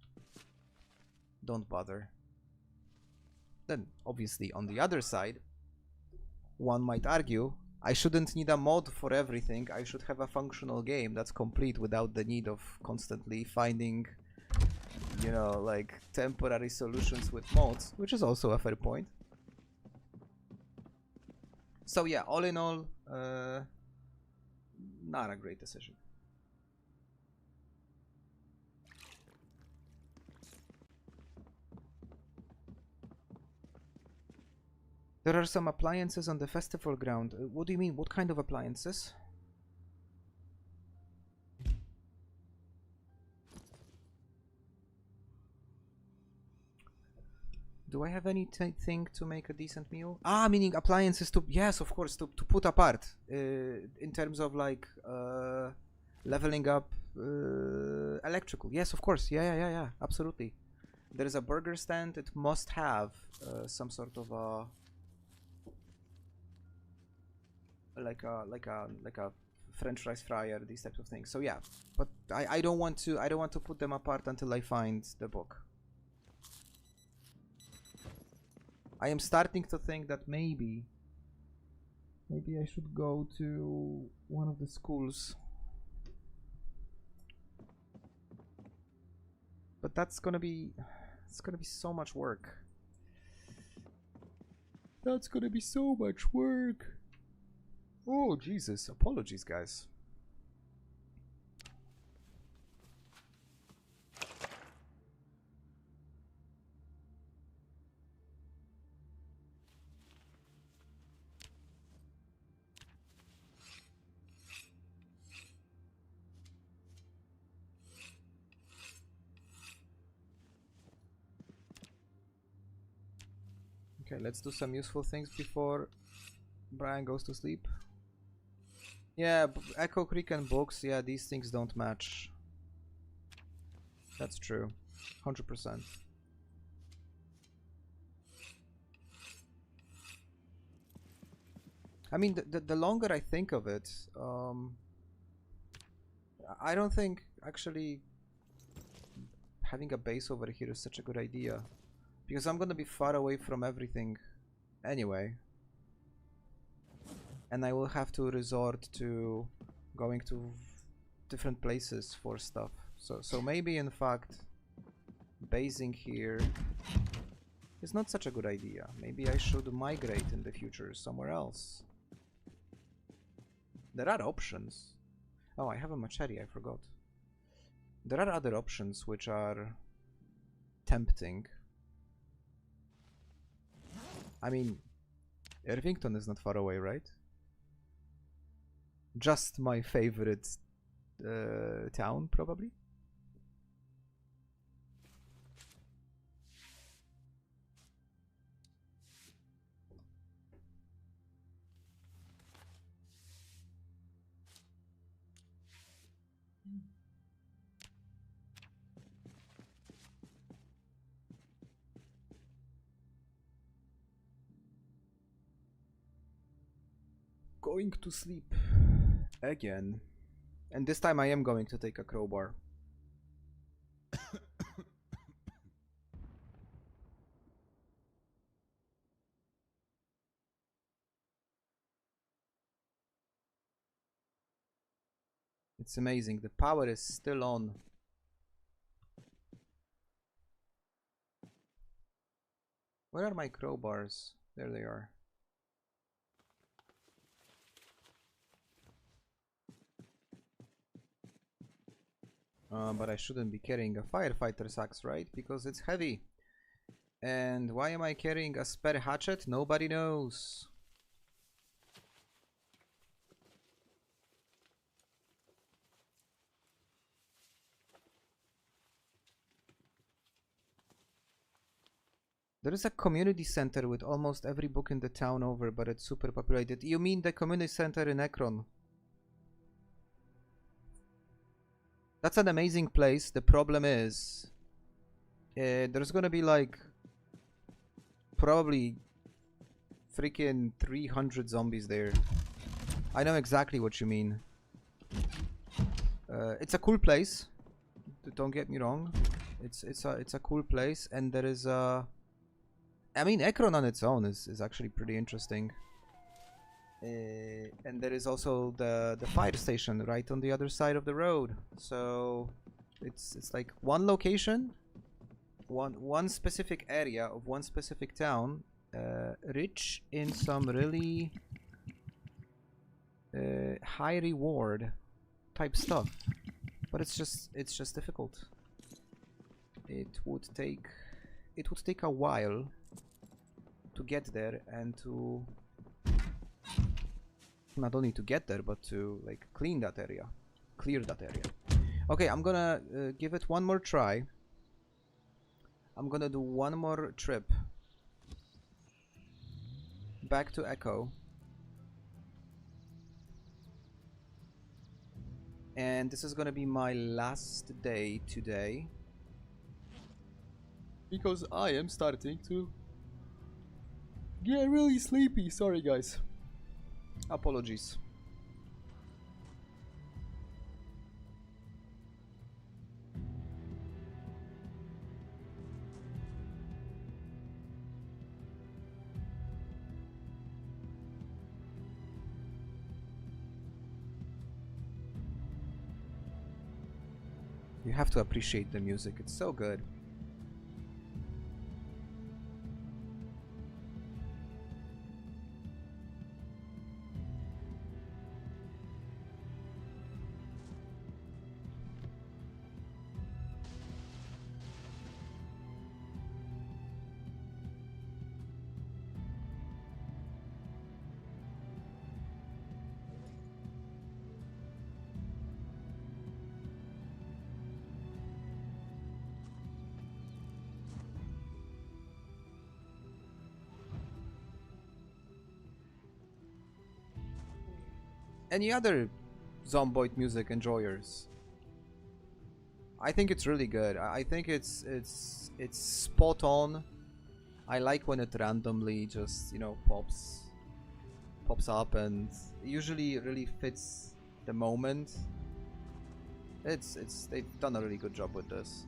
Don't bother. Then obviously on the other side, one might argue I shouldn't need a mod for everything. I should have a functional game that's complete without the need of constantly finding, you know, like temporary solutions with mods, which is also a fair point. So yeah, all in all, not a great decision. There are some appliances on the festival ground. What do you mean? What kind of appliances? Do I have anything to make a decent meal? Ah, meaning appliances to, yes, of course, to put apart. In terms of like leveling up electrical. Yes, of course. Yeah, absolutely. There is a burger stand. It must have some sort of a like a French fries fryer, these types of things. So yeah, but I don't want to put them apart until I find the book. I am starting to think that maybe I should go to one of the schools. But it's gonna be so much work. That's gonna be so much work. Oh, Jesus. Apologies, guys. Okay, let's do some useful things before Brian goes to sleep. Yeah, Echo Creek and books, yeah, these things don't match. That's true. 100%. I mean, the longer I think of it, I don't think actually having a base over here is such a good idea. Because I'm gonna be far away from everything anyway. And I will have to resort to going to different places for stuff. So maybe in fact basing here is not such a good idea. Maybe I should migrate in the future somewhere else. There are options. Oh, I have a machete, I forgot. There are other options which are tempting. I mean, Irvington is not far away, right? Just my favorite town, probably. Going to sleep again. And this time I am going to take a crowbar. It's amazing, the power is still on. Where are my crowbars? There they are. But I shouldn't be carrying a firefighter's axe, right? Because it's heavy. And why am I carrying a spare hatchet? Nobody knows. There is a community center with almost every book in the town over, but it's super populated. You mean the community center in Ekron? That's an amazing place. The problem is, there's gonna be like probably freaking 300 zombies there. I know exactly what you mean. It's a cool place. Don't get me wrong. It's a cool place, and there is a. I mean, Ekron on its own is actually pretty interesting. And there is also the fire station right on the other side of the road. So it's like one location, one specific area of one specific town, rich in some really high reward type stuff. But it's just difficult. It would take a while to get there and to not only to get there, but to like clear that area. Okay, I'm gonna give it one more try. I'm gonna do one more trip back to Echo, and this is gonna be my last day today because I am starting to get really sleepy. Sorry guys. Apologies. You have to appreciate the music, it's so good. Any other Zomboid music enjoyers? I think it's really good. I think it's spot on. I like when it randomly just, you know, pops up, and usually really fits the moment. They've done a really good job with this.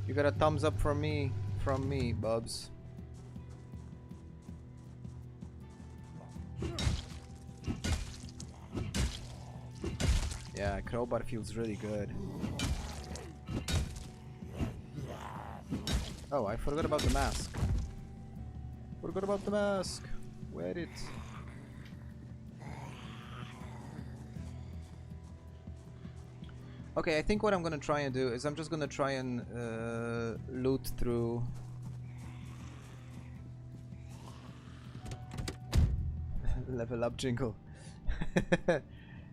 You got a thumbs up from me, Bubs. Yeah, crowbar feels really good. Oh, I forgot about the mask. Forgot about the mask. Wear it. Okay, I think what I'm gonna try and do is I'm just gonna try and loot through. Level up jingle.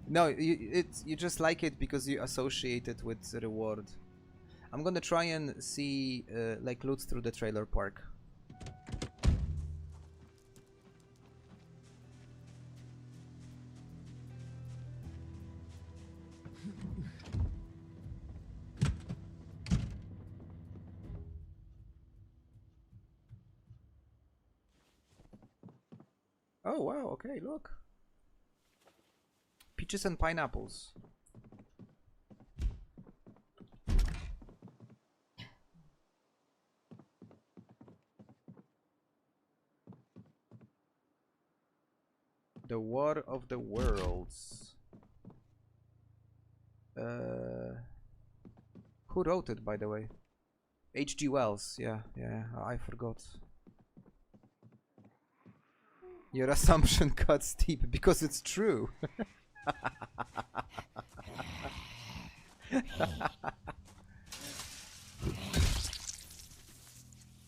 No, you just like it because you associate it with the reward. I'm gonna try and see like loot through the trailer park. Oh wow, okay, look. Peaches and pineapples. The War of the Worlds. Who wrote it, by the way? H.G. Wells. Yeah, I forgot. Your assumption cuts deep because it's true.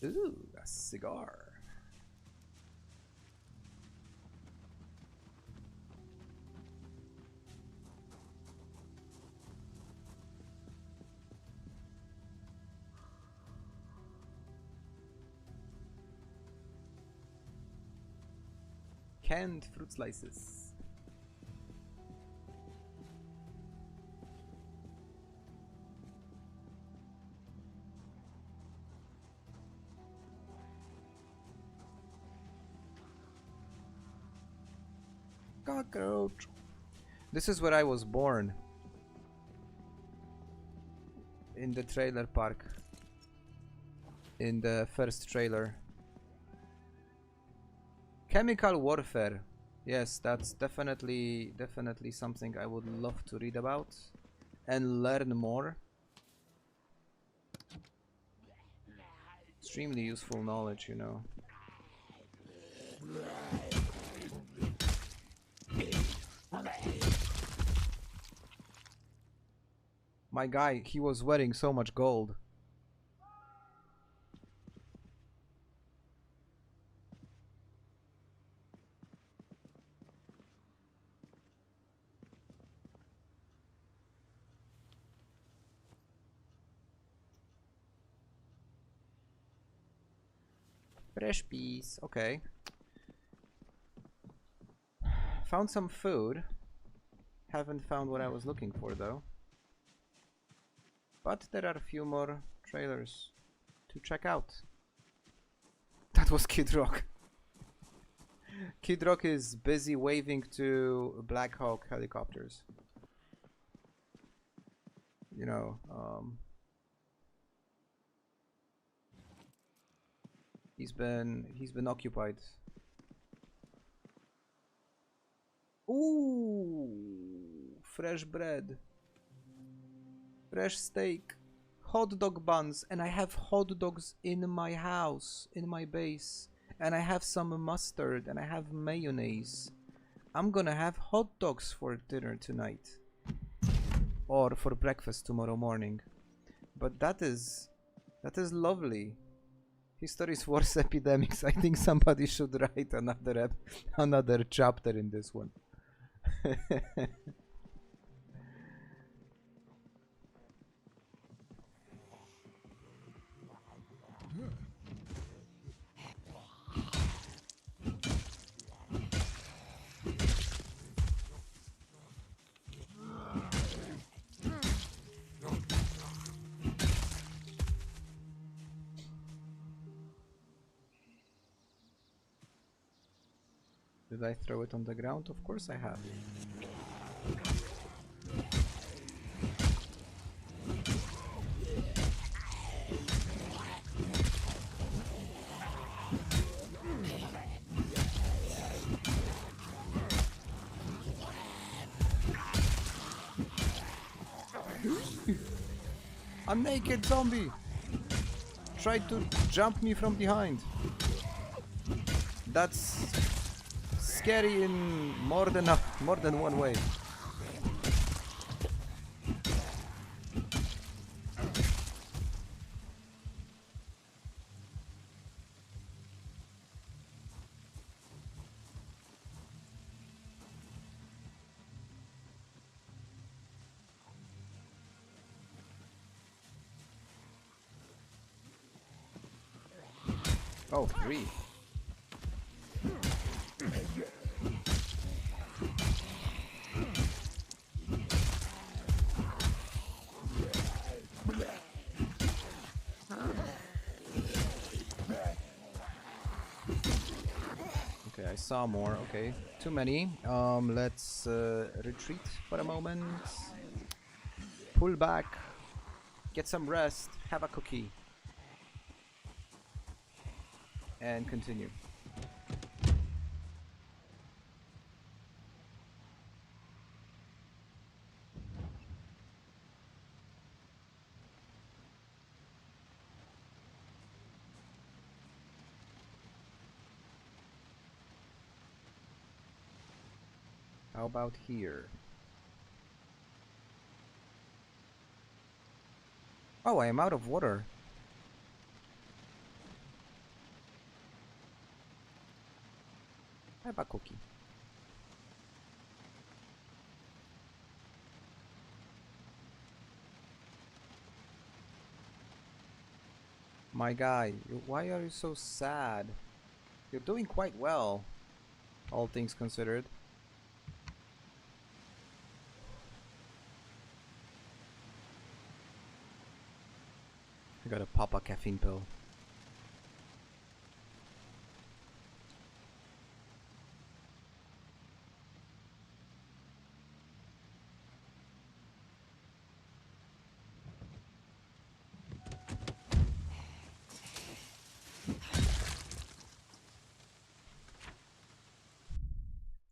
Ooh, a cigar. Canned fruit slices. Cockroach. This is where I was born. In the trailer park. In the first trailer. Chemical warfare. Yes, that's definitely something I would love to read about and learn more. Extremely useful knowledge, you know. My guy, he was wearing so much gold. Fresh piece, okay. Found some food. Haven't found what I was looking for though. But there are a few more trailers to check out. That was Kid Rock. Kid Rock is busy waving to Black Hawk helicopters. You know, he's been occupied. Ooh, fresh bread, fresh steak, hot dog buns, and I have hot dogs in my house, in my base, and I have some mustard and I have mayonnaise. I'm gonna have hot dogs for dinner tonight, or for breakfast tomorrow morning. But that is lovely. History's worst epidemics. I think somebody should write another chapter in this one. Did I throw it on the ground? Of course I have. A naked zombie tried to jump me from behind. That's scary in more than one way. Oh, 3. Okay, I saw more. Okay, too many. Let's retreat for a moment. Pull back. Get some rest. Have a cookie. And continue. How about here? Oh, I am out of water. Have a cookie. My guy, why are you so sad? You're doing quite well, all things considered. I gotta pop a caffeine pill.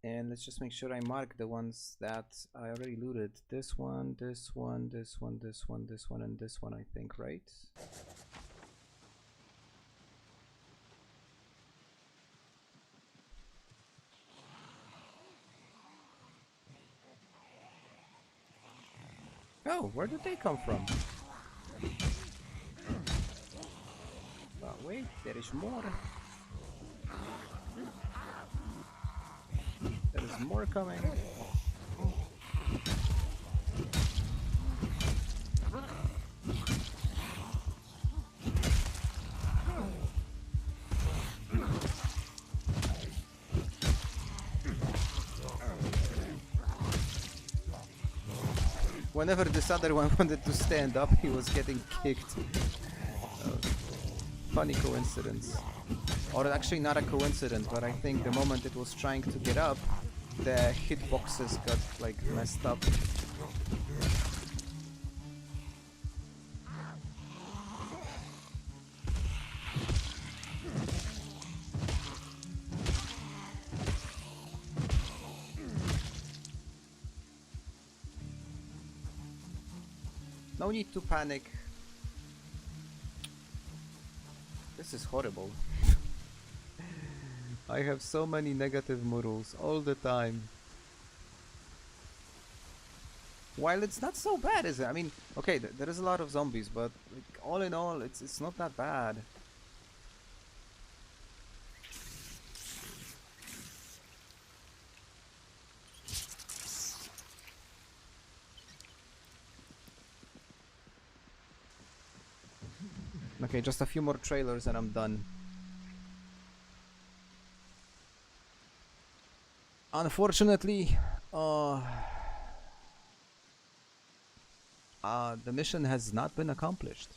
And let's just make sure I mark the ones that I already looted. This one, this one, this one, this one, this one, and this one, I think, right? Oh, where did they come from? Oh, wait, there is more. There is more coming. Whenever this other one wanted to stand up, he was getting kicked. Funny coincidence. Or actually not a coincidence, but I think the moment it was trying to get up, the hitboxes got like messed up. No need to panic. This is horrible. I have so many negative morals all the time. While it's not so bad, is it? I mean, okay, there is a lot of zombies, but like, all in all, it's not that bad. Okay, just a few more trailers and I'm done. Unfortunately, the mission has not been accomplished.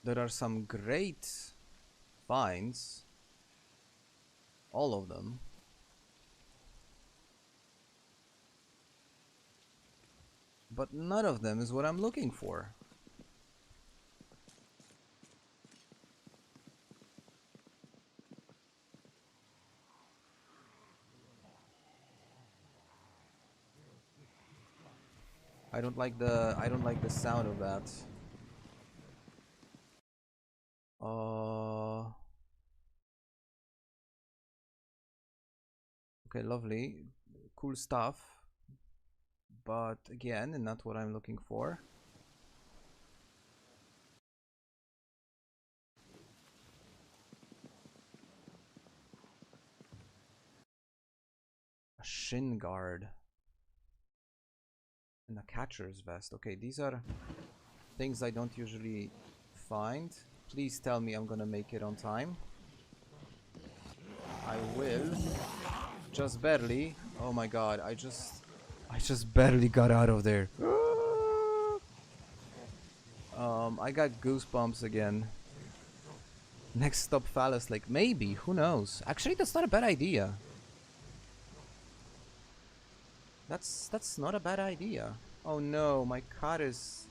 There are some great finds, all of them. But none of them is what I'm looking for. I don't like the sound of that. Okay, lovely. Cool stuff. But again, not what I'm looking for. A shin guard. And a catcher's vest. Okay, these are things I don't usually find. Please tell me I'm gonna make it on time. I will. Just barely. Oh my god, I just barely got out of there. I got goosebumps again. Next stop Phallus Lake. Maybe, who knows? Actually, that's not a bad idea. That's not a bad idea. Oh no, my car is...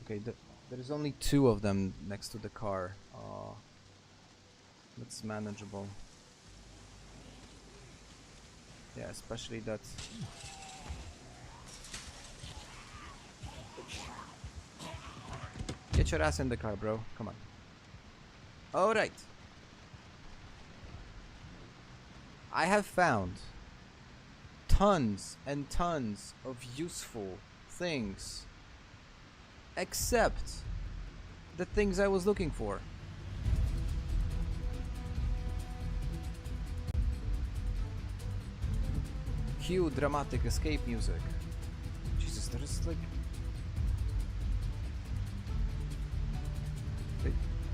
Okay, there's only 2 of them next to the car. That's manageable. Yeah, especially that... Get your ass in the car, bro. Come on. Alright. I have found tons and tons of useful things. Except the things I was looking for. Cue dramatic escape music. Jesus, there is like...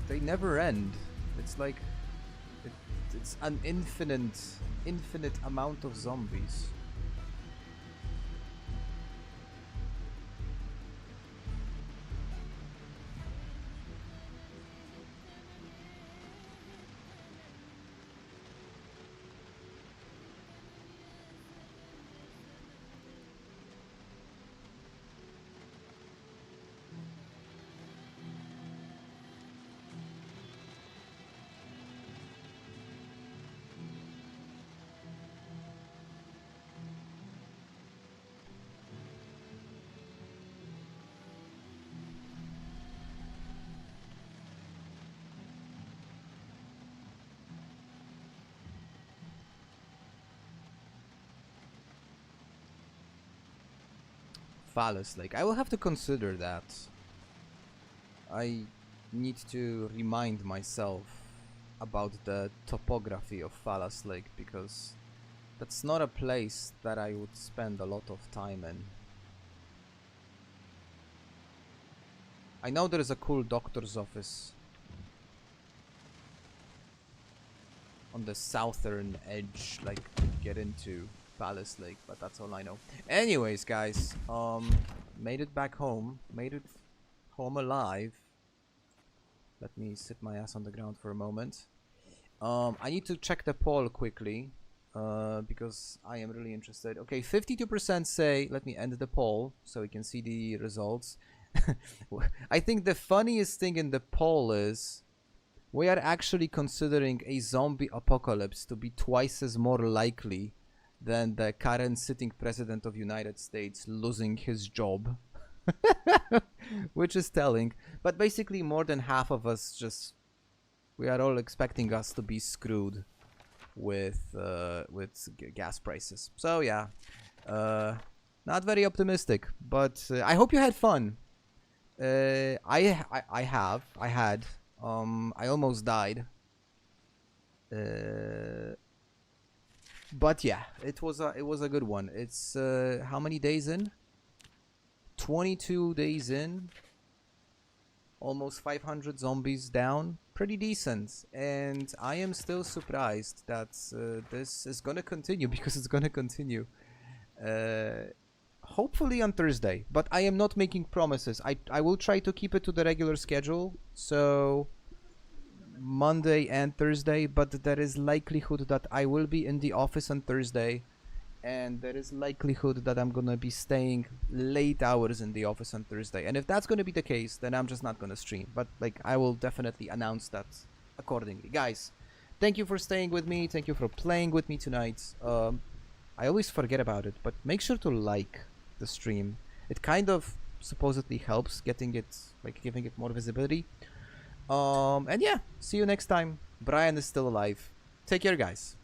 They never end. It's like... It's an infinite amount of zombies. Phallus Lake. I will have to consider that. I need to remind myself about the topography of Phallus Lake, because that's not a place that I would spend a lot of time in. I know there is a cool doctor's office on the southern edge, like, to get into Phallus Lake, but that's all I know. Anyways, guys, made it back home. Made it home alive. Let me sit my ass on the ground for a moment. I need to check the poll quickly, because I am really interested. Okay, 52% say, let me end the poll so we can see the results. I think the funniest thing in the poll is we are actually considering a zombie apocalypse to be twice as more likely than the current sitting president of United States losing his job. Which is telling. But basically more than half of us we are all expecting us to be screwed with gas prices. So yeah, not very optimistic, but I hope you had fun. I had. I almost died. But yeah, it was a good one. It's how many days in? 22 days in. Almost 500 zombies down. Pretty decent. And I am still surprised that this is gonna continue, because it's gonna continue. Hopefully on Thursday, but I am not making promises. I will try to keep it to the regular schedule, so Monday and Thursday, but there is likelihood that I will be in the office on Thursday, and there is likelihood that I'm gonna be staying late hours in the office on Thursday. And if that's gonna be the case, then I'm just not gonna stream, but like I will definitely announce that accordingly. Guys, thank you for staying with me. Thank you for playing with me tonight. I always forget about it, but make sure to like the stream. It kind of supposedly helps getting it, like giving it more visibility. And yeah, see you next time. Brian is still alive. Take care, guys.